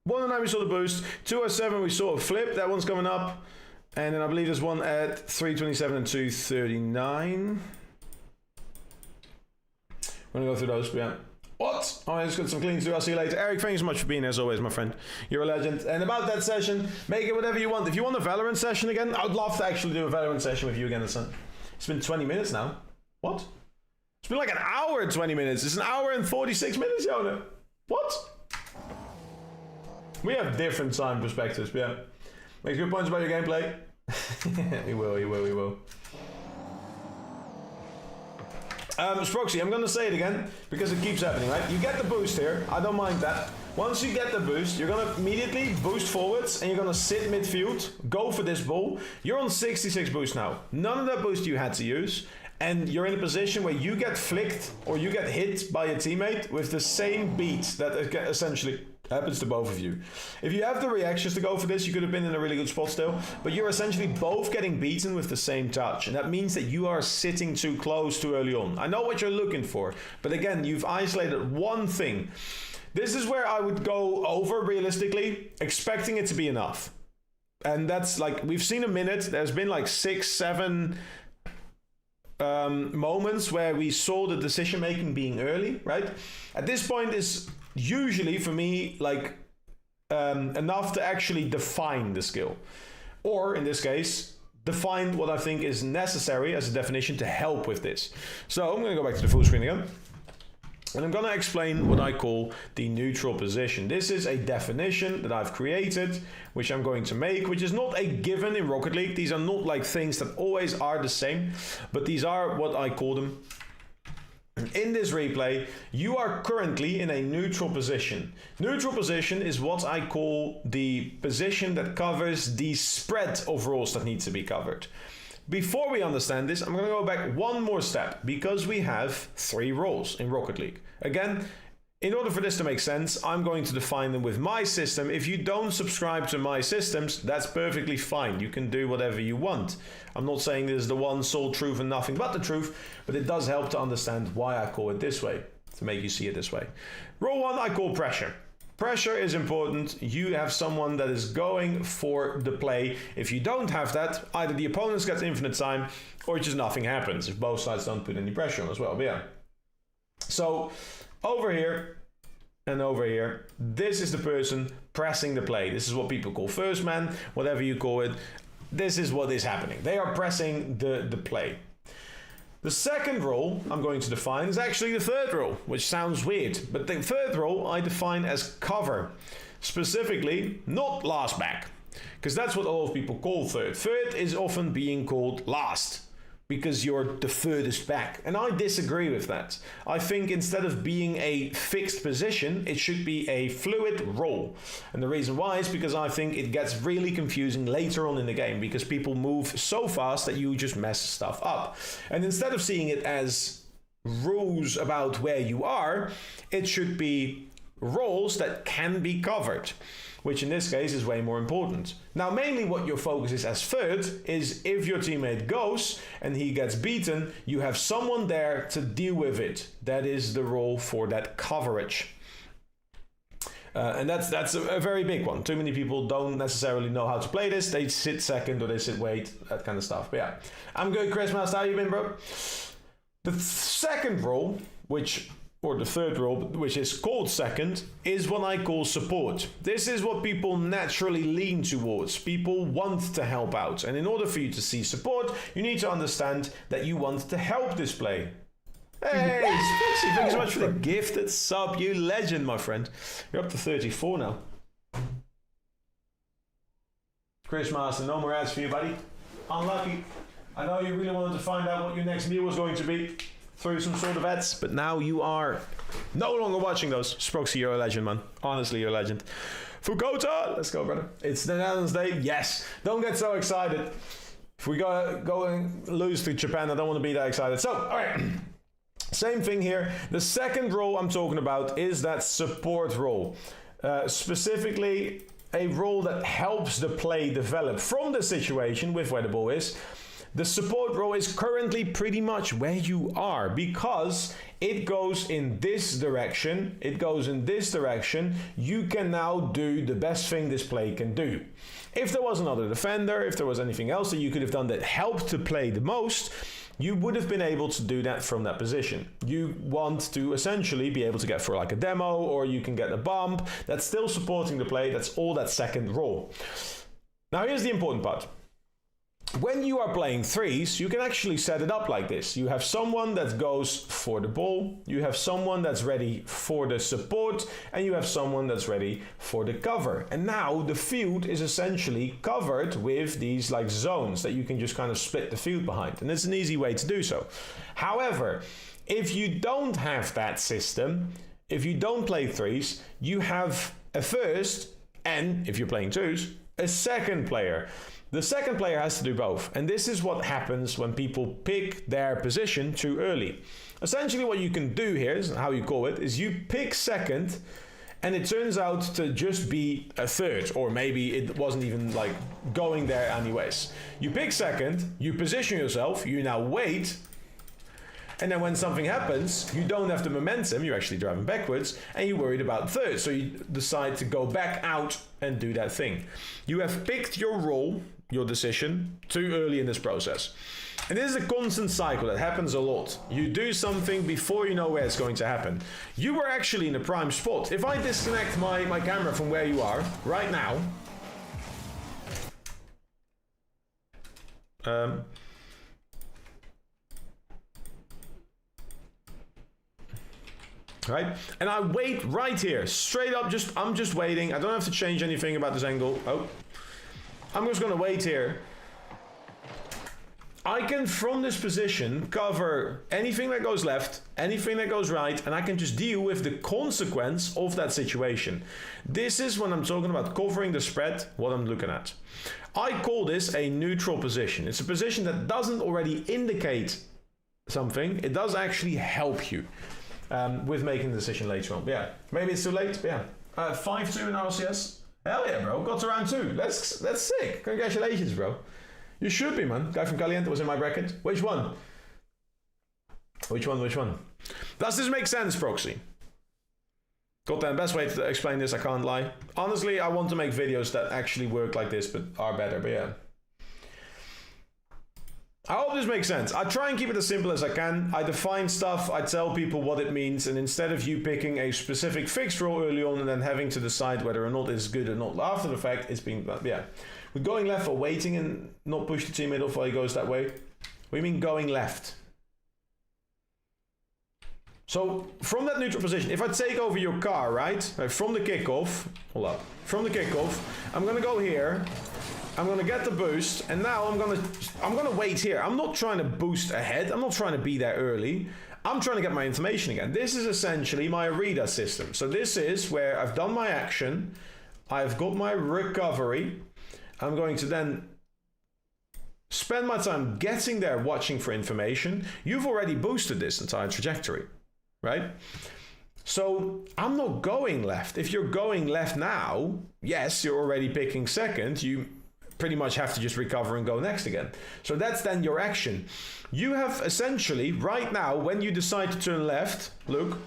109 we saw the boost. 207 we saw a flip. That one's coming up. And then I believe there's one at 327 and 239. We're going to go through those, but yeah. What? Oh, I just got some cleans to do. I'll see you later. Eric, thank you so much for being here as always, my friend. You're a legend. And about that session, make it whatever you want. If you want a Valorant session again, I would love to actually do a Valorant session with you again. It's been 20 minutes now. What? It's been like an hour and 20 minutes. It's an hour and 46 minutes, Jonah. What? We have different time perspectives, yeah. Makes good points about your gameplay. We will. Sproxy, I'm gonna say it again because it keeps happening, right? You get the boost here, I don't mind that. Once you get the boost, you're gonna immediately boost forwards and you're gonna sit midfield, go for this ball. You're on 66 boost now. None of that boost you had to use. And you're in a position where you get flicked or you get hit by a teammate with the same beat that essentially happens to both of you. If you have the reactions to go for this, you could have been in a really good spot still, but you're essentially both getting beaten with the same touch. And that means that you are sitting too close too early on. I know what you're looking for, but again, you've isolated one thing. This is where I would go over realistically, expecting it to be enough. And that's like, we've seen a minute, there's been like 6, 7 moments where we saw the decision making being early, right? At this point is usually for me like enough to actually define the skill, or in this case define what I think is necessary as a definition to help with this. So I'm going to go back to the full screen again. And I'm going to explain what I call the neutral position. This is a definition that I've created, which I'm going to make, which is not a given in Rocket League. These are not like things that always are the same, but these are what I call them. In this replay, you are currently in a neutral position. Neutral position is what I call the position that covers the spread of roles that need to be covered. Before we understand this, I'm going to go back one more step because we have 3 roles in Rocket League. Again, in order for this to make sense, I'm going to define them with my system. If you don't subscribe to my systems, that's perfectly fine. You can do whatever you want. I'm not saying this is the one sole truth and nothing but the truth, but it does help to understand why I call it this way, to make you see it this way. Role 1 I call pressure. Pressure is important. You have someone that is going for the play. If you don't have that, either the opponents get infinite time or just nothing happens if both sides don't put any pressure on as well. But yeah. So over here and over here, this is the person pressing the play. This is what people call first man, whatever you call it. This is what is happening. They are pressing the play. The second role I'm going to define is actually the third role, which sounds weird, but the third role I define as cover. Specifically, not last back, because that's what a lot of people call third. Third is often being called last, because you're the furthest back. And I disagree with that. I think instead of being a fixed position, it should be a fluid role. And the reason why is because I think it gets really confusing later on in the game because people move so fast that you just mess stuff up. And instead of seeing it as rules about where you are, it should be roles that can be covered, which in this case is way more important. Now, mainly what your focus is as third is if your teammate goes and he gets beaten, you have someone there to deal with it. That is the role for that coverage. And that's a very big one. Too many people don't necessarily know how to play this. They sit second or they sit wait, that kind of stuff. But yeah, I'm good, Chris Master. How you been, bro? The second role, or the third role, which is called second, is what I call support. This is what people naturally lean towards. People want to help out. And in order for you to see support, you need to understand that you want to help this play. Hey, Spixie, thanks so much for the gifted sub, you legend, my friend. You're up to 34 now. Chris Master, no more ads for you, buddy. Unlucky. I know you really wanted to find out what your next meal was going to be through some sort of ads, but now you are no longer watching those. Sproxy, you're a legend, man. Honestly, you're a legend. Fukota, let's go, brother. It's the Netherlands Day. Yes. Don't get so excited. If we go and lose to Japan, I don't want to be that excited. So, all right. Same thing here. The second role I'm talking about is that support role. Specifically, a role that helps the play develop from the situation with where the ball is. The support role is currently pretty much where you are because it goes in this direction. It goes in this direction. You can now do the best thing this play can do. If there was another defender, if there was anything else that you could have done that helped to play the most, you would have been able to do that from that position. You want to essentially be able to get for like a demo, or you can get a bump. That's still supporting the play. That's all that second role. Now here's the important part. when you are playing threes, you can actually set it up like this. You have someone that goes for the ball, you have someone that's ready for the support, and you have someone that's ready for the cover. And now the field is essentially covered with these like zones that you can just kind of split the field behind. And it's an easy way to do so. However, if you don't have that system, if you don't play threes, you have a first, and if you're playing twos, a second player. The second player has to do both, and this is what happens when people pick their position too early. Essentially what you can do here, is how you call it, is you pick second, and it turns out to just be a third, or maybe it wasn't even like going there anyways. You pick second, you position yourself, you now wait, and then when something happens, you don't have the momentum, you're actually driving backwards, and you're worried about third. So you decide to go back out and do that thing. You have picked your role, your decision, too early in this process. And this is a constant cycle that happens a lot. You do something before you know where it's going to happen. You were actually in a prime spot. If I disconnect my camera from where you are, right now, right? And I wait right here, straight up, I'm just waiting. I don't have to change anything about this angle. Oh, I'm just gonna wait here. I can, from this position, cover anything that goes left, anything that goes right, and I can just deal with the consequence of that situation. This is when I'm talking about covering the spread, what I'm looking at. I call this a neutral position. It's a position that doesn't already indicate something. It does actually help you with making the decision later on. But yeah, maybe it's too late, but yeah. 5-2 in RLCS. Hell yeah, bro. Got to round 2. That's sick. Congratulations, bro. You should be, man. Guy from Caliente was in my bracket. Which one? Which one? Does this make sense, Proxy? Goddamn, best way to explain this, I can't lie. Honestly, I want to make videos that actually work like this, but are better, but yeah. I hope this makes sense. I try and keep it as simple as I can. I define stuff, I tell people what it means, and instead of you picking a specific fixed role early on and then having to decide whether or not it's good or not after the fact, it's been, yeah. We're going left for waiting and not push the teammate off while he goes that way. What do you mean going left? So from that neutral position, if I take over your car, right? From the kickoff, hold up. From the kickoff, I'm gonna go here. I'm gonna get the boost, and now I'm gonna wait here. I'm not trying to boost ahead. I'm not trying to be there early. I'm trying to get my information again. This is essentially my reader system. So this is where I've done my action. I've got my recovery. I'm going to then spend my time getting there, watching for information. You've already boosted this entire trajectory, right? So I'm not going left. If you're going left now, yes, you're already picking second. You pretty much have to just recover and go next again. So that's then your action. You have essentially, right now, when you decide to turn left, look,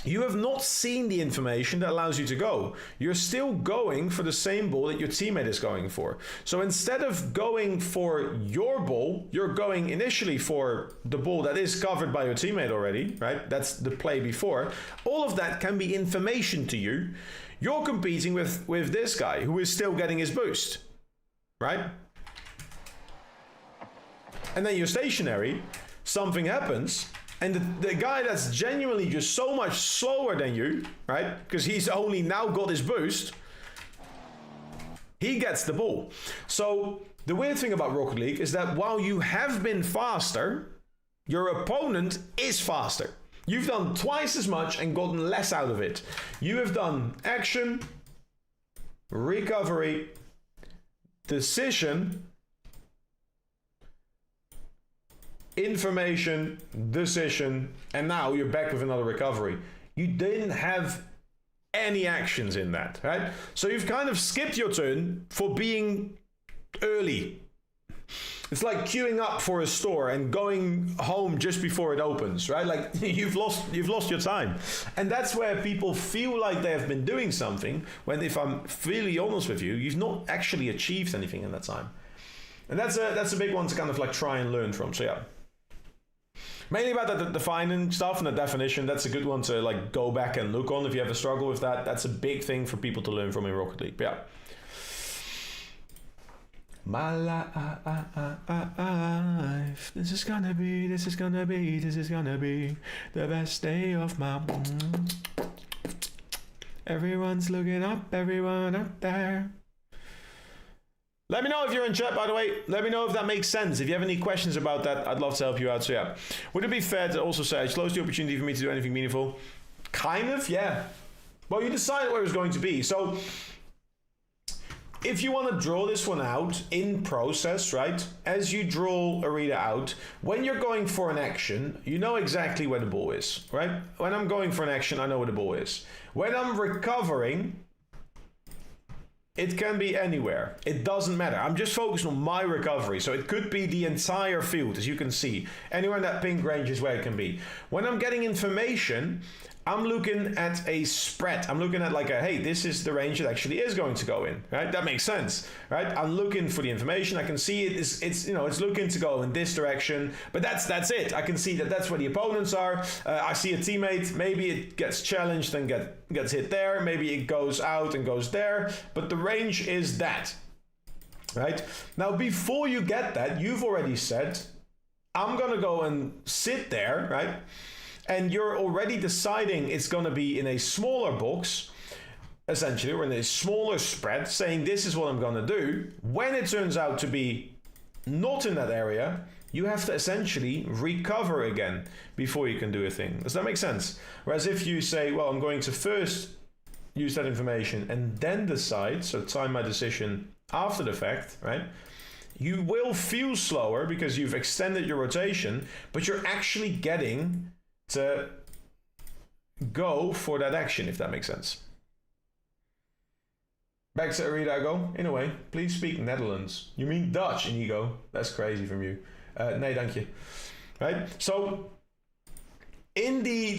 you have not seen the information that allows you to go. You're still going for the same ball that your teammate is going for. So instead of going for your ball, you're going initially for the ball that is covered by your teammate already, right? That's the play before. All of that can be information to you. You're competing with this guy who is still getting his boost, right? And then you're stationary, something happens, and the guy that's genuinely just so much slower than you, right? Because he's only now got his boost, he gets the ball. So the weird thing about Rocket League is that while you have been faster, your opponent is faster. You've done twice as much and gotten less out of it. You have done action, recovery, decision, information, decision, and now you're back with another recovery. You didn't have any actions in that, right? So you've kind of skipped your turn for being early. It's like queuing up for a store and going home just before it opens, right? Like you've lost your time. And that's where people feel like they have been doing something when, if I'm really honest with you, you've not actually achieved anything in that time. And that's a big one to kind of like try and learn from. So yeah. Mainly about the defining stuff and the definition. That's a good one to like go back and look on if you have a struggle with that. That's a big thing for people to learn from in Rocket League. But yeah. My life. This is gonna be the best day of my. Everyone's looking up, everyone up there. Let me know if you're in chat, by the way. Let me know if that makes sense. If you have any questions about that, I'd love to help you out. So yeah, would it be fair to also say it's close the opportunity for me to do anything meaningful? Kind of, yeah. Well, you decided where it was going to be. So if you want to draw this one out in process, right? As you draw a reader out, when you're going for an action, you know exactly where the ball is, right? When I'm going for an action, I know where the ball is. When I'm recovering, it can be anywhere. It doesn't matter. I'm just focused on my recovery. So it could be the entire field, as you can see. Anywhere in that pink range is where it can be. When I'm getting information, I'm looking at a spread. I'm looking at like a, hey, this is the range it actually is going to go in, right? That makes sense, right? I'm looking for the information. I can see it's looking to go in this direction, but that's it. I can see that that's where the opponents are. I see a teammate. Maybe it gets challenged and gets hit there. Maybe it goes out and goes there, but the range is that, right? Now, before you get that, you've already said, I'm gonna go and sit there, right? And you're already deciding it's going to be in a smaller box, essentially, or in a smaller spread, saying this is what I'm going to do. When it turns out to be not in that area, you have to essentially recover again before you can do a thing. Does that make sense? Whereas if you say, well, I'm going to first use that information and then decide, so time my decision after the fact, right? You will feel slower because you've extended your rotation, but you're actually getting to go for that action, if that makes sense. Back to Arita I go. In a way, please speak Netherlands. You mean Dutch, Inigo? That's crazy from you. Nee, dank je. Right? So, in the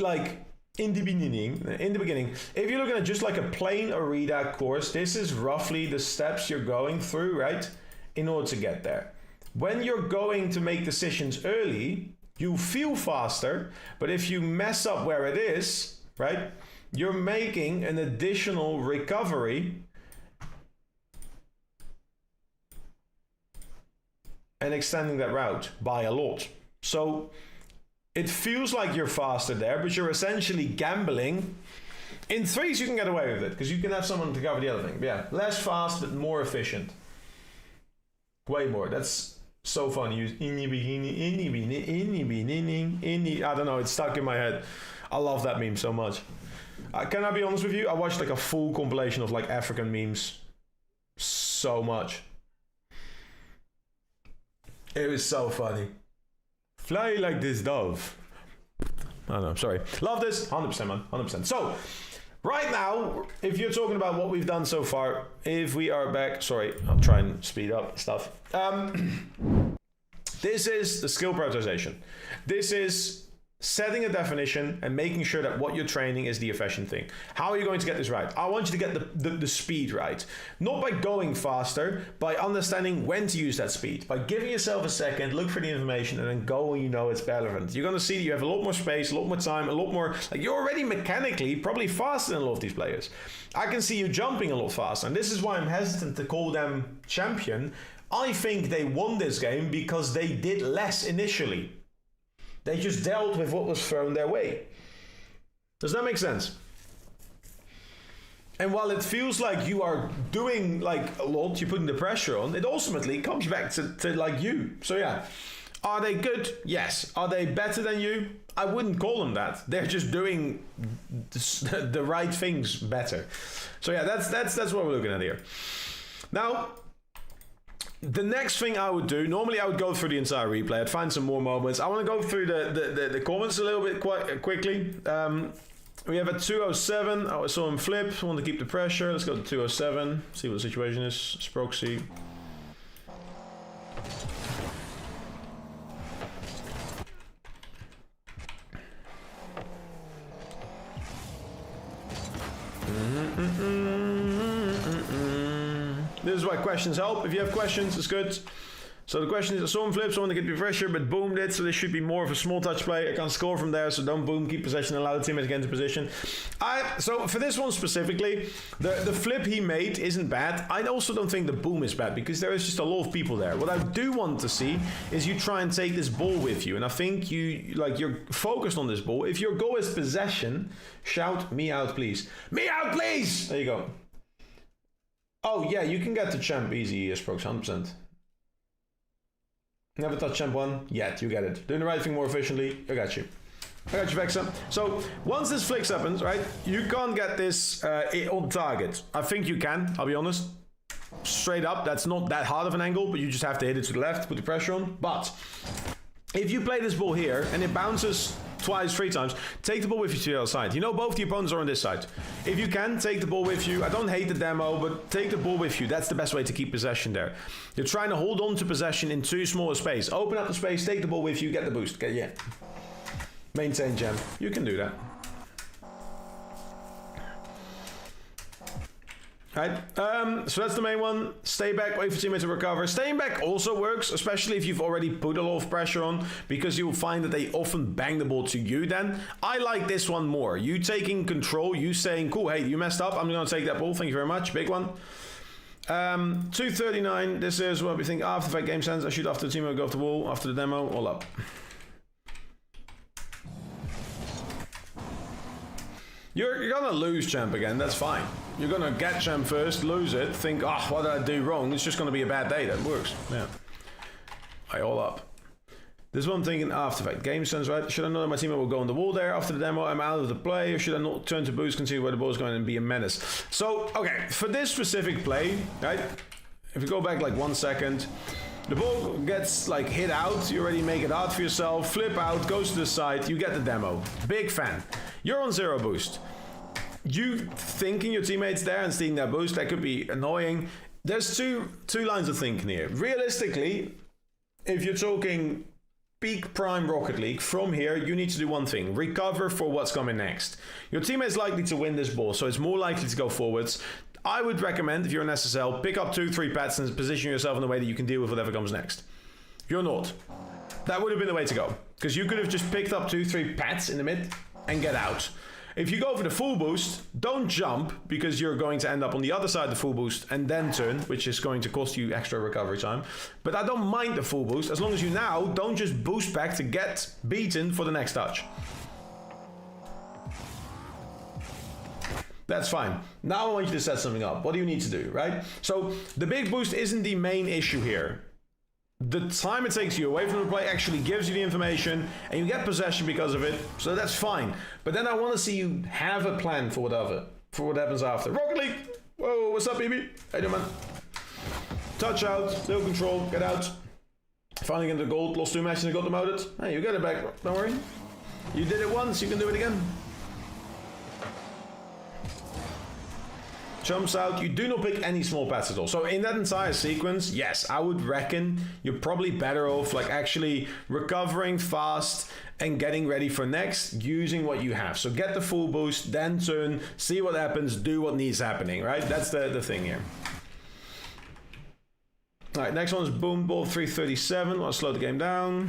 beginning, if you're looking at just like a plain Arita course, this is roughly the steps you're going through, right? In order to get there. When you're going to make decisions early, you feel faster, but if you mess up where it is, right, you're making an additional recovery and extending that route by a lot. So it feels like you're faster there, but you're essentially gambling. In threes, you can get away with it because you can have someone to cover the other thing. But yeah, less fast, but more efficient. Way more. That's so fun. Use I don't know, it's stuck in my head. I love that meme so much. Can I be honest with you? I watched like a full compilation of like African memes so much. It was so funny. Fly like this dove. I don't know, sorry. Love this. 100%, man. 100%. So, right now, if you're talking about what we've done so far, if we are back, sorry, I'll try and speed up stuff. This is the skill prioritization. This is setting a definition and making sure that what you're training is the efficient thing. How are you going to get this right? I want you to get the speed right. Not by going faster, by understanding when to use that speed. By giving yourself a second, look for the information, and then go when you know it's relevant. You're going to see that you have a lot more space, a lot more time, a lot more... Like, you're already mechanically probably faster than a lot of these players. I can see you jumping a lot faster, and this is why I'm hesitant to call them champion. I think they won this game because they did less initially. They just dealt with what was thrown their way. Does that make sense? And while it feels like you are doing like a lot, you're putting the pressure on, it ultimately comes back to like you. So yeah, are they good? Yes. Are they better than you? I wouldn't call them that. They're just doing the right things better. So yeah, that's what we're looking at here. Now, the next thing I would do, normally I would go through the entire replay. I'd find some more moments. I want to go through the comments a little bit quite quickly. We have a 207. I saw him flip. I want to keep the pressure. Let's go to 207. See what the situation is. Sproxy. This is why questions help. If you have questions, it's good. So the question is, someone flips, someone to get the pressure, but boomed it, so this should be more of a small touch play. I can't score from there, so don't boom, keep possession, allow the teammate to get into position. So for this one specifically, the flip he made isn't bad. I also don't think the boom is bad, because there is just a lot of people there. What I do want to see is you try and take this ball with you, and I think you're focused on this ball. If your goal is possession, shout me out, please. Me out, please! There you go. Oh yeah, you can get to champ easy, Sprokes, 100%. Never touched champ 1 yet, you get it. Doing the right thing more efficiently, I got you. I got you, Vexa. So, once this flicks happens, right, you can't get this on target. I think you can, I'll be honest. Straight up, that's not that hard of an angle, but you just have to hit it to the left, put the pressure on. But, if you play this ball here, and it bounces twice, 3 times, take the ball with you to the other side. You know both the opponents are on this side. If you can, take the ball with you. I don't hate the demo, but take the ball with you. That's the best way to keep possession there. You're trying to hold on to possession in too small a space. Open up the space, take the ball with you, get the boost. Yeah. Maintain gem. You can do that. Right, so that's the main one. Stay back, wait for teammate to recover. Staying back also works, especially if you've already put a lot of pressure on, because you'll find that they often bang the ball to you then. I like this one more. You taking control, you saying, cool, hey, you messed up, I'm gonna take that ball, thank you very much, big one. 239, this is what we think after the fight game sense. I shoot after the teammate, go off the wall, after the demo, all up. You're gonna lose champ again, that's fine. You're gonna get champ first, lose it, think, oh, what did I do wrong? It's just gonna be a bad day, that works. Yeah. All up. This is what I'm thinking after fact. Game sense, right? Should I know that my teammate will go on the wall there after the demo? I'm out of the play, or should I not turn to boost, consider where the ball is going and be a menace? So, okay, for this specific play, right? If you go back like 1 second, the ball gets like hit out, you already make it hard for yourself, flip out, goes to the side, you get the demo. Big fan. You're on 0 boost. You thinking your teammate's there and seeing that boost, that could be annoying. There's two lines of thinking here. Realistically, if you're talking peak prime Rocket League, from here, you need to do one thing. Recover for what's coming next. Your teammate's likely to win this ball, so it's more likely to go forwards. I would recommend, if you're an SSL, pick up 2-3 pats and position yourself in a way that you can deal with whatever comes next. If you're not, that would have been the way to go. Because you could have just picked up 2-3 pats in the mid and get out. If you go for the full boost, don't jump, because you're going to end up on the other side of the full boost and then turn, which is going to cost you extra recovery time. But I don't mind the full boost, as long as you now don't just boost back to get beaten for the next touch. That's fine. Now I want you to set something up. What do you need to do, right? So the big boost isn't the main issue here. The time it takes you away from the play actually gives you the information, and you get possession because of it, so that's fine. But then I want to see you have a plan for what happens after. Rocket League! Whoa, what's up, BB? How you doing, man? Touch out, still control, get out. Finally get the gold, lost 2 matches and got demoted. Hey, you get it back, don't worry. You did it once, you can do it again. Jumps out, you do not pick any small pats at all. So in that entire sequence, yes, I would reckon you're probably better off like actually recovering fast and getting ready for next, using what you have. So get the full boost, then turn, see what happens, do what needs happening, right? That's the thing here. All right, next one is Boom Ball 337. I'll slow the game down.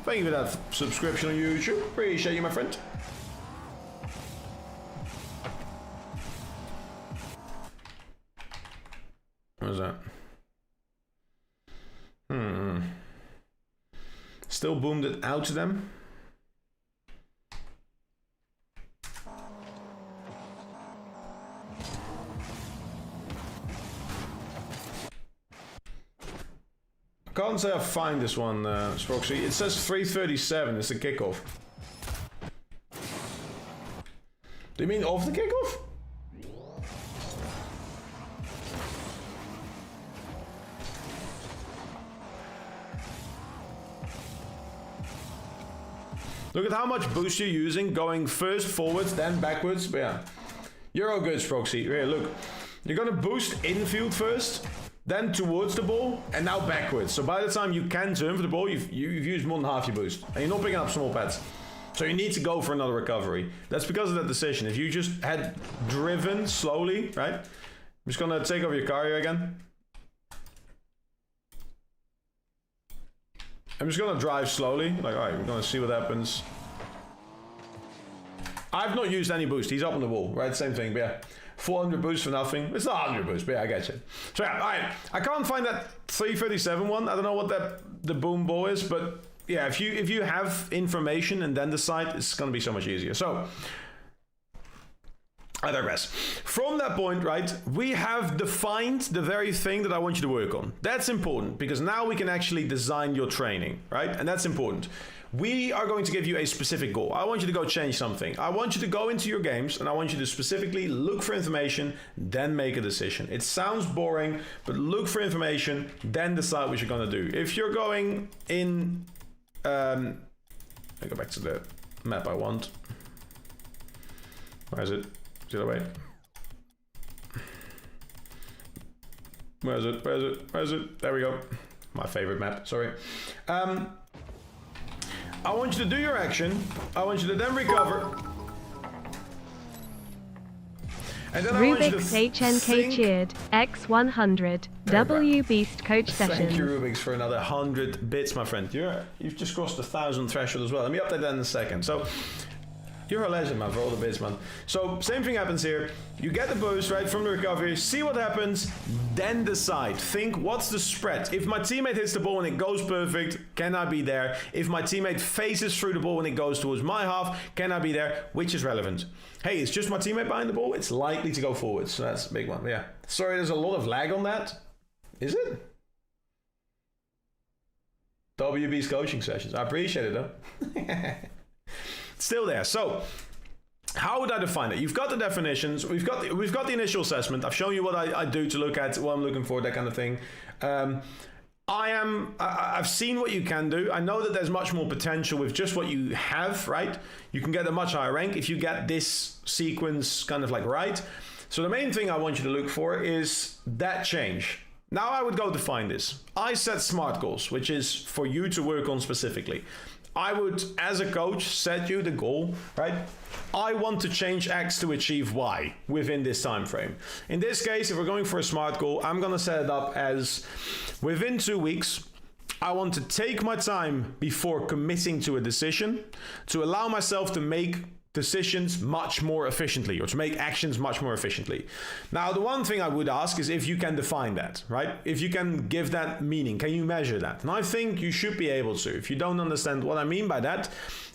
Thank you for that subscription on YouTube. Appreciate you, my friend. What was that? Still boomed it out to them. Can't say I find this one, Sproxy. It says 3:37 is the kickoff. Do you mean off the kickoff? Look at how much boost you're using, going first forwards, then backwards. But yeah, you're all good, Sproxy. Here, look. You're gonna boost infield first, then towards the ball, and now backwards. So by the time you can turn for the ball, you've used more than half your boost. And you're not picking up small pads. So you need to go for another recovery. That's because of that decision. If you just had driven slowly, right? just gonna take over your car here again. I'm just gonna drive slowly. Like, all right, we're gonna see what happens. I've not used any boost. He's up on the wall, right? Same thing, but yeah. 400 boost for nothing. It's not 100 boost, but yeah, I get you. So yeah, all right. I can't find that 337 one. I don't know what the boom ball is, but yeah, if you have information and then decide, it's gonna be so much easier. So I digress. From that point, right, we have defined the very thing that I want you to work on. That's important because now we can actually design your training, right? And that's important. We are going to give you a specific goal. I want you to go change something. I want you to go into your games and I want you to specifically look for information, then make a decision. It sounds boring, but look for information, then decide what you're going to do. If you're going in, let me go back to the map I want. Where is it? The other way. Where is it? Where is it? Where is it? There we go. My favorite map, sorry. I want you to do your action. I want you to then recover. And then I want you to HNK cheered. X100. W Beast Coach Sessions. Thank you, Rubik's, for another 100 bits, my friend. You've just crossed the 1,000 threshold as well. Let me update that in a second. So, you're a legend, man, for all the bits, man. So, same thing happens here. You get the boost, right, from the recovery, see what happens, then decide. Think, what's the spread? If my teammate hits the ball and it goes perfect, can I be there? If my teammate faces through the ball and it goes towards my half, can I be there? Which is relevant? Hey, it's just my teammate behind the ball, it's likely to go forward. So that's a big one, yeah. Sorry, there's a lot of lag on that. Is it? WB's coaching sessions. I appreciate it, though. Still there. So, how would I define it? You've got the definitions. We've got the initial assessment. I've shown you what I do to look at, what I'm looking for, that kind of thing. I've seen what you can do. I know that there's much more potential with just what you have, right? You can get a much higher rank if you get this sequence kind of like right. So the main thing I want you to look for is that change. Now I would go define this. I set SMART goals, which is for you to work on specifically. I would, as a coach, set you the goal, right? I want to change X to achieve Y within this time frame. In this case, if we're going for a SMART goal, I'm going to set it up as within 2 weeks, I want to take my time before committing to a decision to allow myself to make decisions much more efficiently, or to make actions much more efficiently. Now, the one thing I would ask is if you can define that, right? If you can give that meaning, can you measure that? And I think you should be able to. If you don't understand what I mean by that,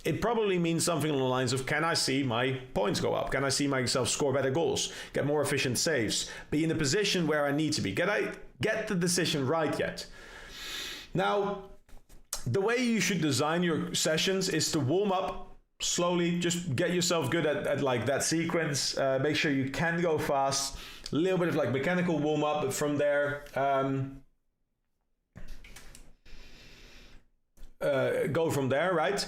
it probably means something along the lines of, can I see my points go up? Can I see myself score better goals, get more efficient saves, be in the position where I need to be? Can I get the decision right yet? Now, the way you should design your sessions is to warm up slowly, just get yourself good at like that sequence. Make sure you can go fast. A little bit of like mechanical warm up, but from there, go from there, right?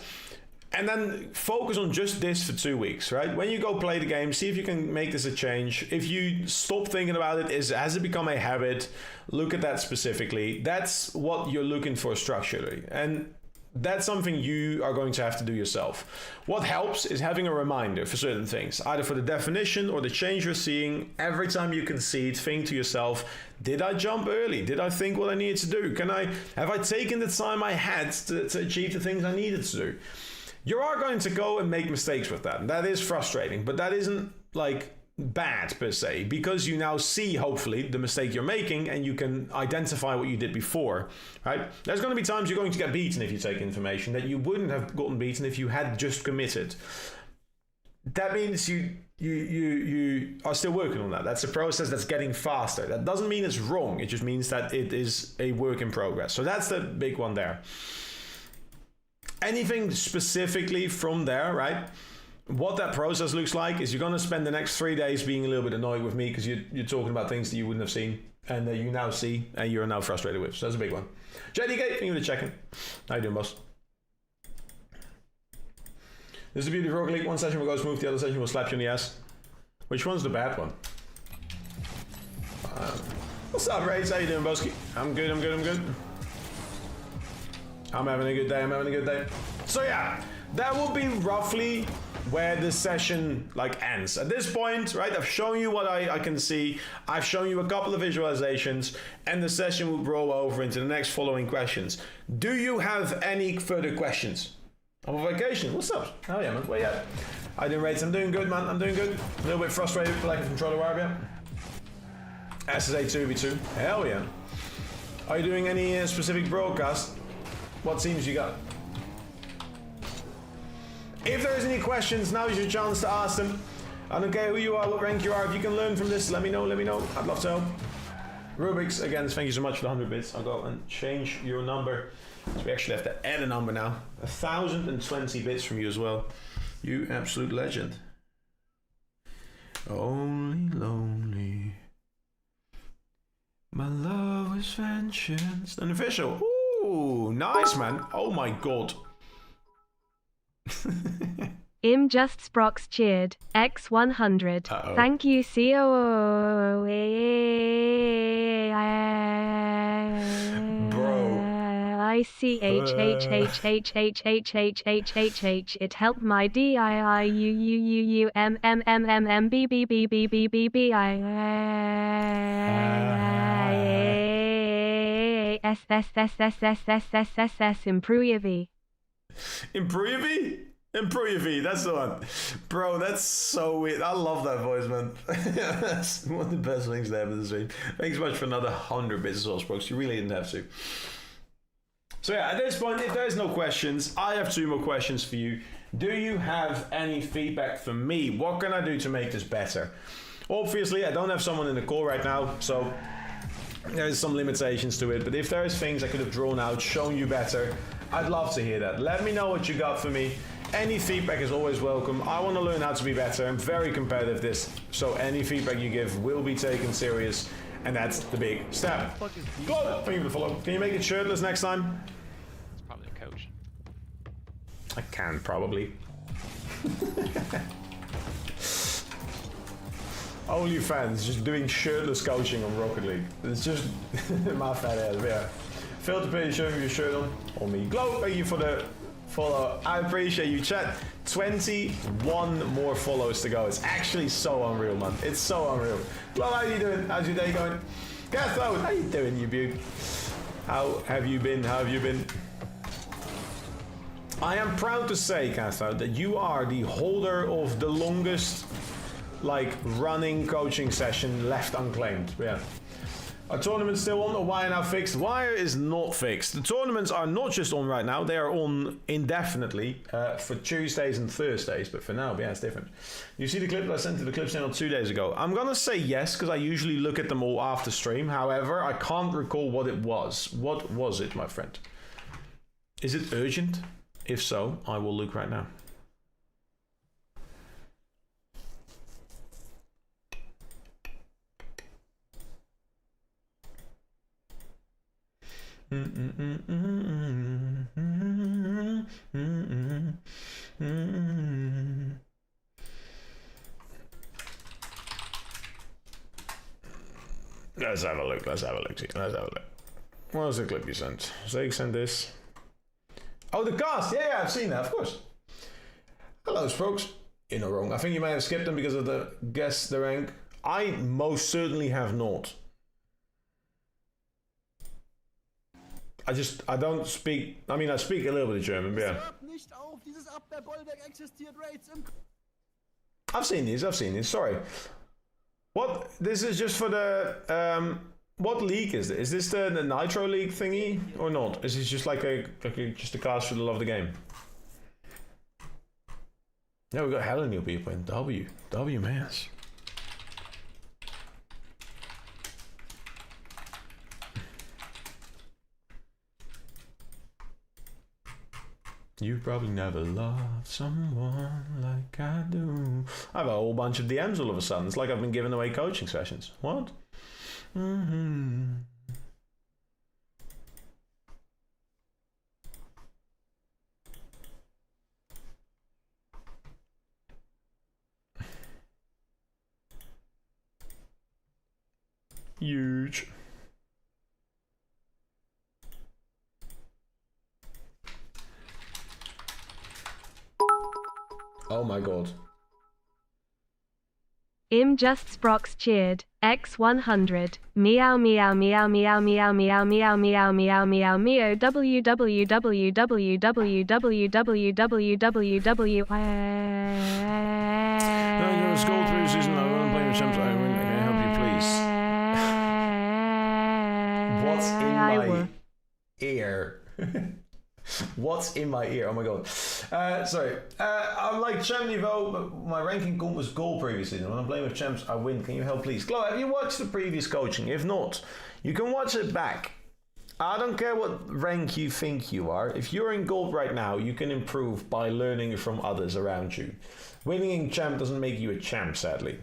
And then focus on just this for 2 weeks, right? When you go play the game, see if you can make this a change. If you stop thinking about it, has it become a habit? Look at that specifically. That's what you're looking for structurally. And that's something you are going to have to do yourself. What helps is having a reminder for certain things, either for the definition or the change you're seeing. Every time you concede, think to yourself, did I jump early? Did I think what I needed to do? Have I taken the time I had to achieve the things I needed to do? You are going to go and make mistakes with that. And that is frustrating, but that isn't like bad per se, because you now see, hopefully, the mistake you're making and you can identify what you did before, right? There's going to be times you're going to get beaten if you take information that you wouldn't have gotten beaten if you had just committed. That means you are still working on that. That's a process that's getting faster. That doesn't mean it's wrong. It just means that it is a work in progress. So that's the big one there. Anything specifically from there, right? What that process looks like is you're going to spend the next 3 days being a little bit annoyed with me because you're talking about things that you wouldn't have seen and that you now see and you're now frustrated with. So that's a big one. JDK, thank you for the check-in. How you doing, boss? This is the beauty of Rocket League. One session will go smooth, the other session will slap you in the ass. Which one's the bad one? What's up, Rays? How you doing, Boski? I'm good. I'm having a good day. So yeah, that will be roughly where this session like ends. At this point, right, I've shown you what I can see. I've shown you a couple of visualizations, and the session will roll over into the next following questions. Do you have any further questions? I'm on vacation. What's up? Oh yeah, man. Where you at? I doing rates. I'm doing good, man. I'm doing good. A little bit frustrated with lack of controller wire. SSA 2v2. Hell yeah. Are you doing any specific broadcast? What teams you got? If there's any questions, now is your chance to ask them. I don't care who you are, what rank you are. If you can learn from this, let me know. I'd love to help. Rubik's, again, thank you so much for the 100 bits. I'll go and change your number. So we actually have to add a number now. 1,020 bits from you as well. You absolute legend. Only lonely. My love is vengeance. An official. Ooh, nice, man. Oh my god. Im just Sprox cheered. X100. Uh-oh. Thank you, COO. Bro. ICHHHHHHHHHH. It helped my DIIUUMMMMBBBBBBBISSSSSSSSSSS Improve, that's the one. Bro, that's so weird. I love that voice, man. That's one of the best things to happen this week. Thanks so much for another 100 bits as well, Sprokes. You really didn't have to. So yeah, at this point, if there's no questions, I have 2 more questions for you. Do you have any feedback for me? What can I do to make this better? Obviously, I don't have someone in the call right now, so there's some limitations to it. But if there's things I could have drawn out, shown you better, I'd love to hear that. Let me know what you got for me. Any feedback is always welcome. I want to learn how to be better. I'm very competitive this, so any feedback you give will be taken serious, and that's the big step. Glow, thank you for the follow. Can you make it shirtless next time? It's probably a coach. I can, probably. OnlyFans, just doing shirtless coaching on Rocket League. It's just my fat ass, yeah. Filter page showing your shirt on me. Glow, thank you for the follow. I appreciate you, chat. 21 more follows to go. It's actually so unreal, man. It's so unreal. Glow, how you doing? How's your day going? Catho, how you doing, you beaut? How have you been? I am proud to say, Catho, that you are the holder of the longest running coaching session left unclaimed. Yeah. Are tournaments still on, or Wire now fixed? Wire is not fixed. The tournaments are not just on right now, they are on indefinitely for Tuesdays and Thursdays, but for now, yeah, it's different. You see the clip that I sent to the Clips channel 2 days ago? I'm gonna say yes, because I usually look at them all after stream. However, I can't recall what it was. What was it, my friend? Is it urgent? If so, I will look right now. Let's have a look. Let's have a look. What was the clip you sent? Zeke sent this. Oh, the cast. Yeah, I've seen that, of course. Hello, folks. You're not wrong. I think you may have skipped them because of the guess the rank. I most certainly have not. I don't speak, I mean, I speak a little bit of German, but yeah. I've seen these, sorry. What, this is just for the, what league is this? Is this the Nitro League thingy, or not? Is this just just a cast for the love of the game? Yeah, we've got hella new people in WMS. You probably never loved someone like I do. I have a whole bunch of DMs all of a sudden. It's like I've been giving away coaching sessions. What? Huge. Oh my god. Im just Sprox cheered. X100. Meow meow meow meow meow meow meow meow meow meow meow www. No, you're a gold through season. I want to play with champs. I win. Can I help you, please? What's in my ear? What's in my ear? Oh my god. Sorry. I'm like Champ Niveau, but my ranking was gold previously. When I'm playing with champs, I win. Can you help, please? Chloe, have you watched the previous coaching? If not, you can watch it back. I don't care what rank you think you are. If you're in gold right now, you can improve by learning from others around you. Winning in champ doesn't make you a champ, sadly.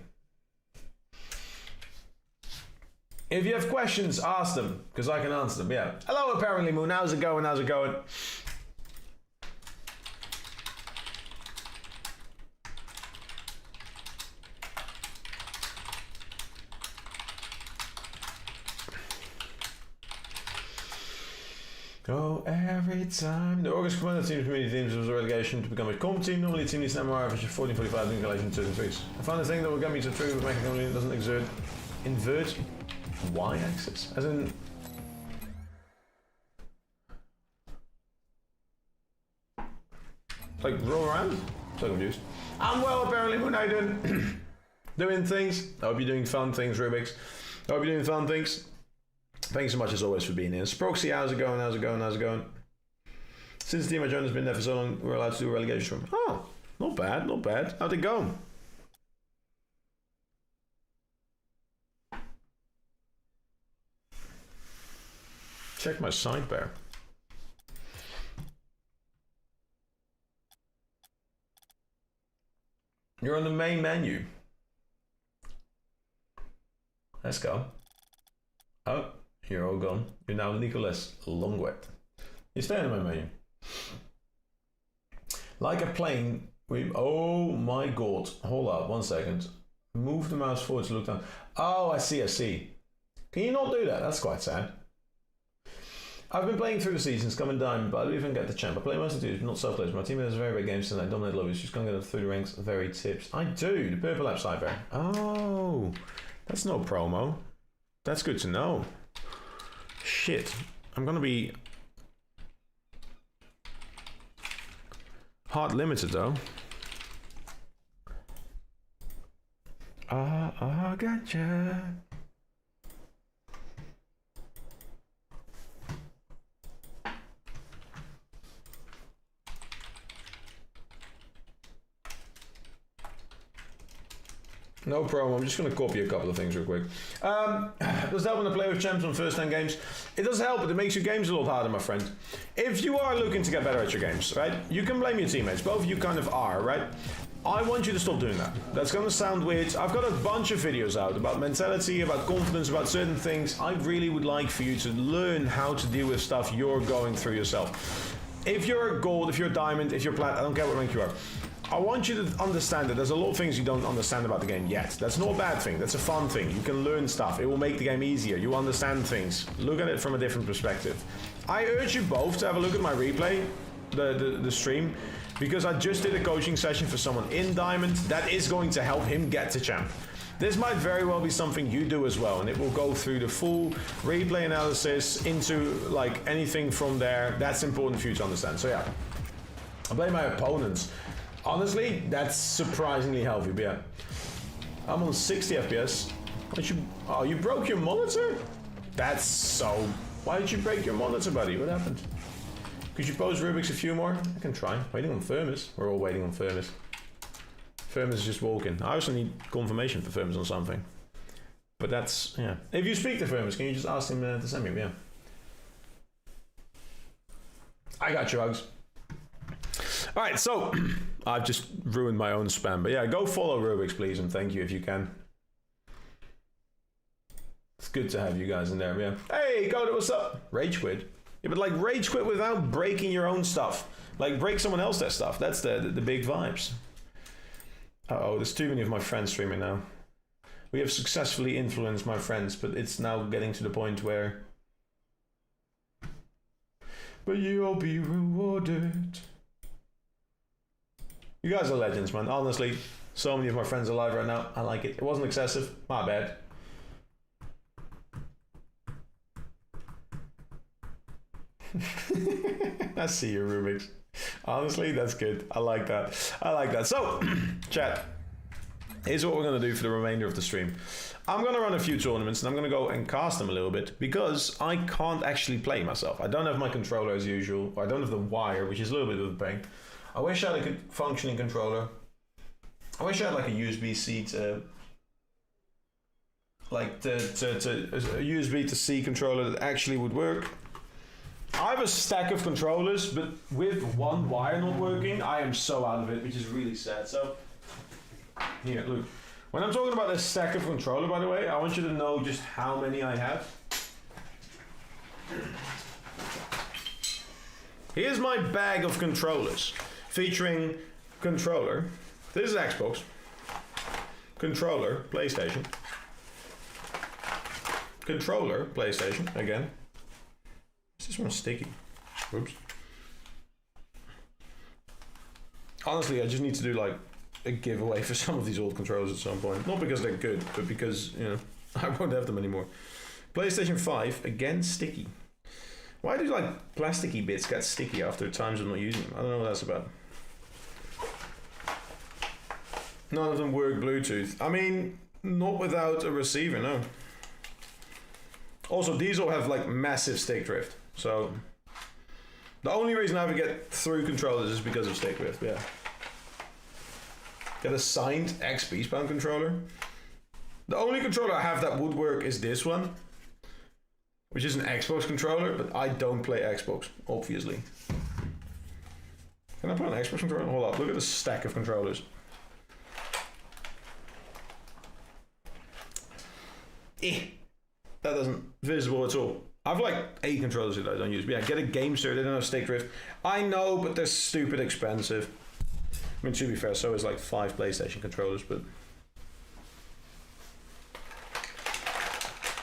If you have questions, ask them, because I can answer them, yeah. Hello, apparently, Moon. How's it going? How's it going? Go every time. The August commander team community teams was a relegation to become a comp team. Normally, a team needs an MR average of 14.45 in relation to 33s. I found a thing that will get me to 3 with making only doesn't invert y-axis, as in like roll around. So confused. I'm well, apparently. Moon, how you doing? Doing things. I hope you're doing fun things, Rubik's. I hope you're doing fun things. Thanks so much as always for being here. Sproxy, how's it going? How's it going? How's it going? Since the team I joined has been there for so long, we're allowed to do a relegation room. Oh, not bad, not bad. How'd it go? Check my sidebar. You're on the main menu. Let's go. Oh, you're all gone. You're now Nicholas Longwet. You stay on the main menu. Like a plane, oh my god. Hold up, 1 second. Move the mouse forward to look down. Oh, I see, I see. Can you not do that? That's quite sad. I've been playing through the seasons, coming down, but I don't even get the champ. I play most of the dudes, but not self-players. My team has very big games tonight. Dominate lobbies. Just gonna get through the ranks. Very tips. I do. The purple app sidebar. Oh, that's no promo. That's good to know. Shit. I'm gonna be hard limited though. Gotcha. No problem, I'm just going to copy a couple of things real quick. Does that help when I play with champs on first 10 games? It does help, but it makes your games a lot harder, my friend. If you are looking to get better at your games, right, you can blame your teammates. Both of you kind of are, right? I want you to stop doing that. That's going to sound weird. I've got a bunch of videos out about mentality, about confidence, about certain things. I really would like for you to learn how to deal with stuff you're going through yourself. If you're gold, if you're diamond, if you're plat, I don't care what rank you are. I want you to understand that there's a lot of things you don't understand about the game yet. That's not a bad thing. That's a fun thing. You can learn stuff. It will make the game easier. You understand things. Look at it from a different perspective. I urge you both to have a look at my replay, the stream, because I just did a coaching session for someone in Diamond. That is going to help him get to champ. This might very well be something you do as well, and it will go through the full replay analysis into like anything from there. That's important for you to understand. So yeah, I blame my opponents. Honestly, that's surprisingly healthy, but yeah. I'm on 60 FPS. Oh, you broke your monitor? That's so... Why did you break your monitor, buddy? What happened? Could you pose Rubik's a few more? I can try. Waiting on Firmus. We're all waiting on Firmus. Firmus is just walking. I also need confirmation for Firmus on something. But that's... yeah. If you speak to Firmus, can you just ask him to send me? Yeah. I got you, Hugs. Alright, so I've just ruined my own spam, but yeah, go follow Rubik's, please, and thank you if you can. It's good to have you guys in there, yeah. Hey, Coda, what's up? Rage quit. Yeah, but like rage quit without breaking your own stuff. Like break someone else's stuff. That's the big vibes. Uh-oh, there's too many of my friends streaming now. We have successfully influenced my friends, but it's now getting to the point where... But you'll be rewarded. You guys are legends, man. Honestly, so many of my friends are live right now. I like it. It wasn't excessive. My bad. I see you, Rubik's. Honestly, that's good. I like that. So, chat, here's what we're going to do for the remainder of the stream. I'm going to run a few tournaments and I'm going to go and cast them a little bit because I can't actually play myself. I don't have my controller as usual. I don't have the wire, which is a little bit of a pain. I wish I had a good functioning controller. I wish I had like a USB-C to... like a USB to C controller that actually would work. I have a stack of controllers, but with one wire not working, I am so out of it, which is really sad. So, here, look. When I'm talking about this stack of controller, by the way, I want you to know just how many I have. Here's my bag of controllers, featuring controller. This is Xbox. Controller, PlayStation. Controller, PlayStation, again. Is this one sticky? Oops. Honestly, I just need to do like a giveaway for some of these old controllers at some point. Not because they're good, but because, you know, I won't have them anymore. PlayStation 5, again, sticky. Why do like plasticky bits get sticky after times of not using them? I don't know what that's about. None of them work Bluetooth. I mean, not without a receiver, no. Also, these all have like massive stick drift. So, the only reason I ever get through controllers is because of stick drift, yeah. Get a signed XP Spawn controller. The only controller I have that would work is this one, which is an Xbox controller, but I don't play Xbox, obviously. Can I put an Xbox controller? Hold up, look at the stack of controllers. That doesn't visible at all. I've like 8 controllers that I don't use. But yeah, get a game cert, they don't have stick drift. I know, but they're stupid expensive. I mean, to be fair, so is like 5 PlayStation controllers, but...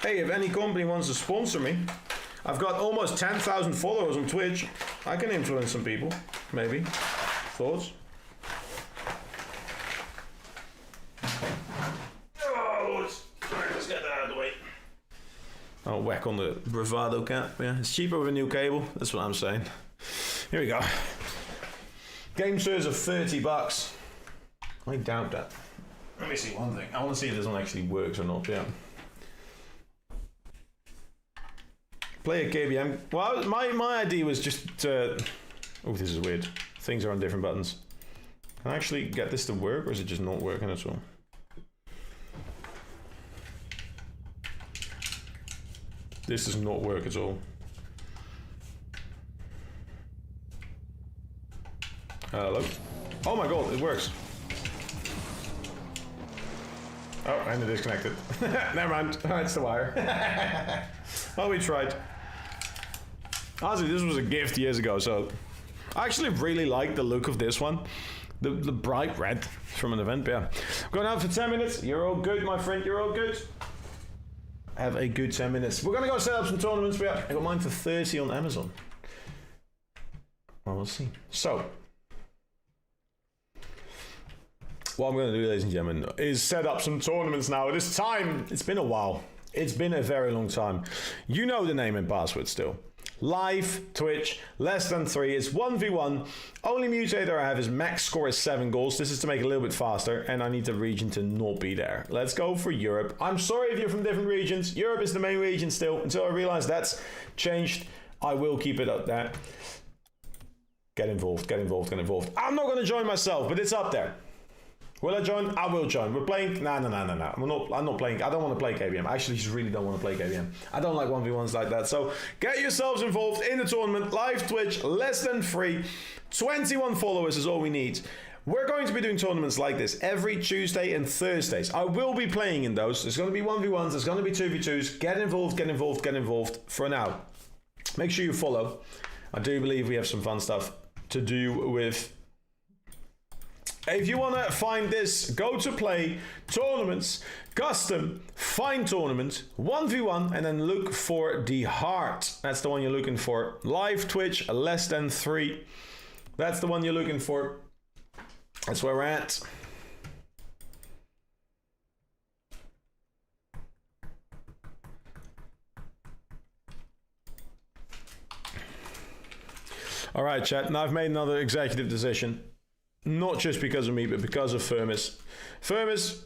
Hey, if any company wants to sponsor me, I've got almost 10,000 followers on Twitch. I can influence some people, maybe. Thoughts? Oh, let's get that out of the way. I'll whack on the bravado cap. Yeah, it's cheaper with a new cable. That's what I'm saying. Here we go. Game serves are $30. I doubt that. Let me see one thing. I want to see if this one actually works or not. Yeah. Play a KBM. Well, my idea was just to... Oh, this is weird. Things are on different buttons. Can I actually get this to work, or is it just not working at all? This does not work at all. Hello? Oh my god, it works. Oh, and it is connected. Never mind. It's the wire. Well, we tried. Honestly, this was a gift years ago, so I actually really like the look of this one. The bright red from an event, yeah. Going out for 10 minutes. You're all good, my friend. You're all good. Have a good 10 minutes. We're going to go set up some tournaments. I got mine for 30 on Amazon. Well, we'll see. So, what I'm going to do, ladies and gentlemen, is set up some tournaments now. It is time. It's been a while. It's been a very long time. You know the name and password still. Live, Twitch, less than 3. It's 1v1. Only mutator I have is max score is 7 goals. This is to make it a little bit faster, and I need the region to not be there. Let's go for Europe. I'm sorry if you're from different regions. Europe is the main region still. Until I realize that's changed, I will keep it up there. Get involved, get involved, get involved. I'm not going to join myself, but it's up there. Will I join? I will join. We're playing... No. I'm not playing... I don't want to play KBM. I actually just really don't want to play KBM. I don't like 1v1s like that. So get yourselves involved in the tournament. Live Twitch, less than 3. 21 followers is all we need. We're going to be doing tournaments like this every Tuesday and Thursdays. I will be playing in those. There's going to be 1v1s. There's going to be 2v2s. Get involved, get involved, get involved. For now, make sure you follow. I do believe we have some fun stuff to do with... If you want to find this, go to play, tournaments, custom, find tournament, 1v1, and then look for the heart. That's the one you're looking for. Live Twitch, less than 3. That's the one you're looking for. That's where we're at. All right, chat. Now I've made another executive decision. Not just because of me, but because of Firmus. Firmus.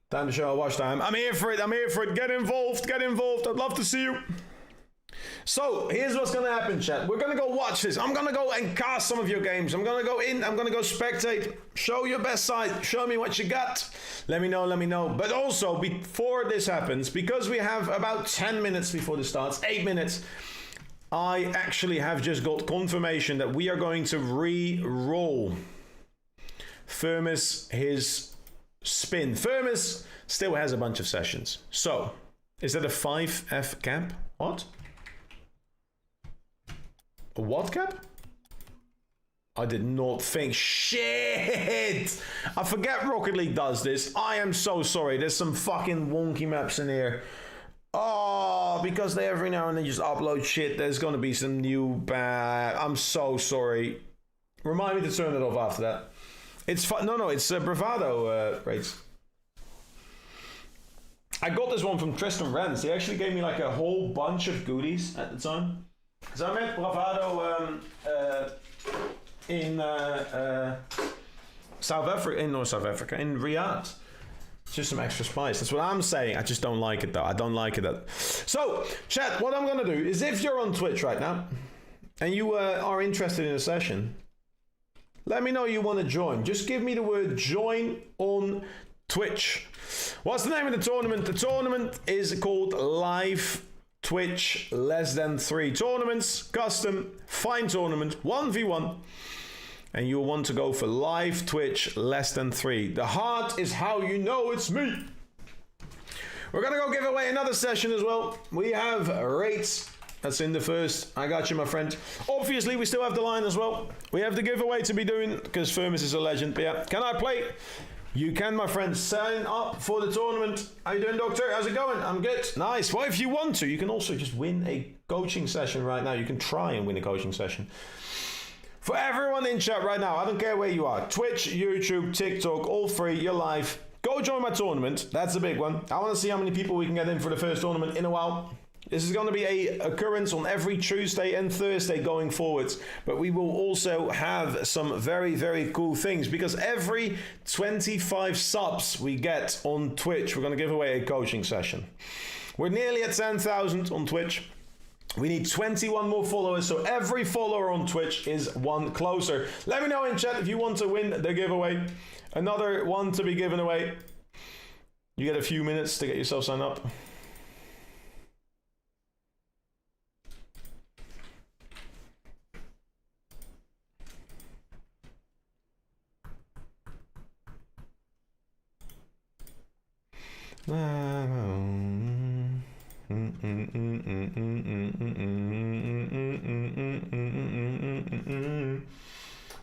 Time to show our watch time. I'm here for it. I'm here for it. Get involved. Get involved. I'd love to see you. So here's what's going to happen, chat. We're going to go watch this. I'm going to go and cast some of your games. I'm going to go in. I'm going to go spectate. Show your best side. Show me what you got. Let me know. Let me know. But also, before this happens, because we have about 10 minutes before this starts, 8 minutes, I actually have just got confirmation that we are going to re-roll Firmus his spin. Firmus still has a bunch of sessions. So, is that a 5F cap? What? A what cap? I did not think. Shit! I forget Rocket League does this. I am so sorry. There's some fucking wonky maps in here. Oh, because they every now and then just upload shit. There's gonna be some new bad. I'm so sorry. Remind me to turn it off after that. It's fun. No, it's Bravado rates. I got this one from Tristan Renz. He actually gave me like a whole bunch of goodies at the time. So I met Bravado in South Africa, in North South Africa, in Riyadh. Just some extra spice. That's what I'm saying. I just don't like it though. I don't like it. So, chat, what I'm going to do is if you're on Twitch right now and you are interested in a session, let me know you want to join. Just give me the word join on Twitch. What's the name of the tournament? The tournament is called Live Twitch Less Than 3 Tournaments, custom, fine tournament, 1v1. And you'll want to go for Live Twitch Less Than 3. The heart is how you know it's me. We're going to go give away another session as well. We have rates. That's in the first. I got you, my friend. Obviously, we still have the line as well. We have the giveaway to be doing because Firmus is a legend. But yeah, can I play? You can, my friend. Sign up for the tournament. How you doing, Doctor? How's it going? I'm good. Nice. Well, if you want to, you can also just win a coaching session right now. You can try and win a coaching session. For everyone in chat right now, I don't care where you are. Twitch, YouTube, TikTok, all free. You're live. Go join my tournament. That's a big one. I want to see how many people we can get in for the first tournament in a while. This is going to be a occurrence on every Tuesday and Thursday going forwards. But we will also have some very, very cool things because every 25 subs we get on Twitch, we're going to give away a coaching session. We're nearly at 10,000 on Twitch. We need 21 more followers, so every follower on Twitch is one closer. Let me know in chat if you want to win the giveaway. Another one to be given away. You get a few minutes to get yourself signed up.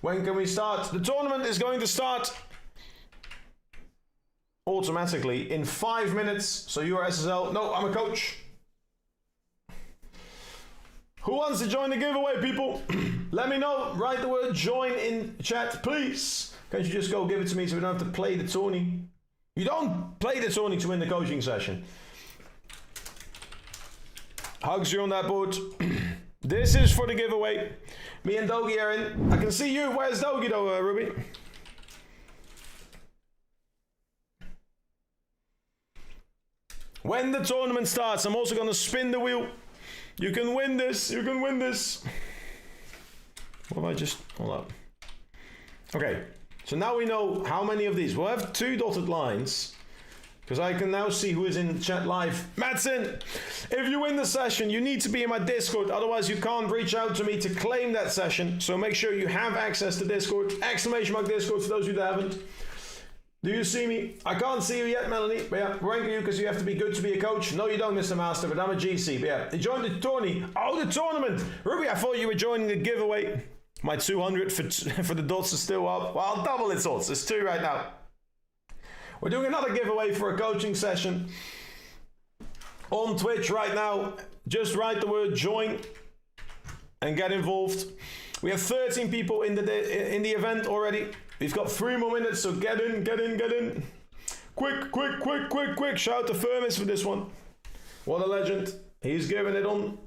When can we start? The tournament is going to start automatically in 5 minutes. So you are SSL. No, I'm a coach. Who wants to join the giveaway, people? Let me know. Write the word join in chat, please. Can't you just go give it to me so we don't have to play the tourney? You don't play the tourney to win the coaching session. Hugs you on that board. This is for the giveaway. Me and Dogie are in. I can see you. Where's Dogie though, Ruby? When the tournament starts, I'm also going to spin the wheel. You can win this. You can win this. What have I just... Hold up. Okay. So now we know how many of these. We'll have 2 dotted lines. Because I can now see who is in the chat live. Madsen, if you win the session, you need to be in my Discord. Otherwise, you can't reach out to me to claim that session. So make sure you have access to Discord. Exclamation mark Discord for those of you that haven't. Do you see me? I can't see you yet, Melanie. But yeah, rank you because you have to be good to be a coach. No, you don't, Mr. Master, but I'm a GC. But yeah, you joined the tourney. Oh, the tournament. Ruby, I thought you were joining the giveaway. My 200 for the dots is still up. Well, I'll double its odds. There's 2 right now. We're doing another giveaway for a coaching session on Twitch right now. Just write the word join and get involved. We have 13 people in the event already. We've got 3 more minutes, so get in. Quick. Shout out to Firmis for this one. What a legend. He's giving it on.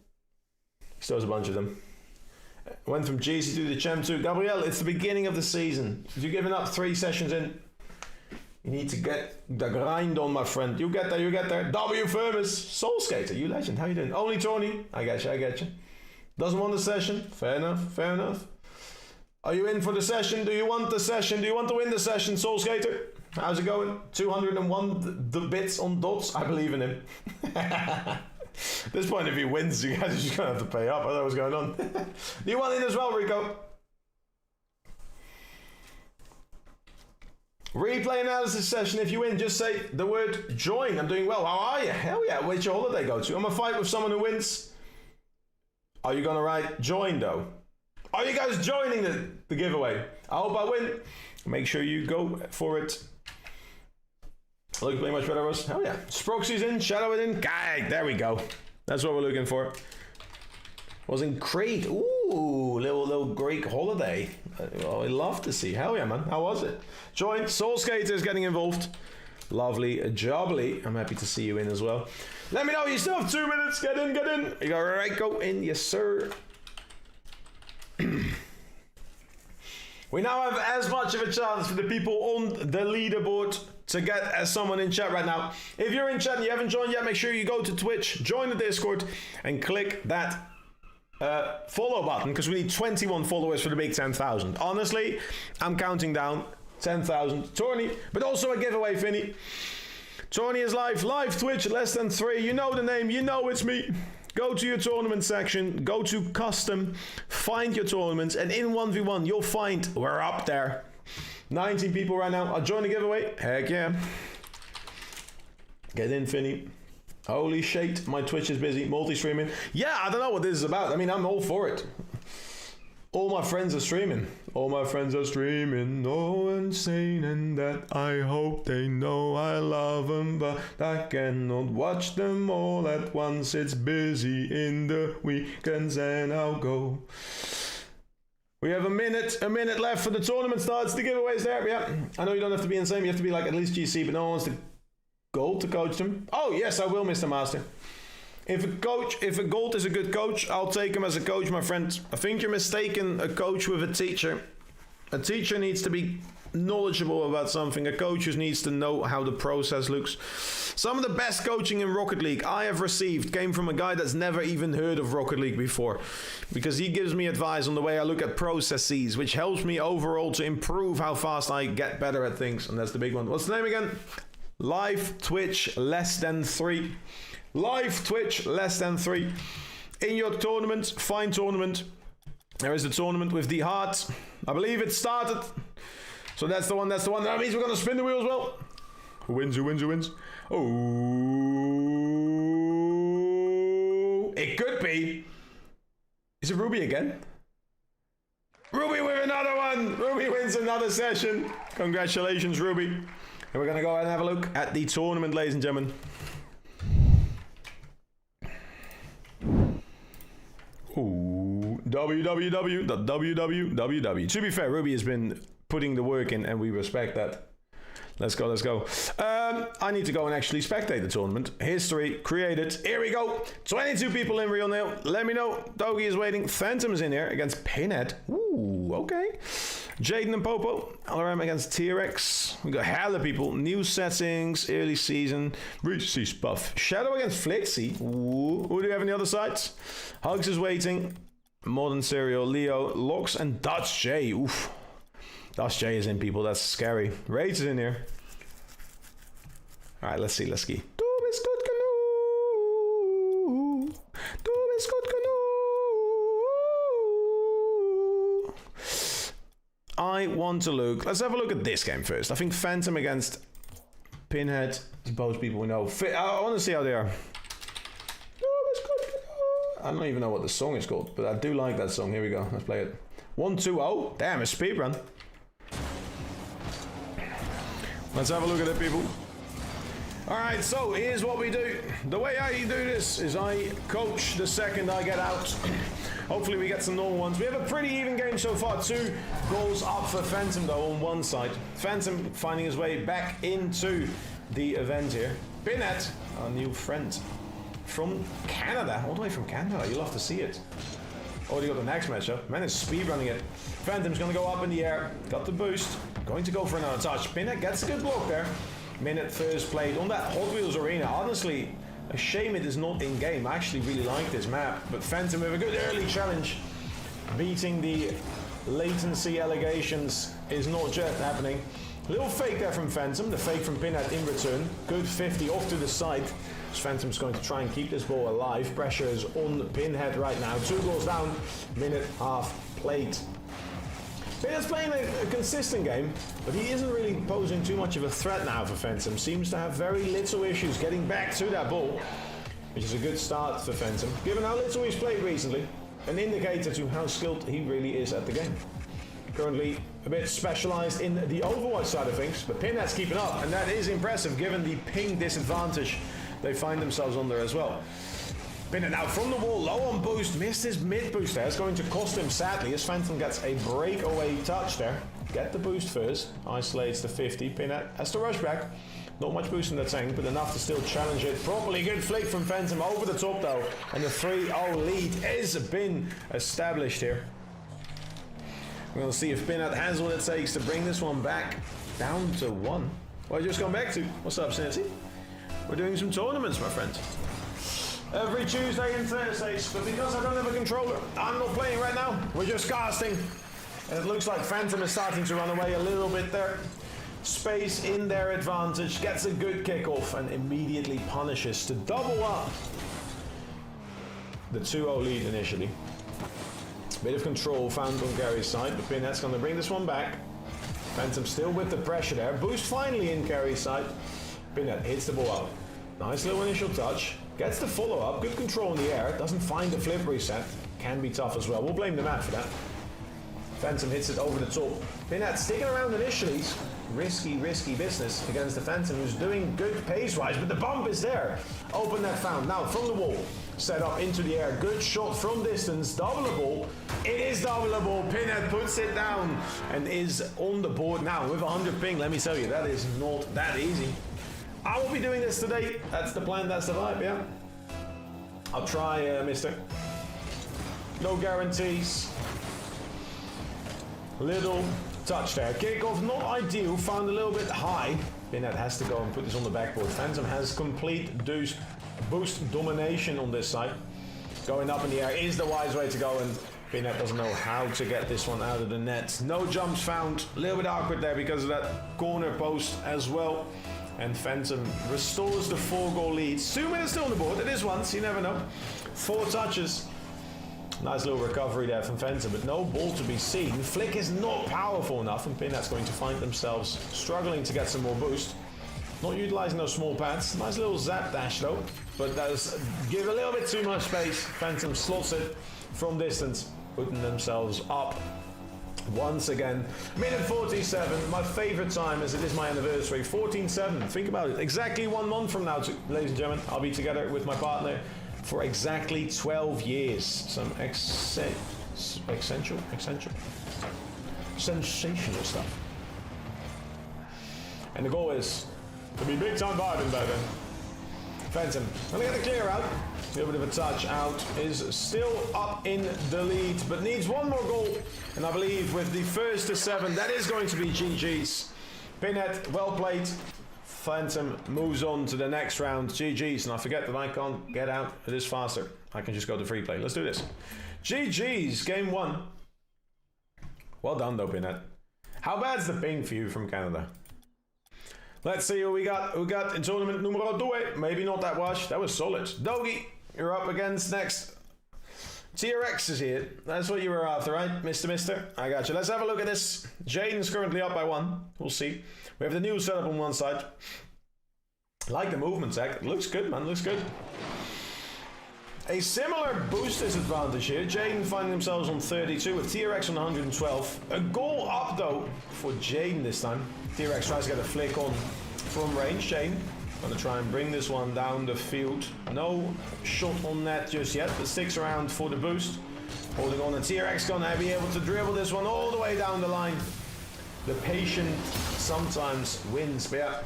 He still has a bunch of them. Went from GC to the Chem 2. Gabriel, it's the beginning of the season. If you're giving up 3 sessions in, you need to get the grind on, my friend. You get there. W Firmis. Soul Skater, you legend. How you doing? Only Tony. I get you. Doesn't want the session. Fair enough. Are you in for the session? Do you want the session? Do you want to win the session, Soul Skater? How's it going? 201 the bits on dots. I believe in him. At this point, if he wins, you guys are just going to have to pay up. I don't know what's going on. Do you want in as well, Rico? Replay analysis session. If you win, just say the word join. I'm doing well. How are you? Hell yeah. Where's your holiday go to? I'm going to fight with someone who wins. Are you going to write join, though? Are you guys joining the giveaway? I hope I win. Make sure you go for it. Looks pretty much better, Russ. Hell yeah. Sproxy's in, Shadow in. Guy, there we go. That's what we're looking for. Was in Crete. Ooh, little Greek holiday. I love to see. Hell yeah, man. How was it? Join. Soul Skater is getting involved. Lovely, jobbly. I'm happy to see you in as well. Let me know. You still have 2 minutes. Get in. You got right. Go in. Yes, sir. We now have as much of a chance for the people on the leaderboard to get as someone in chat right now. If you're in chat and you haven't joined yet, make sure you go to Twitch, join the Discord, and click that follow button, because we need 21 followers for the big 10,000. Honestly, I'm counting down 10,000. Tony, but also a giveaway, Finny. Tony is live Twitch, less than 3. You know the name, you know it's me. Go to your tournament section, go to custom, find your tournaments, and in 1v1 you'll find we're up there. 19 people right now. I'll join the giveaway. Heck yeah. Get in, Finny. Holy shit, my Twitch is busy. Multi-streaming. Yeah, I don't know what this is about. I mean, I'm all for it. All my friends are streaming. No one's saying that. I hope they know I love them, but I cannot watch them all at once. It's busy in the weekends and I'll go. We have a minute left for the tournament starts. The giveaway's there. Yeah, I know you don't have to be insane. You have to be like at least GC, but no one wants to gold to coach them. Oh yes, I will, Mr. Master. If a gold is a good coach, I'll take him as a coach, my friend. I think you're mistaken a coach with a teacher. A teacher needs to be knowledgeable about something. A coach just needs to know how the process looks. Some of the best coaching in Rocket League I have received came from a guy that's never even heard of Rocket League before, because he gives me advice on the way I look at processes, which helps me overall to improve how fast I get better at things. And that's the big one. What's the name again? Live Twitch less than 3. Live Twitch less than 3. In your tournament, find tournament. There is the tournament with the heart. I believe it started. So that's the one. That means we're going to spin the wheel as well. Who wins? Oh, it could be. Is it Ruby again? Ruby with another one. Ruby wins another session. Congratulations, Ruby. And we're going to go ahead and have a look at the tournament, ladies and gentlemen. Ooh, www. To be fair, Ruby has been putting the work in and we respect that. Let's go. I need to go and actually spectate the tournament. History created. Here we go. 22 people in real now. Let me know. Doggy is waiting. Phantom is in here against Pinhead. Ooh, okay. Jaden and Popo. LRM against T-Rex. We got hella people. New settings. Early season. Reese's Puff. Shadow against Flixie. Ooh. Who do we have on the other sides? Hugs is waiting. Modern Serial. Leo. Locks and Dutch J. Oof. Dutch J is in, people. That's scary. Rage is in here. Alright, let's see. Du bist gut genug. Du bist gut genug. I want to look. Let's have a look at this game first. I think Phantom against Pinhead. Both people we know. I want to see how they are. I don't even know what the song is called, but I do like that song. Here we go. Let's play it. 1, 2, 0. Damn, a speedrun. Let's have a look at it, people. Alright, so here's what we do. The way I do this is I coach the second I get out. Hopefully we get some normal ones. We have a pretty even game so far. 2 goals up for Phantom though on one side. Phantom finding his way back into the event here. Pinhead, our new friend from Canada. All the way from Canada. You'll have to see it. Already got the next matchup. Man is speedrunning it. Phantom's going to go up in the air. Got the boost. Going to go for another touch. Pinhead gets a good block there. Minute first played on that Hot Wheels arena. Honestly, a shame it is not in game. I actually really like this map. But Phantom with a good early challenge. Beating the latency allegations is not just happening. Little fake there from Phantom. The fake from Pinhead in return. Good 50 off to the side. Phantom's going to try and keep this ball alive. Pressure is on Pinhead right now. 2 goals down. Minute half played. Pinhead's playing a consistent game, but he isn't really posing too much of a threat now for Phantom. Seems to have very little issues getting back to that ball, which is a good start for Phantom. Given how little he's played recently, an indicator to how skilled he really is at the game. Currently a bit specialized in the Overwatch side of things, but Pinhead's keeping up, and that is impressive given the ping disadvantage they find themselves under as well. Pinhead now from the wall, low on boost, missed his mid boost there. It's going to cost him sadly as Phantom gets a breakaway touch there. Get the boost first, isolates the 50. Pinhead has to rush back. Not much boost in the tank, but enough to still challenge it properly. Good flick from Phantom over the top though, and the 3-0 lead has been established here. We're going to see if Pinhead has what it takes to bring this one back down to 1. Well, I just gone back to. What's up, Cincy? We're doing some tournaments, my friend. Every Tuesday and Thursdays, but because I don't have a controller, I'm not playing right now. We're just casting. And it looks like Phantom is starting to run away a little bit there. Space in their advantage, gets a good kickoff and immediately punishes to double up the 2-0 lead initially. Bit of control found on Gary's side, but Pinhead's going to bring this one back. Phantom still with the pressure there. Boost finally in Gary's side. Pinhead hits the ball out. Nice little initial touch. Gets the follow-up. Good control in the air. Doesn't find the flip reset. Can be tough as well. We'll blame the map for that. Phantom hits it over the top. Pinhead sticking around initially. Risky business against the Phantom, who's doing good pace-wise, but the bump is there. Open net found. Now from the wall. Set up into the air. Good shot from distance. Doubleable. It is doubleable. Pinhead puts it down and is on the board now with 100 ping. Let me tell you, that is not that easy. I will be doing this today. That's the plan, that's the vibe, yeah? I'll try, mister. No guarantees. Little touch there. Kickoff, not ideal. Found a little bit high. Pinhead has to go and put this on the backboard. Phantom has complete boost domination on this side. Going up in the air is the wise way to go, and Pinhead doesn't know how to get this one out of the net. No jumps found. A little bit awkward there because of that corner post as well. And Phantom restores the 4-goal lead. 2 minutes still on the board. It is once, you never know. 4 touches. Nice little recovery there from Phantom, but no ball to be seen. Flick is not powerful enough, and Pinhead's going to find themselves struggling to get some more boost. Not utilizing those small pads. Nice little zap dash though, but does give a little bit too much space. Phantom slots it from distance, putting themselves up. Once again, minute 47, my favorite time as it is my anniversary, 14-7, think about it, exactly 1 month from now, ladies and gentlemen, I'll be together with my partner for exactly 12 years. Some sensational stuff. And the goal is to be big time vibing by then. Phantom, let me get a clear out. A little bit of a touch out, is still up in the lead, but needs 1 more goal. And I believe with the first to 7, that is going to be GG's. Pinhead, well played. Phantom moves on to the next round. GG's, and I forget that I can't get out. It is faster. I can just go to free play. Let's do this. GG's, game 1. Well done though, Pinhead. How bad's the ping for you from Canada? Let's see what we got. We got in tournament numero 2. Maybe not that much. That was solid. Dogi, you're up against next. TRX is here. That's what you were after, right? Mister? I got you. Let's have a look at this. Jaden's currently up by 1. We'll see. We have the new setup on one side. I like the movement, Zach. Looks good, man. Looks good. A similar boost disadvantage here. Jaden finding themselves on 32 with TRX on 112. A goal up though for Jaden this time. TRX tries to get a flick on from range. Jaden gonna try and bring this one down the field. No shot on net just yet, but sticks around for the boost. Holding on, and TRX gonna be able to dribble this one all the way down the line. The patient sometimes wins, but yeah.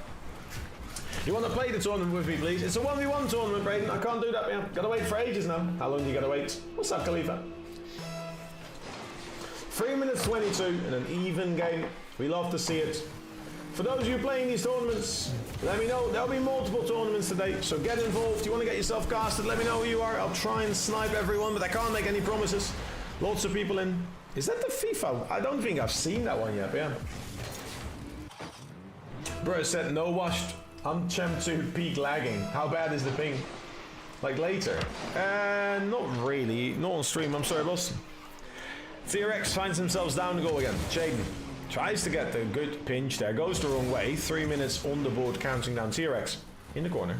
You want to play the tournament with me, please? It's a 1v1 tournament, Braden. I can't do that, man. Gotta wait for ages now. How long do you gotta wait? What's up, Khalifa? 3 minutes 22 in an even game. We love to see it. For those of you playing these tournaments, let me know. There'll be multiple tournaments today, so get involved. You want to get yourself casted, let me know who you are. I'll try and snipe everyone, but I can't make any promises. Lots of people in. Is that the FIFA? I don't think I've seen that one yet, but yeah. Bro said no washed. I'm Chem 2 peak lagging. How bad is the ping? Like later? Not really. Not on stream. I'm sorry, boss. TRX finds themselves down to goal again. Jaden tries to get the good pinch there. Goes the wrong way. 3 minutes on the board, counting down. TRX in the corner.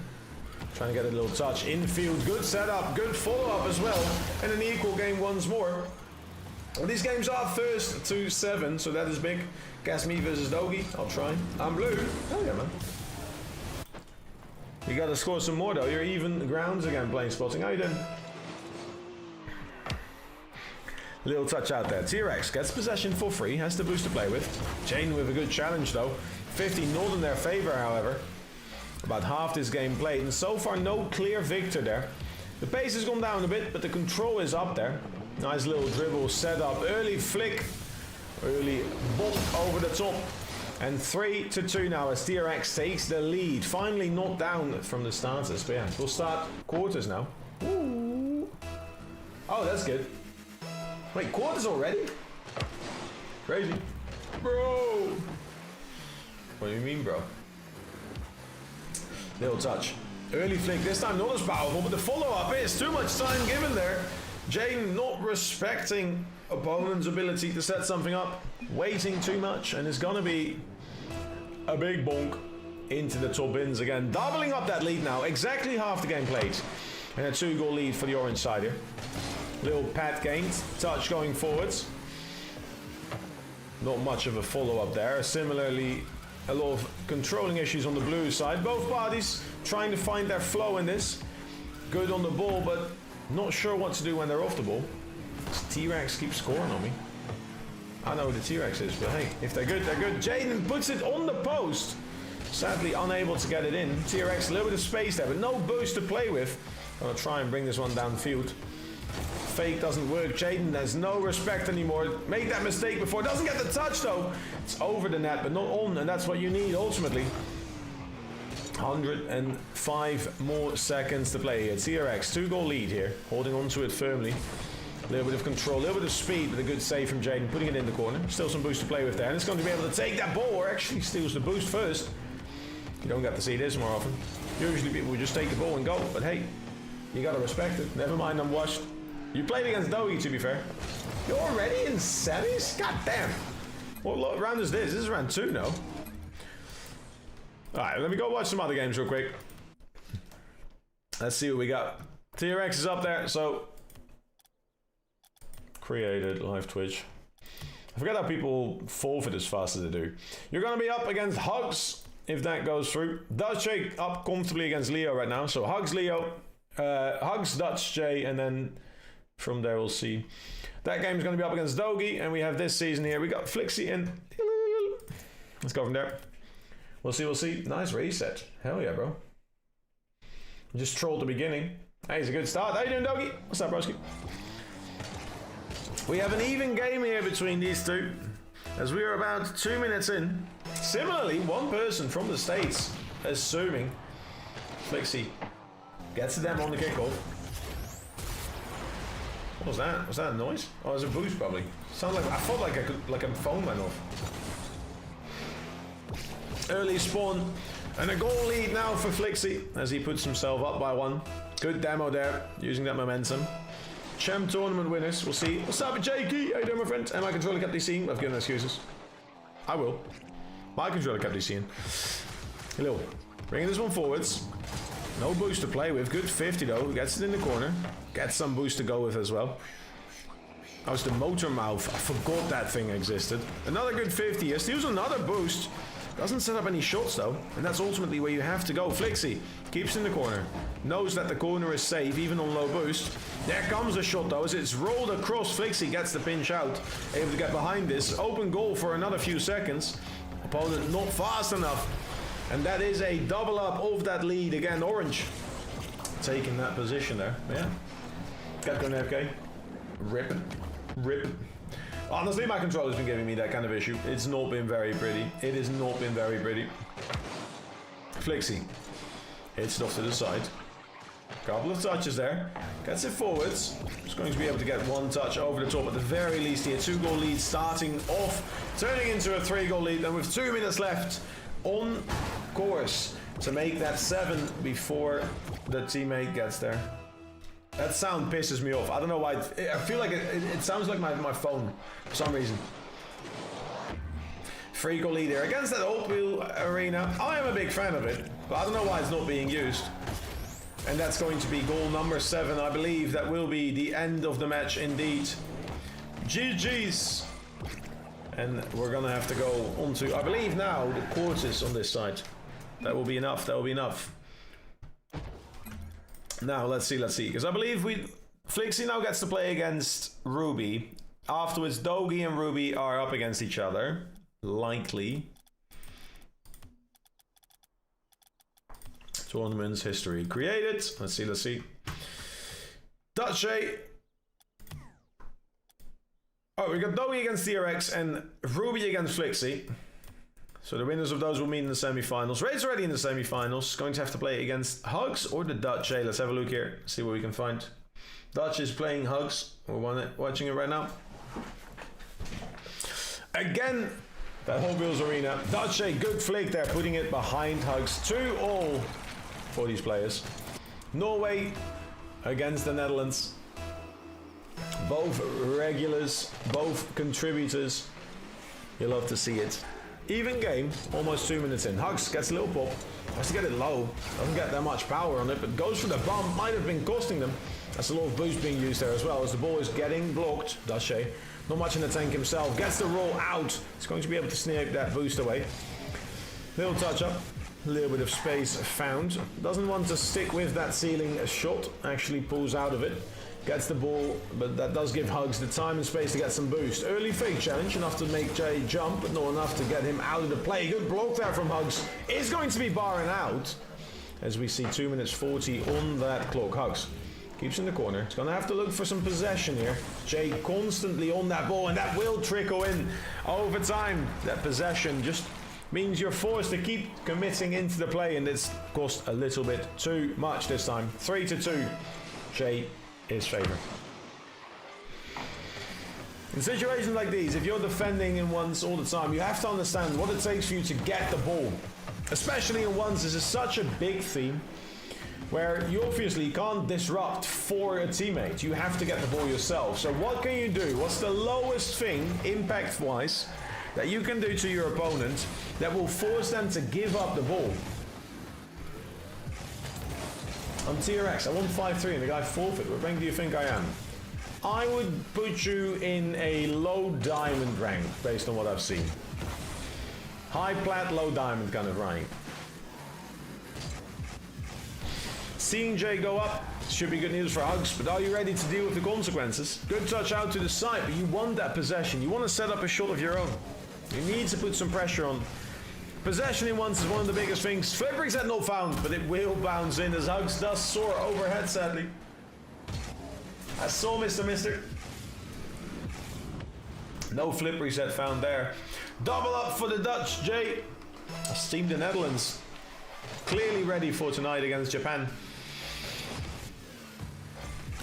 Trying to get a little touch. Infield. Good setup. Good follow-up as well. And an equal game once more. Well, these games are first to 7, so that is big. Guess me versus Dogi. I'll try. I'm blue. Oh yeah, man. You gotta score some more though. You're even grounds again playing spotting. How you doing? Little touch out there. TRX gets possession for free. Has the boost to play with. Jane with a good challenge though. 50 not in their favor, however. About half this game played, and so far no clear victor there. The pace has gone down a bit, but the control is up there. Nice little dribble set up. Early flick. Early bump over the top. And 3-2 now as TRX takes the lead. Finally knocked down from the starters. But yeah, we'll start quarters now. Ooh. Oh, that's good. Wait, quarters already? Crazy. Bro! What do you mean, bro? Little touch. Early flick, this time not as powerful, but the follow-up is too much time given there. Jane not respecting opponent's ability to set something up, waiting too much, and it's gonna be a big bonk into the top bins again. Doubling up that lead now, exactly half the game played. And a 2-goal lead for the orange side here. Little pat gained, touch going forwards. Not much of a follow-up there. Similarly, a lot of controlling issues on the blue side. Both parties trying to find their flow in this. Good on the ball, but not sure what to do when they're off the ball. T-Rex keeps scoring on me. I know who the T-Rex is, but hey, if they're good, they're good. Jaden puts it on the post. Sadly unable to get it in. T-Rex a little bit of space there, but no boost to play with. Gonna try and bring this one downfield. Fake doesn't work. Jaden has no respect anymore. Made that mistake before. Doesn't get the touch though. It's over the net, but not on, and that's what you need ultimately. 105 more seconds to play here. TRX, 2-goal lead here. Holding on to it firmly. A little bit of control, a little bit of speed, but a good save from Jaden, putting it in the corner. Still some boost to play with there, and it's going to be able to take that ball, or actually steals the boost first. You don't get to see this more often. Usually people would just take the ball and go, but hey, you got to respect it. Never mind, I'm washed. You played against Dogi, to be fair. You're already in semis? God damn. What round is this? This is round 2 now. Alright, let me go watch some other games real quick. Let's see what we got. TRX is up there, so... Created live Twitch. I forget how people forfeit as fast as they do. You're going to be up against Hugs, if that goes through. Dutch J up comfortably against Leo right now. So Hugs, Leo, Hugs, Dutch J, and then from there we'll see. That game's going to be up against Dogi, and we have this season here. We got Flixie and... Let's go from there. We'll see, we'll see. Nice reset. Hell yeah, bro. Just trolled the beginning. Hey, it's a good start. How you doing, Dogi? What's up, broski? We have an even game here between these two, as we are about 2 minutes in. Similarly, one person from the States, assuming Flixie gets to them on the kickoff. What was that? Was that a noise? Oh, it was a boost probably. Sounded like I felt like a phone went off. Early spawn and a goal lead now for Flixie as he puts himself up by 1. Good demo there, using that momentum. Chem tournament winners, we'll see. What's up, Jakey? How you doing, my friend? And my controller kept DCing. I've given excuses. I will. My controller kept DCing. Hello. Bringing this one forwards. No boost to play with. Good 50 though. Gets it in the corner. Gets some boost to go with as well. That was the motor mouth. I forgot that thing existed. Another good 50. He steals another boost. Doesn't set up any shots though. And that's ultimately where you have to go. Flixie keeps in the corner. Knows that the corner is safe even on low boost. There comes a shot though as it's rolled across. Flixie gets the pinch out. Able to get behind this. Open goal for another few seconds. Opponent not fast enough. And that is a double up of that lead. Again, Orange taking that position there. Yeah. Capcom FK. Rip. Rip. Honestly, my controller's been giving me that kind of issue. It's not been very pretty. It has not been very pretty. Flixie hits it off to the side. Couple of touches there. Gets it forwards. Just going to be able to get one touch over the top at the very least here. 2-goal lead starting off, turning into a 3-goal lead. And with 2 minutes left on course to make that 7 before the teammate gets there. That sound pisses me off. I don't know why. I feel like it sounds like my phone for some reason. 3-goal lead here against that old-wheel arena. I am a big fan of it, but I don't know why it's not being used. And that's going to be goal number 7. I believe that will be the end of the match indeed. GG's. And we're going to have to go on to, I believe now, the quarters on this side. That will be enough. That will be enough. Now, let's see. Because I believe Flixie now gets to play against Ruby. Afterwards, Dogi and Ruby are up against each other. Likely. Tournament's history created. Let's see. Dutch. Oh, we got Dogi against TRX and Ruby against Flixie. So the winners of those will meet in the semi-finals. Raid's already in the semi-finals. Going to have to play against Hugs or the Dutch. Let's have a look here. See what we can find. Dutch is playing Hugs. We're watching it right now. Again, that Hot Wheels Arena. Dutch, good flick there, putting it behind Hugs. 2-all for these players. Norway against the Netherlands. Both regulars, both contributors. You'll love to see it. Even game, almost 2 minutes in. Hugs gets a little pop, has to get it low, doesn't get that much power on it, but goes for the bump, might have been costing them. That's a lot of boost being used there as well, as the ball is getting blocked. Dache, not much in the tank himself, gets the roll out. He's going to be able to snipe that boost away. Little touch up, a little bit of space found. Doesn't want to stick with that ceiling shot, actually pulls out of it. Gets the ball, but that does give Hugs the time and space to get some boost. Early fake challenge, enough to make Jay jump, but not enough to get him out of the play. Good block there from Hugs. Is going to be barring out, as we see 2 minutes 40 on that clock. Hugs keeps in the corner. He's going to have to look for some possession here. Jay constantly on that ball, and that will trickle in over time. That possession just means you're forced to keep committing into the play, and it's cost a little bit too much this time. 3-2. Jay is favored. In situations like these, if you're defending in ones all the time, you have to understand what it takes for you to get the ball. Especially in ones, this is such a big theme where you obviously can't disrupt for a teammate. You have to get the ball yourself. So what can you do? What's the lowest thing, impact-wise, that you can do to your opponent that will force them to give up the ball? I'm TRX, I won 5-3 and the guy forfeit. What rank do you think I am? I would put you in a low diamond rank based on what I've seen. High plat, low diamond kind of rank. Seeing Jay go up should be good news for Hugs, but are you ready to deal with the consequences? Good touch out to the side, but you want that possession. You want to set up a shot of your own. You need to put some pressure on. Possession in ones is one of the biggest things. Flip reset not found, but it will bounce in as Hugs does soar overhead, sadly. I saw Mr. No flip reset found there. Double up for the Dutch. Jay steamed the Netherlands. Clearly ready for tonight against Japan.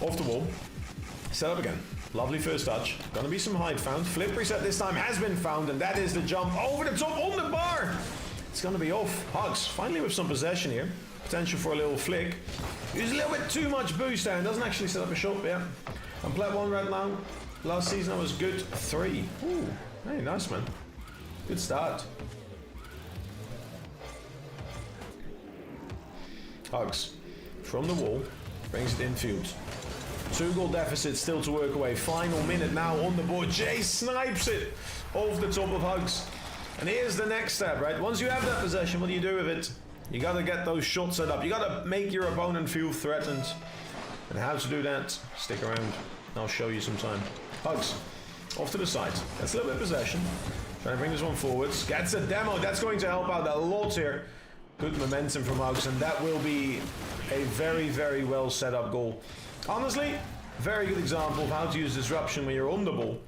Off the wall. Set up again. Lovely first touch. Gonna be some height found. Flip reset this time has been found, and that is the jump over the top on the bar. It's gonna be off. Hugs finally with some possession here. Potential for a little flick. There's a little bit too much boost there and doesn't actually set up a shot, yeah. And plat 1 right now. Last season I was good 3. Ooh, hey, nice man. Good start. Hugs from the wall, brings it infield. 2-goal deficit still to work away. Final minute now on the board. Jay snipes it off the top of Hugs. And here's the next step, right? Once you have that possession, what do you do with it? You gotta get those shots set up. You gotta make your opponent feel threatened. And how to do that? Stick around. I'll show you some time. Hugs. Off to the side. That's a little bit of possession. Trying to bring this one forwards. Gets a demo. That's going to help out a lot here. Good momentum from Hugs. And that will be a very, very well set up goal. Honestly, very good example of how to use disruption when you're on the ball.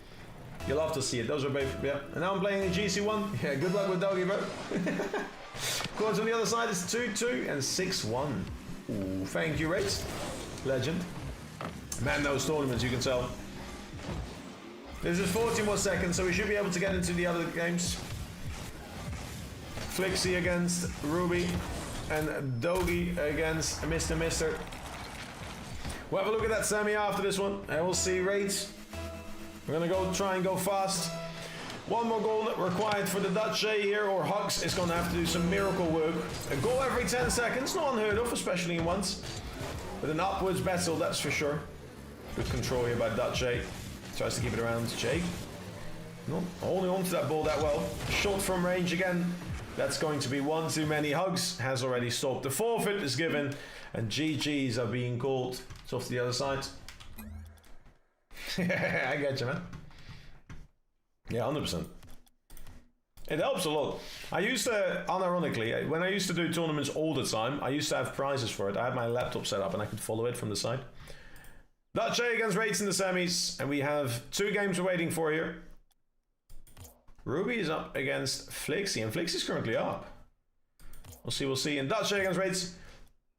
You'll love to see it. Those are both, yeah. And now I'm playing a GC1. Yeah, good luck with Doggy, bro. Course on the other side is 2-2 and 6-1. Ooh, thank you, Rates. Legend. Man knows tournaments, you can tell. This is 14 more seconds, so we should be able to get into the other games. Flixie against Ruby and Dogi against Mr. Mister. We'll have a look at that semi after this one, and we'll see rates. We're gonna go try and go fast. One more goal required for the Dutch A here, or Hugs is gonna have to do some miracle work. A goal every 10 seconds, not unheard of, especially in once. With an upwards battle, that's for sure. Good control here by Dutch A. Tries to keep it around Jake. Not holding on to that ball that well. Shot from range again. That's going to be one too many. Hugs has already stopped. The forfeit is given, and GGs are being called. It's off to the other side. I get you, man. Yeah, 100%. It helps a lot. I used to, unironically, when I used to do tournaments all the time, I used to have prizes for it. I had my laptop set up and I could follow it from the side. Dutch A against Rates in the semis, and we have 2 games we're waiting for here. Ruby is up against Flixie, and Flixie's currently up. We'll see. And Dutch A against Rates.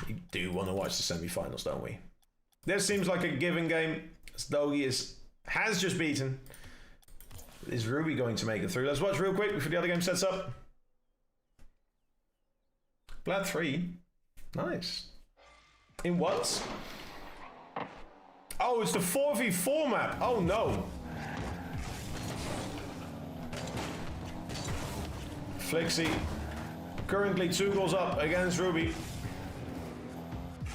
We do want to watch the semi-finals, don't we? This seems like a given game. As Dogi has just beaten. Is Ruby going to make it through? Let's watch real quick before the other game sets up. Plat 3. Nice. In what? Oh, it's the 4v4 map. Oh no. Flixie currently 2 goals up against Ruby.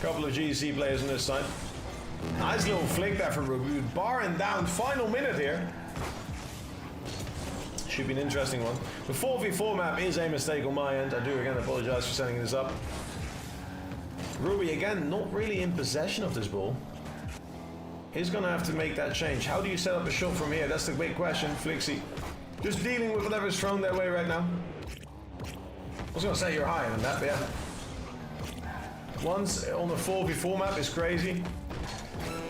Couple of GC players on this side. Nice little flick there from Ruby. Barring down, final minute here. Should be an interesting one. The 4v4 map is a mistake on my end. I do again apologize for setting this up. Ruby again not really in possession of this ball. He's gonna have to make that change. How do you set up a shot from here? That's the big question. Flixie just dealing with whatever's thrown their way right now. I was gonna say you're higher than that, but yeah. Once on the 4v4 map is crazy.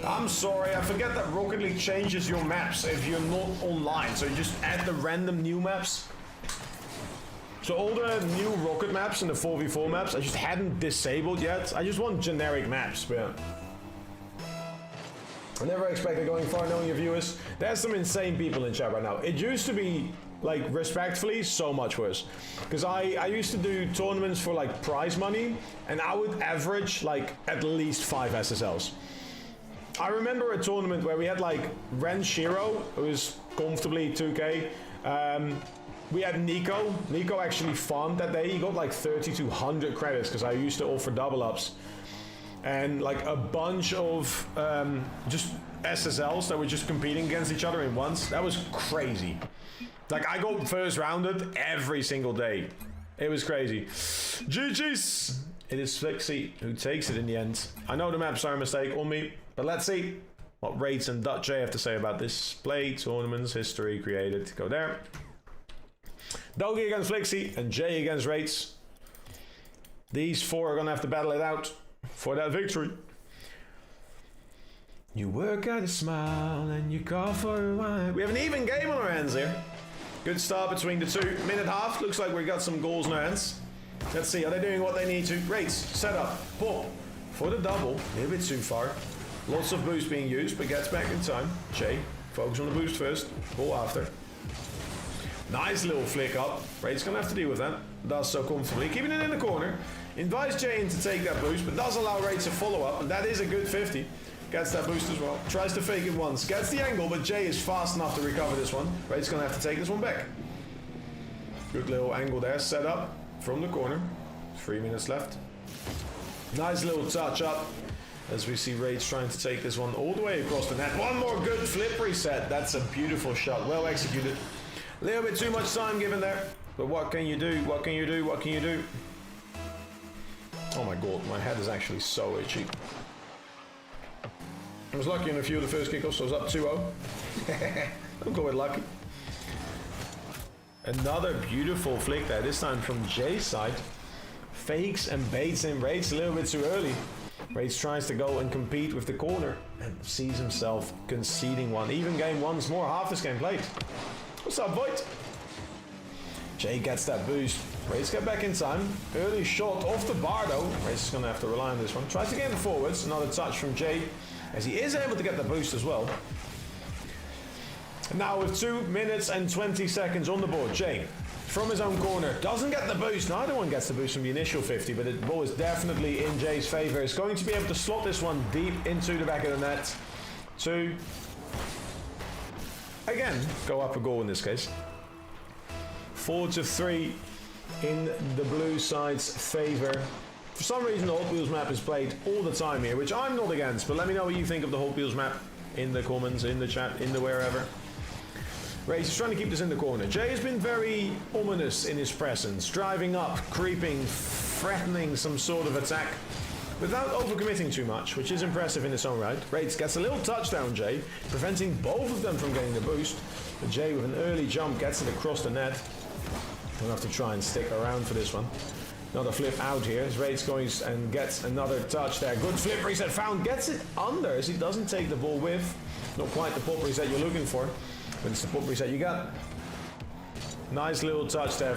I'm sorry, I forget that Rocket League changes your maps if you're not online. So you just add the random new maps. So all the new Rocket maps and the 4v4 maps, I just hadn't disabled yet. I just want generic maps, but I never expected going far knowing your viewers. There's some insane people in chat right now. It used to be, like, respectfully, so much worse. Because I used to do tournaments for, like, prize money, and I would average, like, at least 5 SSLs. I remember a tournament where we had, like, Ren Shiro, who was comfortably 2k. We had Nico. Nico actually farmed that day. He got, like, 3,200 credits, because I used to offer double ups. And, like, a bunch of just SSLs that were just competing against each other in once. That was crazy. Like, I got first rounded every single day. It was crazy. GG's! It is Flixie who takes it in the end. I know the maps are a mistake on me, but let's see what Rates and Dutch A have to say about this. Play, tournaments, history, created. Go there. Dogi against Flixie and Jay against Rates. These 4 are gonna have to battle it out for that victory. You work at a smile and you call for a wine. We have an even game on our hands here. Good start between the 2. Minute half. Looks like we got some goals in our hands. Let's see. Are they doing what they need to? Rates. Set up. Pop. For the double. A little bit too far. Lots of boost being used, but gets back in time. Jay. Focus on the boost first. Ball after. Nice little flick up. Rates going to have to deal with that. Does so comfortably. Keeping it in the corner. Invites Jay in to take that boost, but does allow Rates to follow up. And that is a good 50. Gets that boost as well. Tries to fake it once. Gets the angle, but Jay is fast enough to recover this one. Rate's going to have to take this one back. Good little angle there. Set up from the corner. 3 minutes left. Nice little touch up as we see Rage trying to take this one all the way across the net. One more good flip reset. That's a beautiful shot. Well executed. A little bit too much time given there. But what can you do? What can you do? What can you do? Oh my god, my head is actually so itchy. I was lucky in a few of the first kickoffs, so I was up 2-0. I'm going lucky. Another beautiful flick there, this time from Jay's side. Fakes and baits in Rage a little bit too early. Rage tries to go and compete with the corner and sees himself conceding one. Even game once more, half this game played. What's up, Void? Jay gets that boost. Rage get back in time. Early shot off the bar though. Rage is going to have to rely on this one. Tries to get it forwards. Another touch from Jay as he is able to get the boost as well. And now with 2 minutes and 20 seconds on the board, Jay from his own corner doesn't get the boost. Neither one gets the boost from the initial 50, but the ball is definitely in Jay's favor. He's going to be able to slot this one deep into the back of the net to again go up a goal in this case. 4-3 in the blue side's favor. For some reason the Hot Wheels map is played all the time here, which I'm not against, but let me know what you think of the Hot Wheels map in the comments, in the chat, in the wherever. Rage is trying to keep this in the corner. Jay has been very ominous in his presence, driving up, creeping, threatening some sort of attack without overcommitting too much, which is impressive in its own right. Rage gets a little touchdown, Jay, preventing both of them from getting the boost. But Jay with an early jump gets it across the net. We'll have to try and stick around for this one. Another flip out here as Rage goes and gets another touch there. Good flip reset found, gets it under as he doesn't take the ball with. Not quite the pop reset you're looking for. But it's the pop reset you got. Nice little touch there.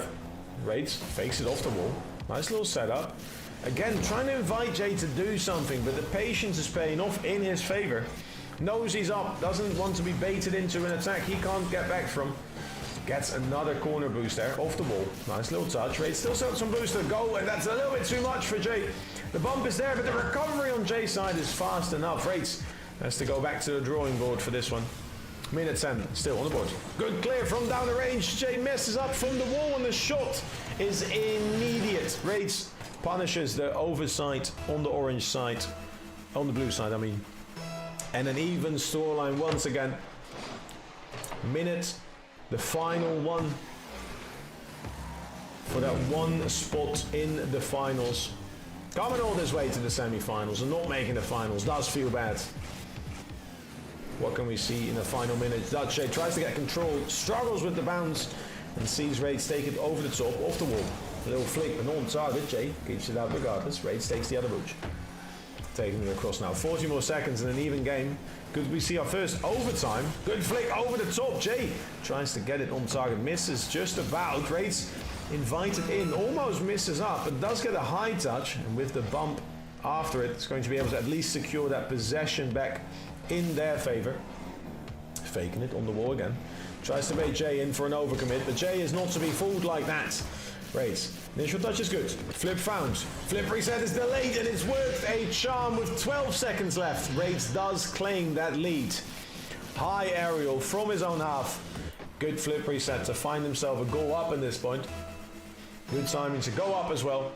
Rage fakes it off the wall. Nice little setup. Again, trying to invite Jay to do something, but the patience is paying off in his favor. Knows he's up, doesn't want to be baited into an attack he can't get back from. Gets another corner boost there, off the wall. Nice little touch. Rage still got some boost to go, and that's a little bit too much for Jay. The bump is there, but the recovery on Jay's side is fast enough. Rage has to go back to the drawing board for this one. Minute 10, still on the board. Good clear from down the range. Jay messes up from the wall and the shot is immediate. Rage punishes the oversight on the orange side. On the blue side, I mean. And an even scoreline once again. Minute, the final one. For that one spot in the finals. Coming all this way to the semi-finals and not making the finals does feel bad. What can we see in the final minute? Jay tries to get control, struggles with the bounce, and sees Rage take it over the top, off the wall. A little flick, but not on target. Jay keeps it out regardless. Rage takes the other booch. Taking it across now. 40 more seconds in an even game. Could we see our first overtime? Good flick over the top. Jay tries to get it on target. Misses just about. Rage invited in. Almost misses up, but does get a high touch. And with the bump after it, it's going to be able to at least secure that possession back in their favor. Faking it on the wall again. Tries to bait Jay in for an overcommit, but Jay is not to be fooled like that. Rage. Initial touch is good. Flip found. Flip reset is delayed and it's worked a charm with 12 seconds left. Rage does claim that lead. High aerial from his own half. Good flip reset to find himself a goal up at this point. Good timing to go up as well.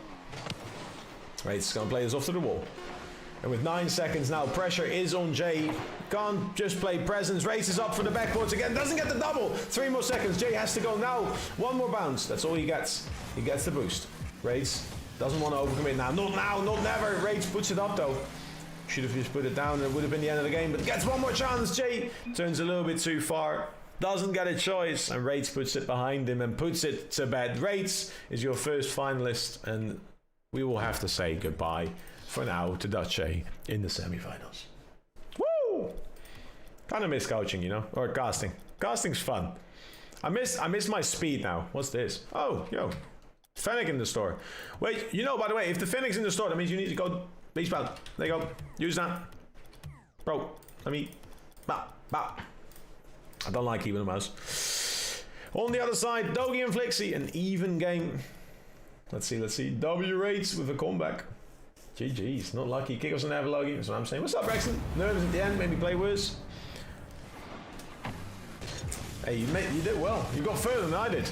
Rage is going to play this off to the wall. And with 9 seconds now, pressure is on Jay. Can't just play presence. Races up for the backboards again. Doesn't get the double. 3 more seconds. Jay has to go now. 1 more bounce. That's all he gets. He gets the boost. Rage doesn't want to overcommit now. Not now, not never. Rage puts it up though. Should have just put it down and it would have been the end of the game. But gets 1 more chance. Jay turns a little bit too far. Doesn't get a choice. And Rage puts it behind him and puts it to bed. Rage is your first finalist. And we will have to say goodbye for now to Dutch in the semi-finals. Woo! Kind of miss coaching, you know, or casting. Casting's fun. I miss my speed now. What's this? Oh, yo, Fennec in the store. Wait, you know, by the way, if the Fennec's in the store, that means you need to go beach spout. There you go. Use that, bro. Let me. Bah. I don't like keeping the mouse. On the other side, Dogi and Flixie, an even game. Let's see. W rates with a comeback. GG's, not lucky. Kickoffs are never lucky, that's what I'm saying. What's up, Braxton? Nervous at the end, made me play worse. Hey, you did well. You got further than I did.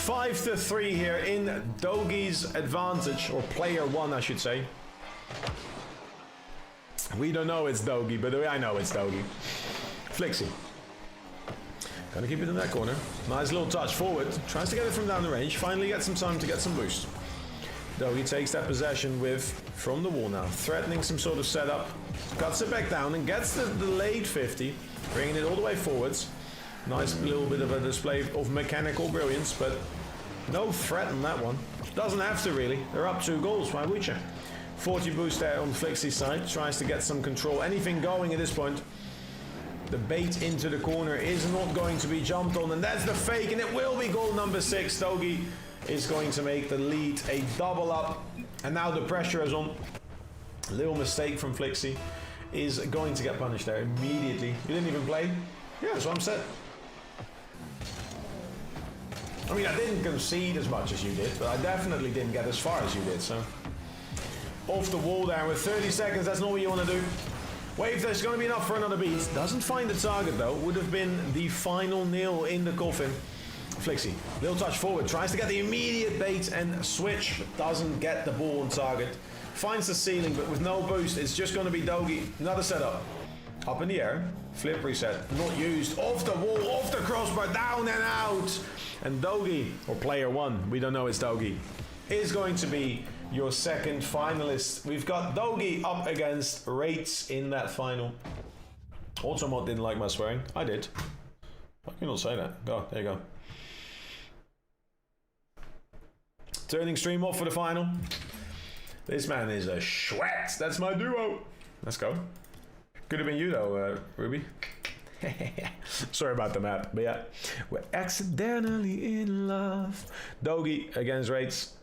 5-3 here in Doggy's advantage, or player one, I should say. We don't know it's Doggy, but I know it's Doggy. Flixie. Gonna keep it in that corner. Nice little touch forward. Tries to get it from down the range. Finally gets some time to get some boost. Doggy takes that possession from the wall now. Threatening some sort of setup. Cuts it back down and gets the late 50. Bringing it all the way forwards. Nice little bit of a display of mechanical brilliance, but no threat on that one. Doesn't have to really. They're up 2 goals. Why would you? 40 boost there on Flixie's side. Tries to get some control. Anything going at this point. The bait into the corner is not going to be jumped on, and that's the fake, and it will be goal number 6. Doggy is going to make the lead a double up, and now the pressure is on. A little mistake from Flixie is going to get punished there immediately. You didn't even play? Yeah, that's what I'm saying. I mean, I didn't concede as much as you did, but I definitely didn't get as far as you did, so. Off the wall there with 30 seconds, that's not what you want to do. Wave, there's going to be enough for another beat. Doesn't find the target though. Would have been the final nail in the coffin. Flixie, little touch forward. Tries to get the immediate bait and switch. Doesn't get the ball on target. Finds the ceiling, but with no boost, it's just going to be Doggy. Another setup. Up in the air. Flip reset. Not used. Off the wall, off the crossbar, down and out. And Doggy, or player one, we don't know it's Doggy, is going to be your second finalist. We've got Doggy up against Rates in that final. Automod didn't like my swearing. I did. Why can you not say that? Go, there you go. Turning stream off for the final. This man is a sweat. That's my duo. Let's go. Could have been you though, Ruby. Sorry about the map, but yeah. We're accidentally in love. Doggy against Rates.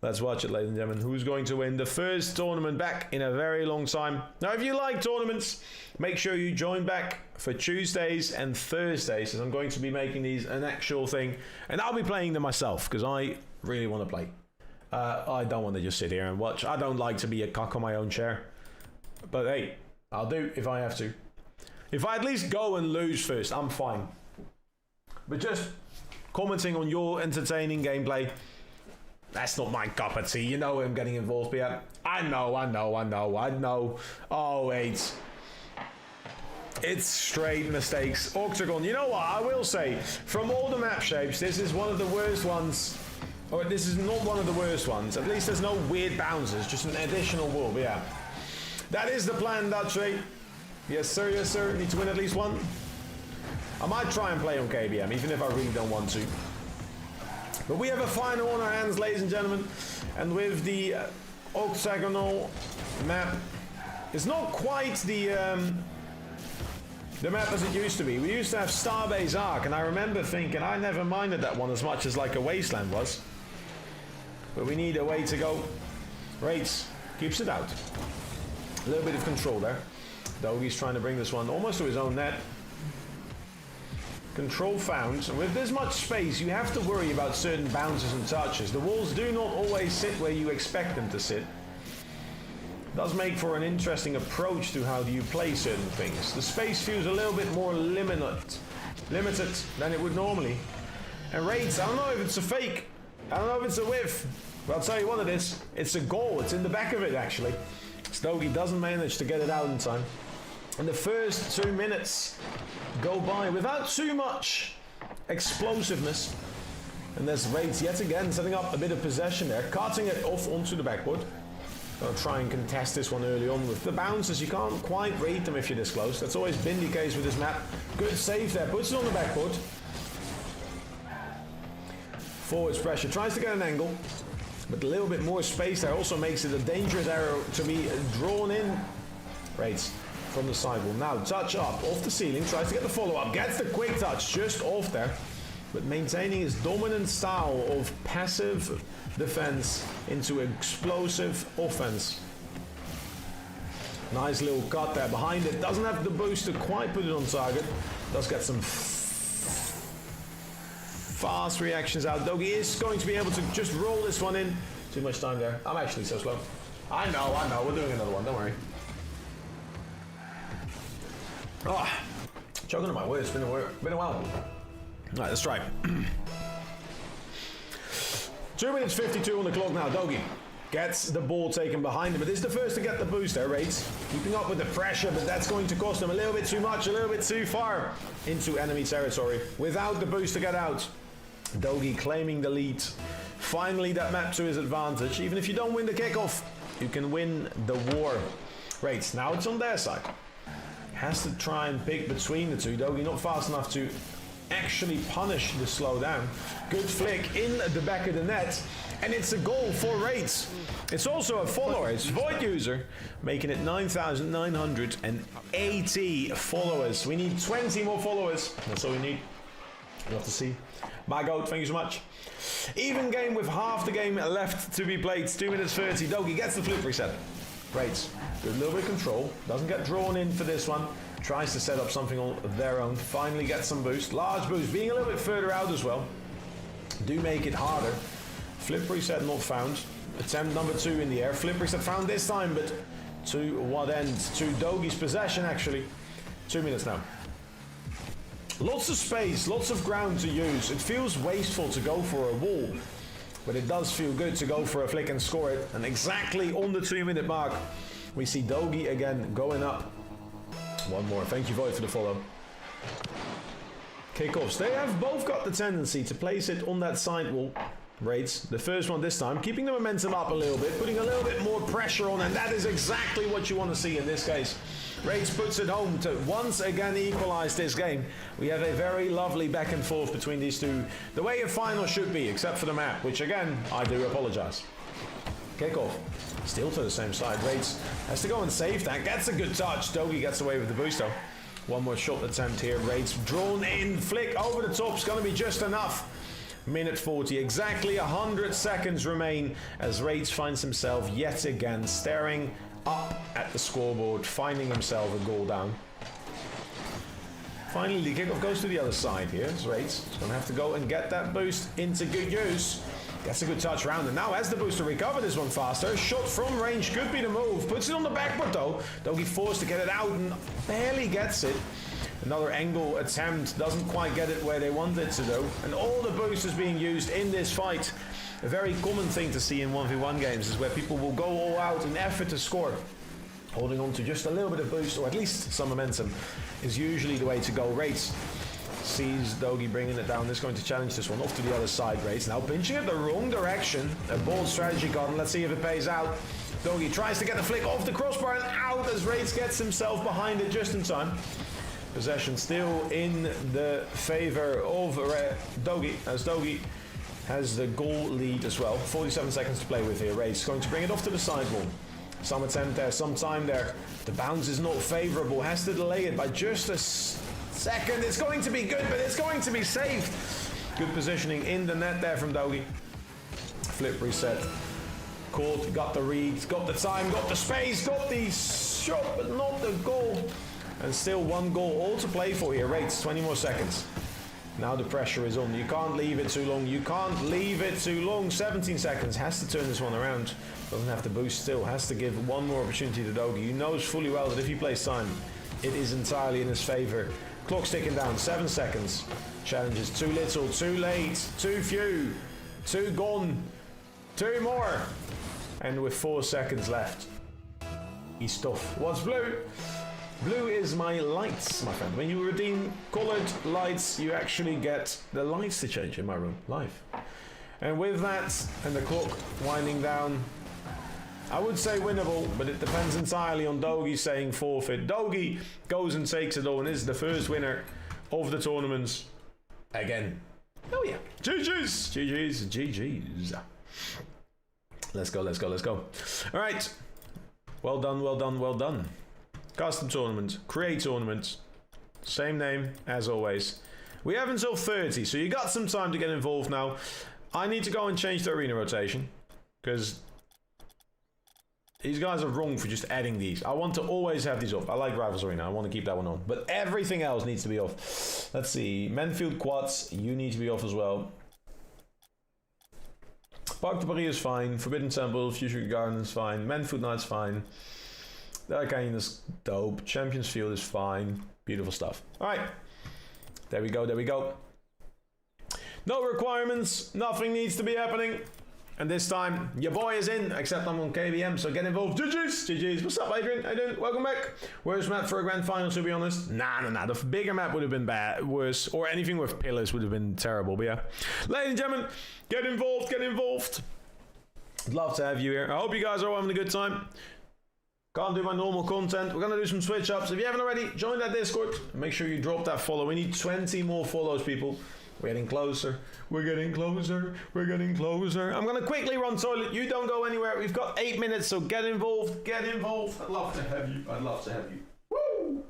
Let's watch it, ladies and gentlemen. Who's going to win the first tournament back in a very long time? Now, if you like tournaments, make sure you join back for Tuesdays and Thursdays, as I'm going to be making these an actual thing. And I'll be playing them myself, because I really want to play. I don't want to just sit here and watch. I don't like to be a cock on my own chair. But hey, I'll do if I have to. If I at least go and lose first, I'm fine. But just commenting on your entertaining gameplay, that's not my cup of tea. You know I'm getting involved, but yeah. I know. Oh, wait. It's straight mistakes. Octagon, you know what? I will say, from all the map shapes, this is one of the worst ones. Or this is not one of the worst ones. At least there's no weird bounces, just an additional wall, but yeah. That is the plan, Dutchy. Yes, sir, yes, sir. Need to win at least one. I might try and play on KBM, even if I really don't want to. But we have a final on our hands, ladies and gentlemen. And with the octagonal map, it's not quite the map as it used to be. We used to have Starbase Arc, and I remember thinking I never minded that one as much as like a Wasteland was. But we need a way to go. Rates keeps it out. A little bit of control there. Doggy's trying to bring this one almost to his own net. Control found. With this much space, you have to worry about certain bounces and touches. The walls do not always sit where you expect them to sit. It does make for an interesting approach to how you play certain things. The space feels a little bit more limited than it would normally. And Rates, I don't know if it's a fake. I don't know if it's a whiff. But I'll tell you what it is. It's a goal. It's in the back of it, actually. Doggy doesn't manage to get it out in time. And the first 2 minutes go by without too much explosiveness. And there's Rates yet again setting up a bit of possession there, carting it off onto the backboard. Gonna try and contest this one early on with the bounces. You can't quite read them if you're this close. That's always been the case with this map. Good save there, puts it on the backboard. Forwards pressure, tries to get an angle, but a little bit more space there also makes it a dangerous arrow to be drawn in. Rates from the sidewall. Now touch up off the ceiling, tries to get the follow-up, gets the quick touch just off there, but maintaining his dominant style of passive defense into explosive offense. Nice little cut there behind it. Doesn't have the boost to quite put it on target. Does get some fast reactions out. Doggy is going to be able to just roll this one in. Too much time there. I'm actually so slow. I know. We're doing another one. Don't worry. Oh, choking on my words. Been a while. All right, let's try. 2 minutes 52 on the clock now. Dogi gets the ball taken behind him, but this is the first to get the boost there. Raids keeping up with the pressure, but that's going to cost him a little bit too much, a little bit too far into enemy territory without the boost to get out. Dogi claiming the lead. Finally, that map to his advantage. Even if you don't win the kickoff, you can win the war. Raids, now it's on their side. Has to try and pick between the two. Dogi not fast enough to actually punish the slowdown. Good flick in the back of the net, and it's a goal for Raids. It's also a follower. It's Void User, making it 9,980 followers. We need 20 more followers. That's all we need. We'll have to see. My goat, thank you so much. Even game with half the game left to be played. 2 minutes 30. Dogi gets the flip reset. Raids, good little bit of control. Doesn't get drawn in for this one. Tries to set up something of their own. Finally gets some boost. Large boost. Being a little bit further out as well. Do make it harder. Flip reset not found. Attempt number 2 in the air. Flip reset found this time, but to what end? To Dogi's possession, actually. 2 minutes now. Lots of space, lots of ground to use. It feels wasteful to go for a wall, but it does feel good to go for a flick and score it. And exactly on the 2 minute mark, we see Dogi again going up. One more. Thank you, Void, for the follow. Kickoffs. They have both got the tendency to place it on that side wall. Raids, the first one this time, keeping the momentum up a little bit, putting a little bit more pressure on, and that is exactly what you want to see in this case. Raids puts it home to once again equalize this game. We have a very lovely back and forth between these two, the way a final should be, except for the map, which again, I do apologize. Kickoff, still to the same side. Raids has to go and save that, gets a good touch. Dogi gets away with the boost though. One more shot attempt here. Raids drawn in, flick over the top, it's going to be just enough. Minute 40, exactly 100 seconds remain as Raids finds himself yet again staring up at the scoreboard, finding himself a goal down. Finally, the kickoff goes to the other side here. Raids is going to have to go and get that boost into good use. Gets a good touch around, and now has the boost to recover this one faster. Shot from range could be the move. Puts it on the backboard though. Dogi forced to get it out and barely gets it. Another angle attempt, doesn't quite get it where they want it to do. And all the boost is being used in this fight. A very common thing to see in 1v1 games is where people will go all out in effort to score. Holding on to just a little bit of boost, or at least some momentum, is usually the way to go. Raids sees Dogi bringing it down. Is going to challenge this one off to the other side. Raids now pinching it the wrong direction. A bold strategy card, let's see if it pays out. Dogi tries to get the flick off the crossbar and out as Raids gets himself behind it just in time. Possession still in the favor of Dogi, as Dogi has the goal lead as well. 47 seconds to play with here. Raids going to bring it off to the sidewall. Some attempt there, some time there. The bounce is not favorable. Has to delay it by just a second. It's going to be good, but it's going to be saved. Good positioning in the net there from Dogi. Flip reset. Caught, got the read, got the time, got the space, got the shot, but not the goal. And still one goal all to play for here. Raids, 20 more seconds. Now the pressure is on. You can't leave it too long. You can't leave it too long. 17 seconds. Has to turn this one around. Doesn't have to boost still. Has to give one more opportunity to Dogi. He knows fully well that if he plays time, it is entirely in his favor. Clock's ticking down. 7 seconds. Challenge is too little, too late, too few, too gone, 2 more. And with 4 seconds left, he's tough. What's blue? Blue is my lights, my friend. When you redeem colored lights, you actually get the lights to change in my room, live. And with that, and the clock winding down, I would say winnable, but it depends entirely on Dogi saying forfeit. Dogi goes and takes it all and is the first winner of the tournament again. Oh yeah. GG's, GG's, GG's. Let's go, let's go, let's go. All right. Well done, well done, well done. Custom tournament, create tournament, same name as always. We have until 30, so you got some time to get involved now. I need to go and change the arena rotation, because these guys are wrong for just adding these. I want to always have these off. I like Rivals Arena, I want to keep that one on, but everything else needs to be off. Let's see, Menfield Quads, you need to be off as well. Parc de Paris is fine, Forbidden Temple, Future Garden is fine, Menfield Night's fine. The Arcane is dope. Champions Field is fine. Beautiful stuff. Alright. There we go, there we go. No requirements. Nothing needs to be happening. And this time, your boy is in, except I'm on KBM, so get involved. GG's, GG's. What's up, Adrian? How you doing? Welcome back. Worst map for a grand final, to be honest? Nah. The bigger map would have been bad, worse, or anything with pillars would have been terrible, but yeah. Ladies and gentlemen, get involved, get involved. I'd love to have you here. I hope you guys are all having a good time. Can't do my normal content. We're going to do some switch ups. If you haven't already, join that Discord. Make sure you drop that follow. We need 20 more follows, people. We're getting closer. We're getting closer. We're getting closer. I'm going to quickly run toilet. You don't go anywhere. We've got 8 minutes, so get involved. Get involved. I'd love to have you. I'd love to have you. Woo!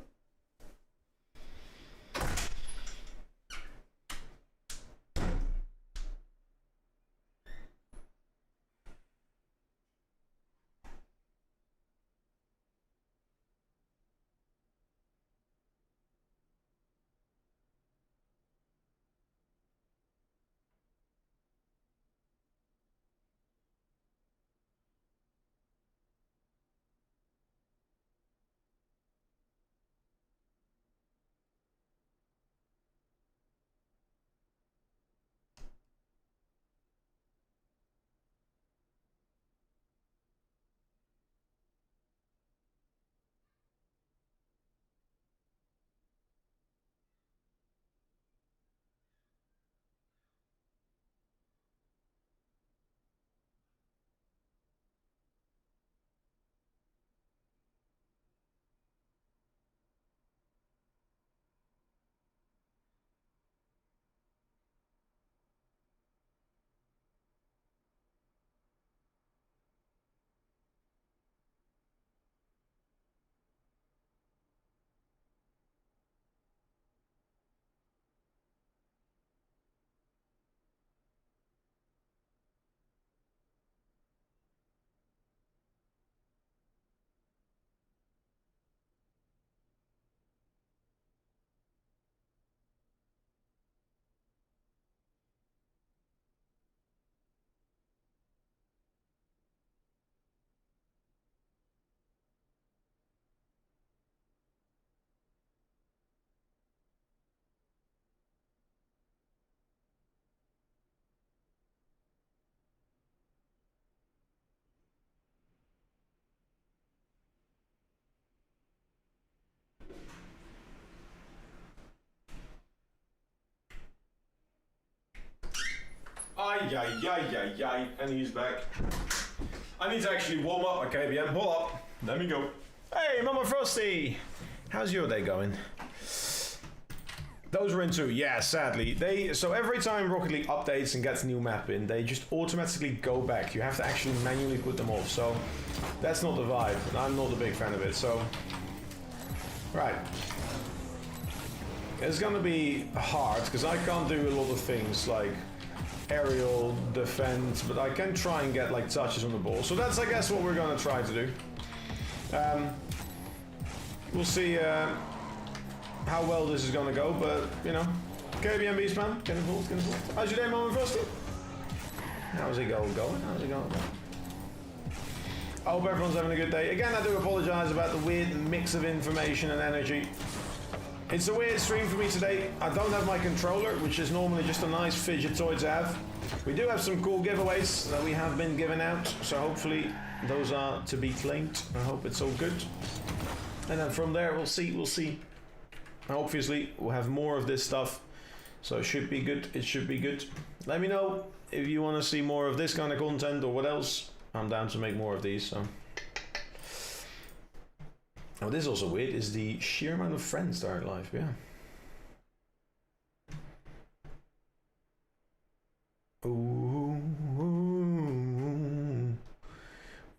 Ay, and he's back. I need to actually warm up my KBM. Hold up. Let me go. Hey, Mama Frosty! How's your day going? Those were in 2. Yeah, sadly. So every time Rocket League updates and gets a new map in, they just automatically go back. You have to actually manually put them off. So that's not the vibe. I'm not a big fan of it. So, right. It's gonna be hard because I can't do a lot of things like aerial defense, but I can try and get like touches on the ball. So that's, I guess, what we're gonna try to do. We'll see how well this is gonna go, but you know, KBM Beastman, get involved, get involved. How's your day, Mom Frosty? How's it going? How's it going? I hope everyone's having a good day. Again, I do apologize about the weird mix of information and energy. It's a weird stream for me today. I don't have my controller, which is normally just a nice fidget toy to have. We do have some cool giveaways that we have been giving out, so hopefully those are to be claimed. I hope it's all good. And then from there, we'll see. Obviously, we'll have more of this stuff, so it should be good. It should be good. Let me know if you want to see more of this kind of content or what else. I'm down to make more of these, so. Oh, this is also weird, is the sheer amount of friends that are live, yeah. Ooh,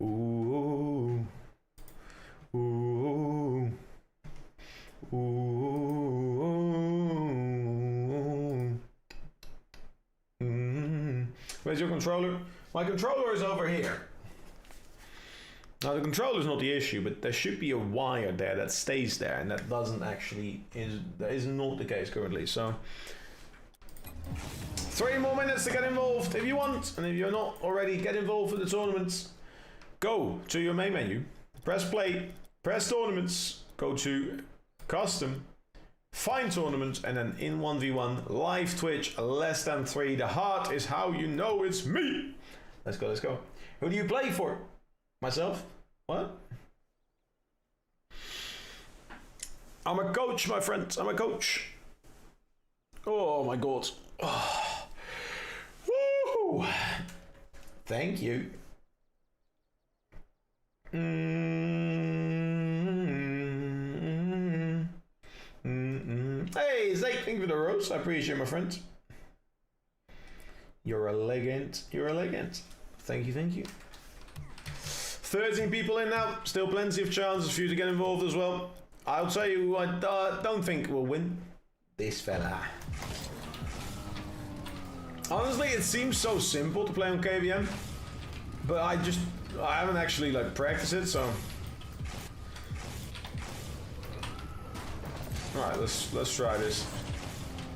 ooh, ooh, ooh, ooh. Where's your controller? My controller is over here. Now the controller is not the issue, but there should be a wire there that stays there, and that doesn't actually that is not the case currently. So 3 more minutes to get involved if you want, and if you're not already, get involved with the tournaments. Go to your main menu, press play, press tournaments, go to custom, find tournaments, and then in 1v1 live Twitch less than 3. The heart is how you know it's me. Let's go, let's go. Who do you play for? Myself? What? I'm a coach, my friend. I'm a coach. Oh my god. Oh. Woo! Thank you. Hey, Zach, thank you for the rose. I appreciate it, my friend. You're a legend. You're a legend. Thank you, thank you. 13 people in now. Still plenty of chances for you to get involved as well. I'll tell you who I don't think will win. This fella. Honestly, it seems so simple to play on KVM, but I haven't actually like practiced it, so. All right, let's try this.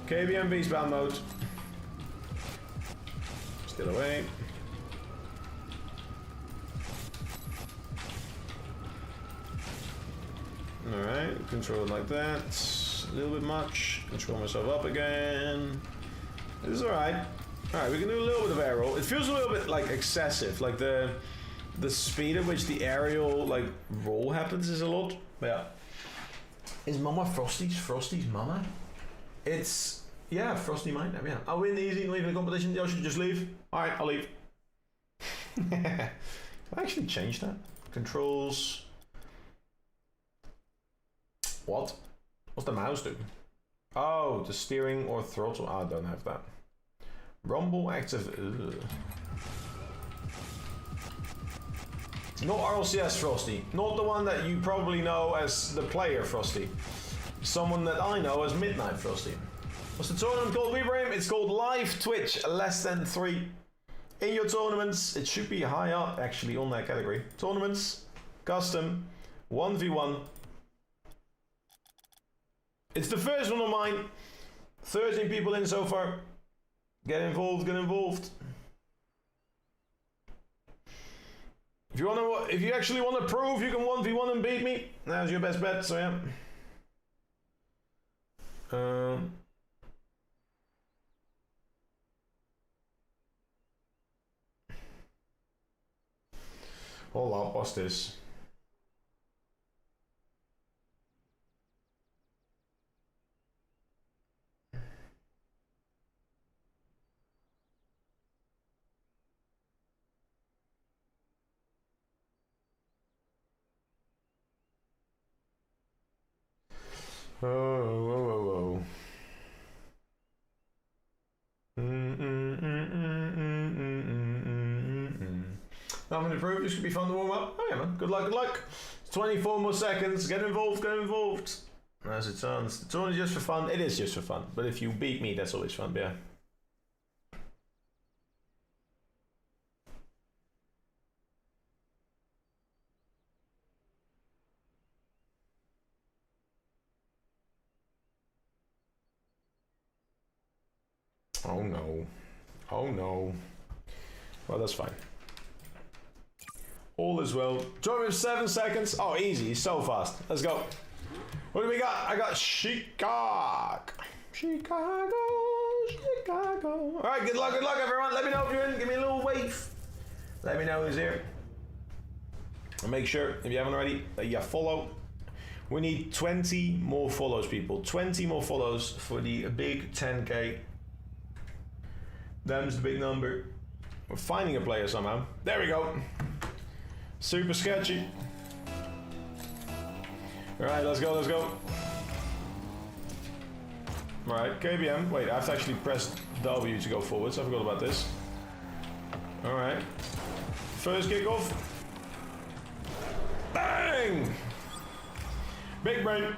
KVM beastbound mode. Still away. All right, control it like that. A little bit much. Control myself up again. This is all right. All right, we can do a little bit of air roll. It feels a little bit like excessive, like the speed at which the aerial like roll happens is a lot. But yeah. Is Mama Frosty's Mama? It's yeah, Frosty mine. Yeah, I'll win easy. Leave the competition. You should just leave. All right, I'll leave. I actually changed that. Controls. What? What's the mouse do? Oh, the steering or throttle. Oh, I don't have that. Rumble active. Ugh. Not RLCS Frosty. Not the one that you probably know as the player Frosty. Someone that I know as Midnight Frosty. What's the tournament called, Ibrahim? It's called Live Twitch less than 3. In your tournaments, it should be high up actually on that category. Tournaments, custom, 1v1. It's the first one of mine. 13 people in so far. Get involved, get involved. If you actually want to prove you can 1v1 and beat me, now's your best bet, so yeah. Hold up, what's this? Whoa. Nothing to prove, this could be fun to warm up. Oh yeah, man, good luck, good luck. 24 more seconds, get involved, get involved. As it turns, it's only just for fun. It is just for fun, but if you beat me, that's always fun, yeah. Oh no. Oh no. Well, that's fine. All is well. Join with 7 seconds. Oh, easy. So fast. Let's go. What do we got? I got Chicago. Chicago. All right, good luck, everyone. Let me know if you're in. Give me a little wave. Let me know who's here. And make sure, if you haven't already, that you follow. We need 20 more follows, people. 20 more follows for the big 10K. Them's the big number. We're finding a player somehow. There we go. Super sketchy. Alright, let's go, let's go. Alright, KBM. Wait, I have to actually press W to go forwards. I forgot about this. Alright. First kickoff. Bang! Big brain.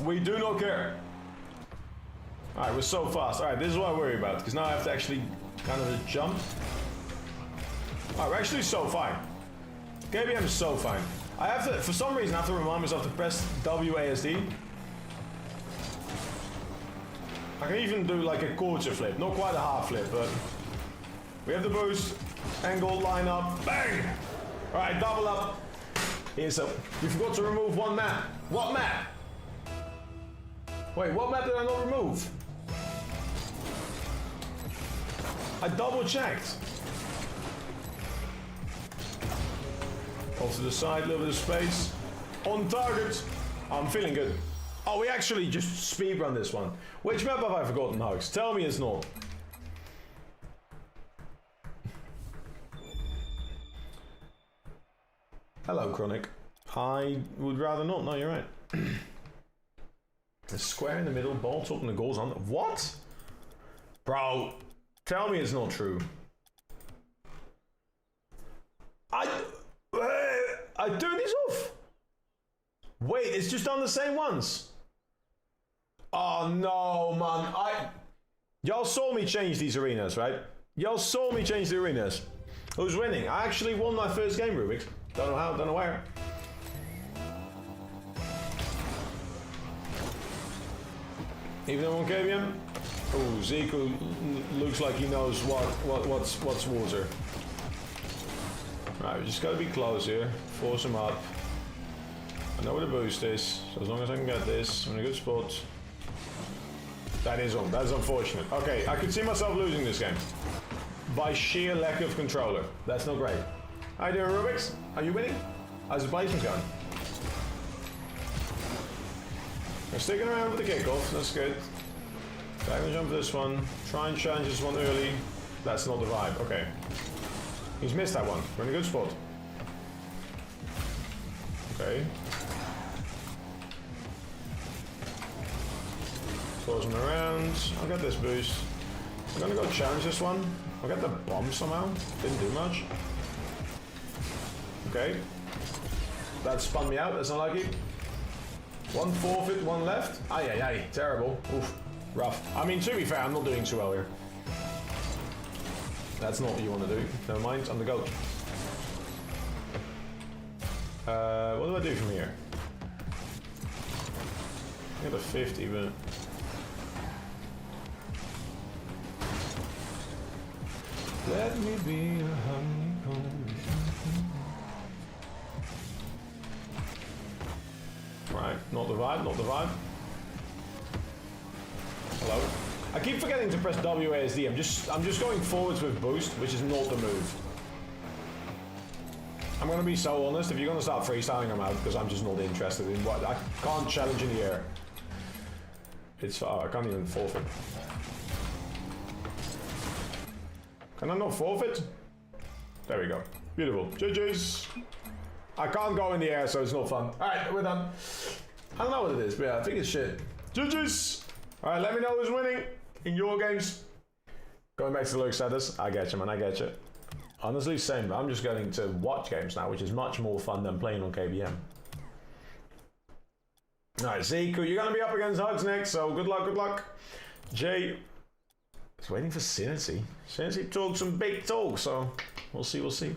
We do not care. Alright, we're so fast. Alright, this is what I worry about, because now I have to actually kind of jump. Alright, we're actually so fine. KBM is so fine. I have to, for some reason, I have to remind myself to press WASD. I can even do like a quarter flip, not quite a half flip, but we have the boost, angle, line up, bang! Alright, double up. Here's up. You forgot to remove one map. What map? Wait, what map did I not remove? I double checked. Off to the side, a little bit of space. On target. I'm feeling good. Oh, we actually just speedrun this one. Which map have I forgotten, Hugs? Tell me it's not. Hello, Chronic. I would rather not. No, you're right. The square in the middle, ball top, and the goals on. What? Bro, tell me it's not true. I turned these off. Wait, it's just on the same ones. Oh no, man. Y'all saw me change these arenas, right? Y'all saw me change the arenas. Who's winning? I actually won my first game, Rubik's. Don't know how, don't know where. Even though on KBM? Oh, Zico looks like he knows what's water. Right, we just gotta be close here. Force him up. I know where the boost is, so as long as I can get this, I'm in a good spot. That's unfortunate. Okay, I could see myself losing this game. By sheer lack of controller. That's not great. How you doing, Rubik's? Are you winning? How's the placement going? We're sticking around with the kickoff, that's good. So I'm gonna jump this one. Try and challenge this one early. That's not the vibe, okay. He's missed that one. We're in a good spot. Okay. Force him around. I'll get this boost. I'm gonna go challenge this one. I'll get the bomb somehow. Didn't do much. Okay. That spun me out. That's unlucky. One forfeit, one left. Aye, aye, aye. Terrible. Oof. Rough. I mean, to be fair, I'm not doing too well here. That's not what you want to do. Never mind. I'm the goat. What do I do from here? I got a 50, but... Let me be a honeycomb. Right, not the vibe, not the vibe. Hello. I keep forgetting to press WASD. I'm just going forwards with boost, which is not the move. I'm gonna be so honest, if you're gonna start freestyling, I'm out, because I'm just not interested in what I can't challenge in the air. It's I can't even forfeit. Can I not forfeit? There we go. Beautiful. GG's. I can't go in the air, so it's not fun. Alright, we're done. I don't know what it is, but yeah, I think it's shit. GG's. Alright, let me know who's winning in your games. Going back to the lurk status. I get you, man, I get you. Honestly, same. I'm just going to watch games now, which is much more fun than playing on KBM. Alright, Zico, you're going to be up against Hugs next, so good luck, good luck. Jay is waiting for Synergy. Synergy talks some big talk, so we'll see, we'll see.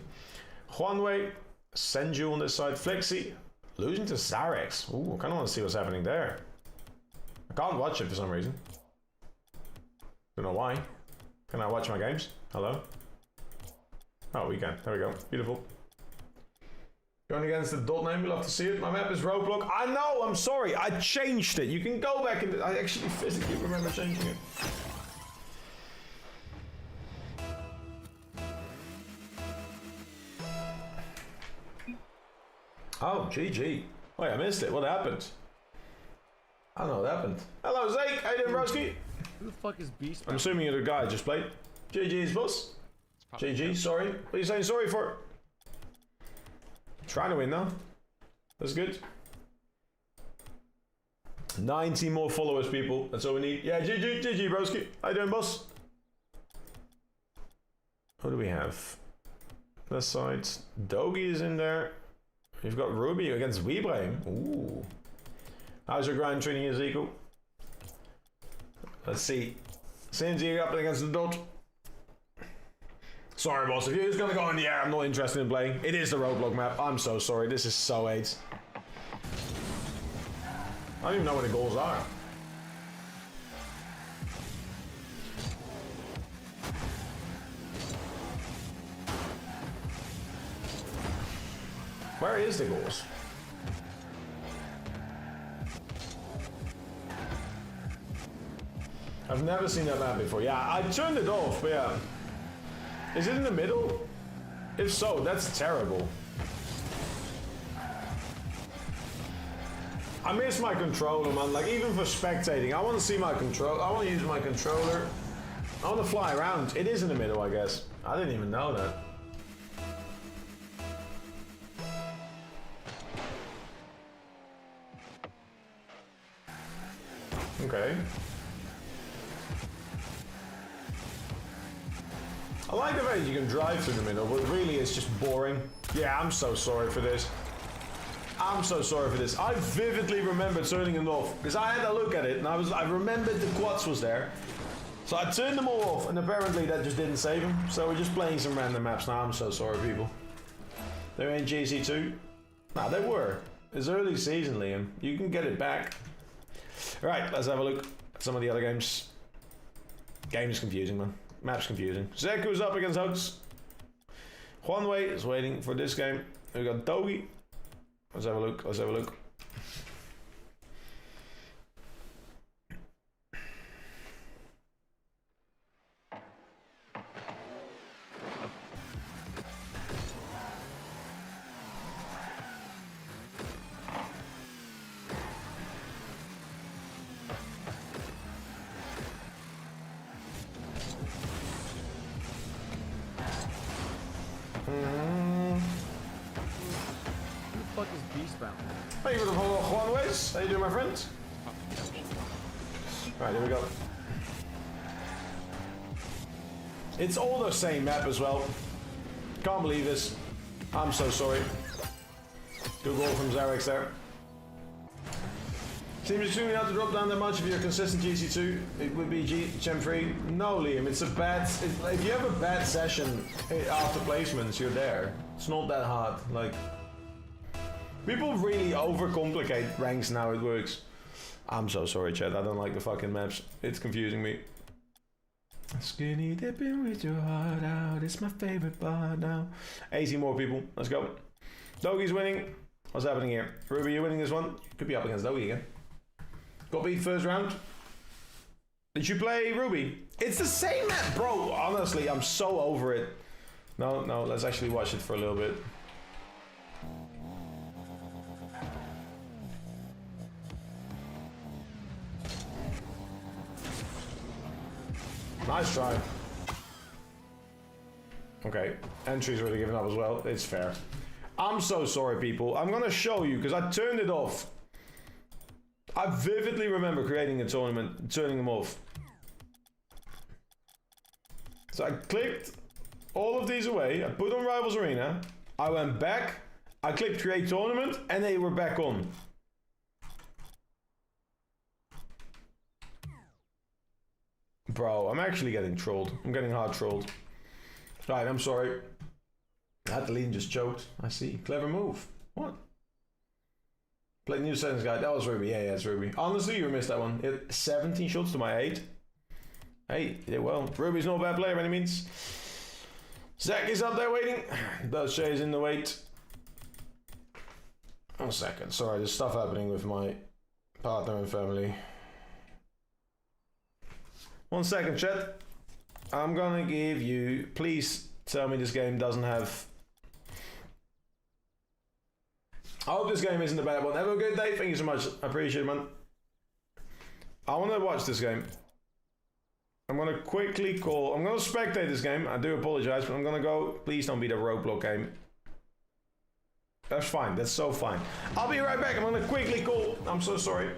Juanwei, Senju on this side. Flexi, losing to Zarex. Ooh, I kind of want to see what's happening there. I can't watch it for some reason. Don't know why. Can I watch my games? Hello? Oh, we can. There we go. Beautiful. Going against the dot name, we'll have to see it. My map is roadblock. I know, I'm sorry. I changed it. You can go back and I actually physically remember changing it. Oh, GG. Wait, I missed it. What happened? I don't know what happened. Hello, Zake. How you doing, broski? Who the fuck is Beast? I'm assuming you're the guy I just played. GG's, boss. GG, sorry. What are you saying sorry for? Trying to win now. That's good. 90 more followers, people. That's all we need. Yeah, GG, broski. How you doing, boss? Who do we have? This side. Dogi is in there. You've got Ruby against Weebrahim. Ooh. How's your grind training, Ezekiel? Let's see. CNG up against the dot. Sorry, boss. If you're just gonna go in the air, I'm not interested in playing. It is the roadblock map. I'm so sorry. This is so 8. I don't even know what the goals are. Where is the goals? I've never seen that map before. Yeah, I turned it off, but yeah. Is it in the middle? If so, that's terrible. I miss my controller, man. Like, even for spectating, I want to see my control. I want to use my controller. I want to fly around. It is in the middle, I guess. I didn't even know that. Okay. I like the way you can drive through the middle, but really it's just boring. Yeah, I'm so sorry for this. I'm so sorry for this. I vividly remember turning it off because I had a look at it and I remembered the quads was there. So I turned them all off and apparently that just didn't save them. So we're just playing some random maps now. I'm so sorry, people. They're in GC2. Nah, they were. It's early season, Liam. You can get it back. Right, let's have a look at some of the other games. Game is confusing, man. Map's confusing. Zeku's up against Hugs. Juanwei is waiting for this game. We got Dogi. Let's have a look. Let's have a look. Thank you for the follow, Juanwei. How you doing, my friend? Right, here we go. It's all the same map as well. Can't believe this. I'm so sorry. Good goal from Zarex there. Seems extremely hard to drop down that much if you're a consistent GC2. It would be Gem 3. No, Liam, it's a bad... if you have a bad session after placements, you're there. It's not that hard. Like... people really overcomplicate ranks and how it works. I'm so sorry, Chad. I don't like the fucking maps. It's confusing me. Skinny dipping with your heart out. It's my favorite part now. 80 more people. Let's go. Dogi's winning. What's happening here? Ruby, you winning this one? Could be up against Dogi again. Got beat first round. Did you play Ruby? It's the same map, bro. Honestly, I'm so over it. No, let's actually watch it for a little bit. Nice try. Okay, entry's already given up as well. It's fair. I'm so sorry, people. I'm gonna show you because I turned it off. I vividly remember creating a tournament, turning them off. So I clicked all of these away. I put on Rivals Arena. I went back. I clicked create tournament, and they were back on. Bro, I'm actually getting trolled. I'm getting hard trolled. Right, I'm sorry. Adeline just choked. I see. Clever move. What? Play new settings guide. That was Ruby. Yeah, it's Ruby. Honestly, you missed that one. It 17 shots to my 8. Hey, yeah, well. Ruby's not a bad player by any means. Zach is up there waiting. Dutch is in the wait. 1 second. Sorry, there's stuff happening with my partner and family. 1 second, chat. I'm gonna give you... please tell me this game doesn't have... I hope this game isn't a bad one. Have a good day. Thank you so much. I appreciate it, man. I want to watch this game. I'm going to quickly call... I'm going to spectate this game. I do apologize, but I'm going to go... please don't be the roadblock game. That's fine. That's so fine. I'll be right back. I'm going to quickly call... I'm so sorry.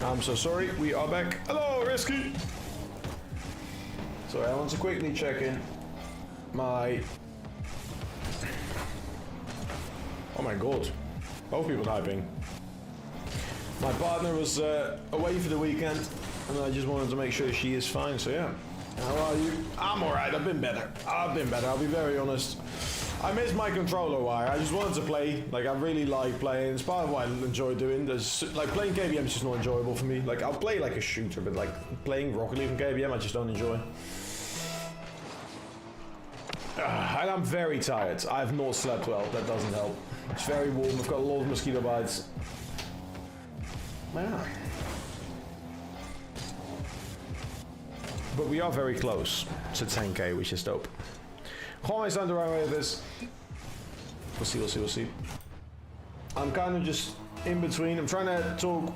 I'm so sorry, we are back. Hello, Risky! Sorry, I want to quickly check in my... Oh my god. Both people typing. My partner was away for the weekend, and I just wanted to make sure she is fine, so yeah. How are you? I'm alright, I've been better. I'll be very honest. I miss my controller wire. I just wanted to play. Like, I really like playing. It's part of what I enjoy doing. Like, playing KBM is just not enjoyable for me. Like, I'll play like a shooter, but like, playing Rocket League and KBM, I just don't enjoy. And I'm very tired. I have not slept well. That doesn't help. It's very warm. I've got a lot of mosquito bites. Yeah. But we are very close to 10k, which is dope. Always on the right way with this. We'll see. I'm kind of just in between. I'm trying to talk.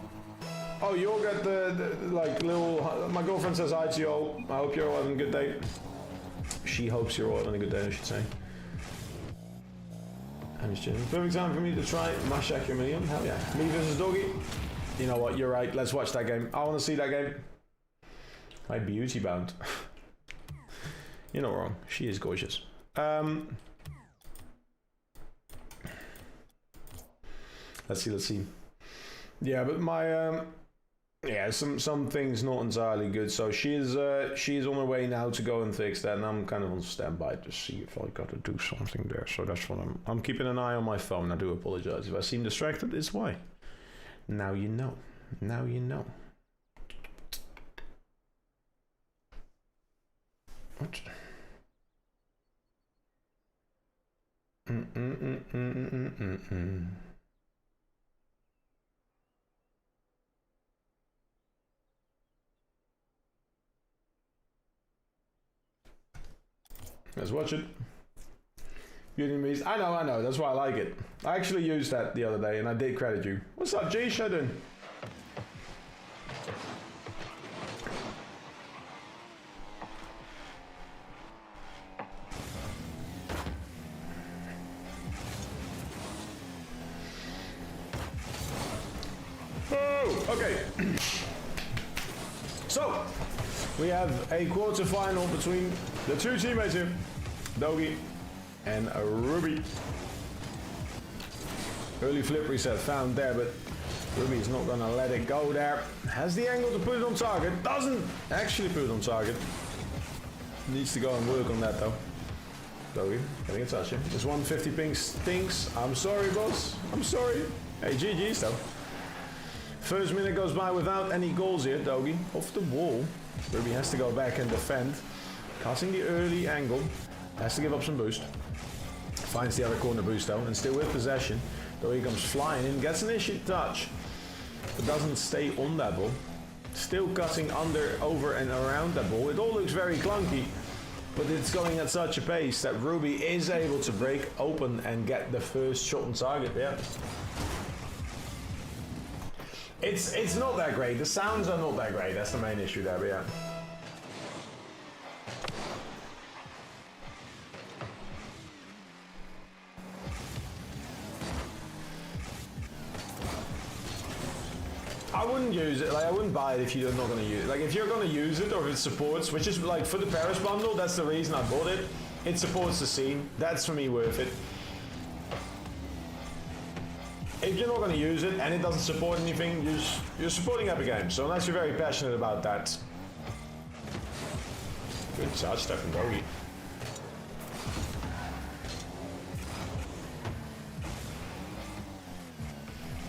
Oh, you'll get the like little. My girlfriend says hi to you all. I hope you're all having a good day. She hopes you're all having a good day, I should say. I'm just chilling. Perfect time for me to try Mashak your million. Hell yeah. Me versus Doggy. You know what? You're right. Let's watch that game. I want to see that game. My beauty bound. You're not wrong. She is gorgeous. Let's see. Yeah, but my yeah, some things not entirely good. So she is on her way now to go and fix that, and I'm kind of on standby to see if I got to do something there. So that's what I'm keeping an eye on my phone. I do apologize if I seem distracted. It's why. Now you know. Now you know. What? Let's watch it. Beauty and Beast. I know. That's why I like it. I actually used that the other day, and I did credit you. What's up, G? Shadon? Okay, so we have a quarterfinal between the two teammates here, Doggy and Ruby. Early flip reset found there, but Ruby's not gonna let it go there. Has the angle to put it on target, doesn't actually put it on target. Needs to go and work on that though. Doggy, getting a touch here. This 150 ping stinks. I'm sorry, boss. I'm sorry. Hey, GG's though. First minute goes by without any goals here, Doggy. Off the wall. Ruby has to go back and defend. Cutting the early angle. Has to give up some boost. Finds the other corner boost though, and still with possession. Doggy comes flying in, gets an issue touch, but doesn't stay on that ball. Still cutting under, over and around that ball. It all looks very clunky, but it's going at such a pace that Ruby is able to break open and get the first shot on target, yeah. It's not that great. The sounds are not that great. That's the main issue there, but yeah. I wouldn't use it. Like, I wouldn't buy it if you're not going to use it. Like, if you're going to use it or if it supports, which is like for the Paris bundle, that's the reason I bought it. It supports the scene. That's for me worth it. If you're not going to use it and it doesn't support anything, you're supporting Epic Games. So unless you're very passionate about that. Good touch, Stefan Doggy.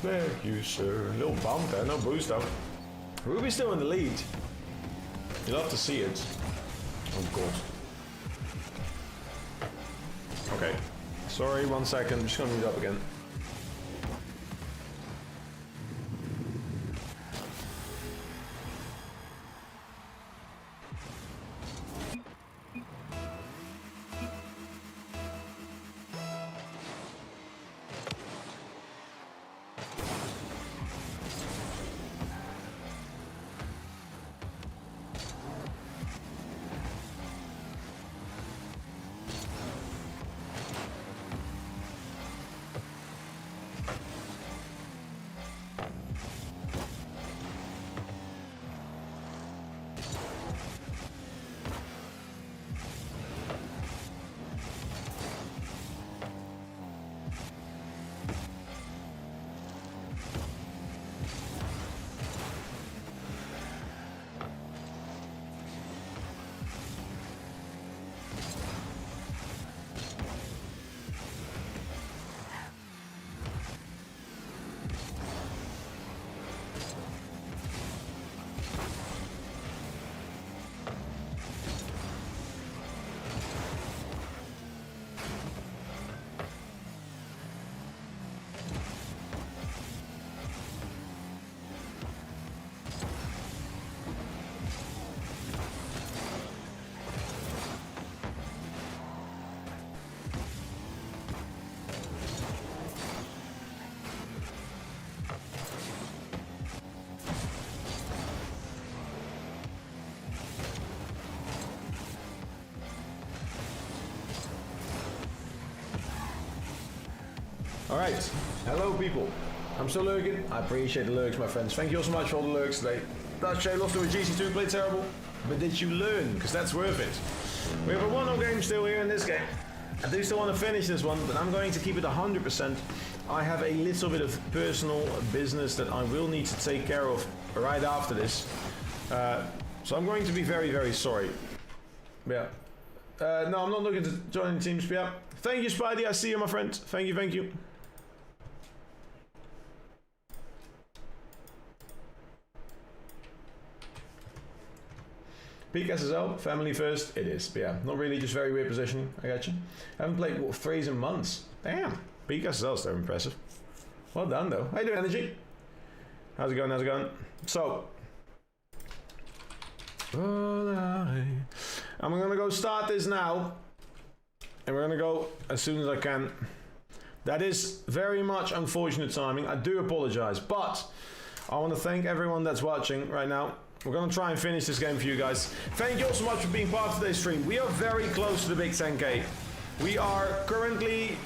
Thank you, sir. A little bump there, no boost though. Ruby's still in the lead. You love to see it. Oh god. Okay. Sorry, 1 second. I'm just going to mute up again. All right. Hello, people. I'm still lurking. I appreciate the lurks, my friends. Thank you all so much for all the lurks today. Dutch J lost to a GC2, played terrible. But did you learn? Because that's worth it. We have a 1-0 game still here in this game. I do still want to finish this one, but I'm going to keep it 100%. I have a little bit of personal business that I will need to take care of right after this. So I'm going to be very, very sorry. Yeah. No, I'm not looking to join the teams. Yeah. Thank you, Spidey. I see you, my friend. Thank you, thank you. Peak SSL, family first. It is. But yeah, not really, just very weird positioning. I got you. I haven't played threes in months. Damn. Peak SSL is so impressive. Well done, though. How you doing, Energy? How's it going? How's it going? So, I'm gonna go start this now, and we're gonna go as soon as I can. That is very much unfortunate timing. I do apologize, but I want to thank everyone that's watching right now. We're gonna try and finish this game for you guys. Thank you all so much for being part of today's stream. We are very close to the big 10K. We are currently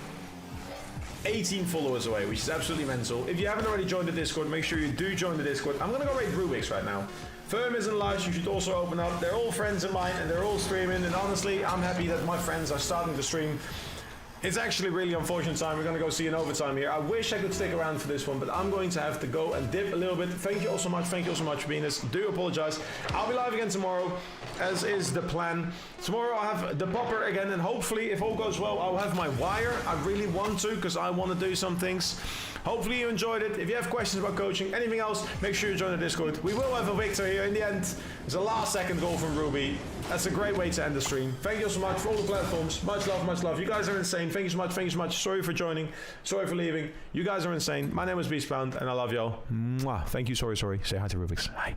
18 followers away, which is absolutely mental. If you haven't already joined the Discord, make sure you do join the Discord. I'm gonna go raid Rubik's right now. Firm isn't live, you should also open up. They're all friends of mine and they're all streaming, and honestly, I'm happy that my friends are starting to stream. It's actually really unfortunate time. We're gonna go see an overtime here. I wish I could stick around for this one, but I'm going to have to go and dip a little bit. Thank you all so much. Thank you all so much for being this. Do apologize. I'll be live again tomorrow, as is the plan. Tomorrow I'll have the popper again, and hopefully, if all goes well, I'll have my wire. I really want to, because I want to do some things. Hopefully you enjoyed it. If you have questions about coaching, anything else, make sure you join the Discord. We will have a victor here in the end. It's a last second goal from Ruby. That's a great way to end the stream. Thank you so much for all the platforms. Much love, much love. You guys are insane. Thank you so much. Thank you so much. Sorry for joining. Sorry for leaving. You guys are insane. My name is Beastbound, and I love y'all. Mwah. Thank you. Sorry. Say hi to Rubik's. Hi.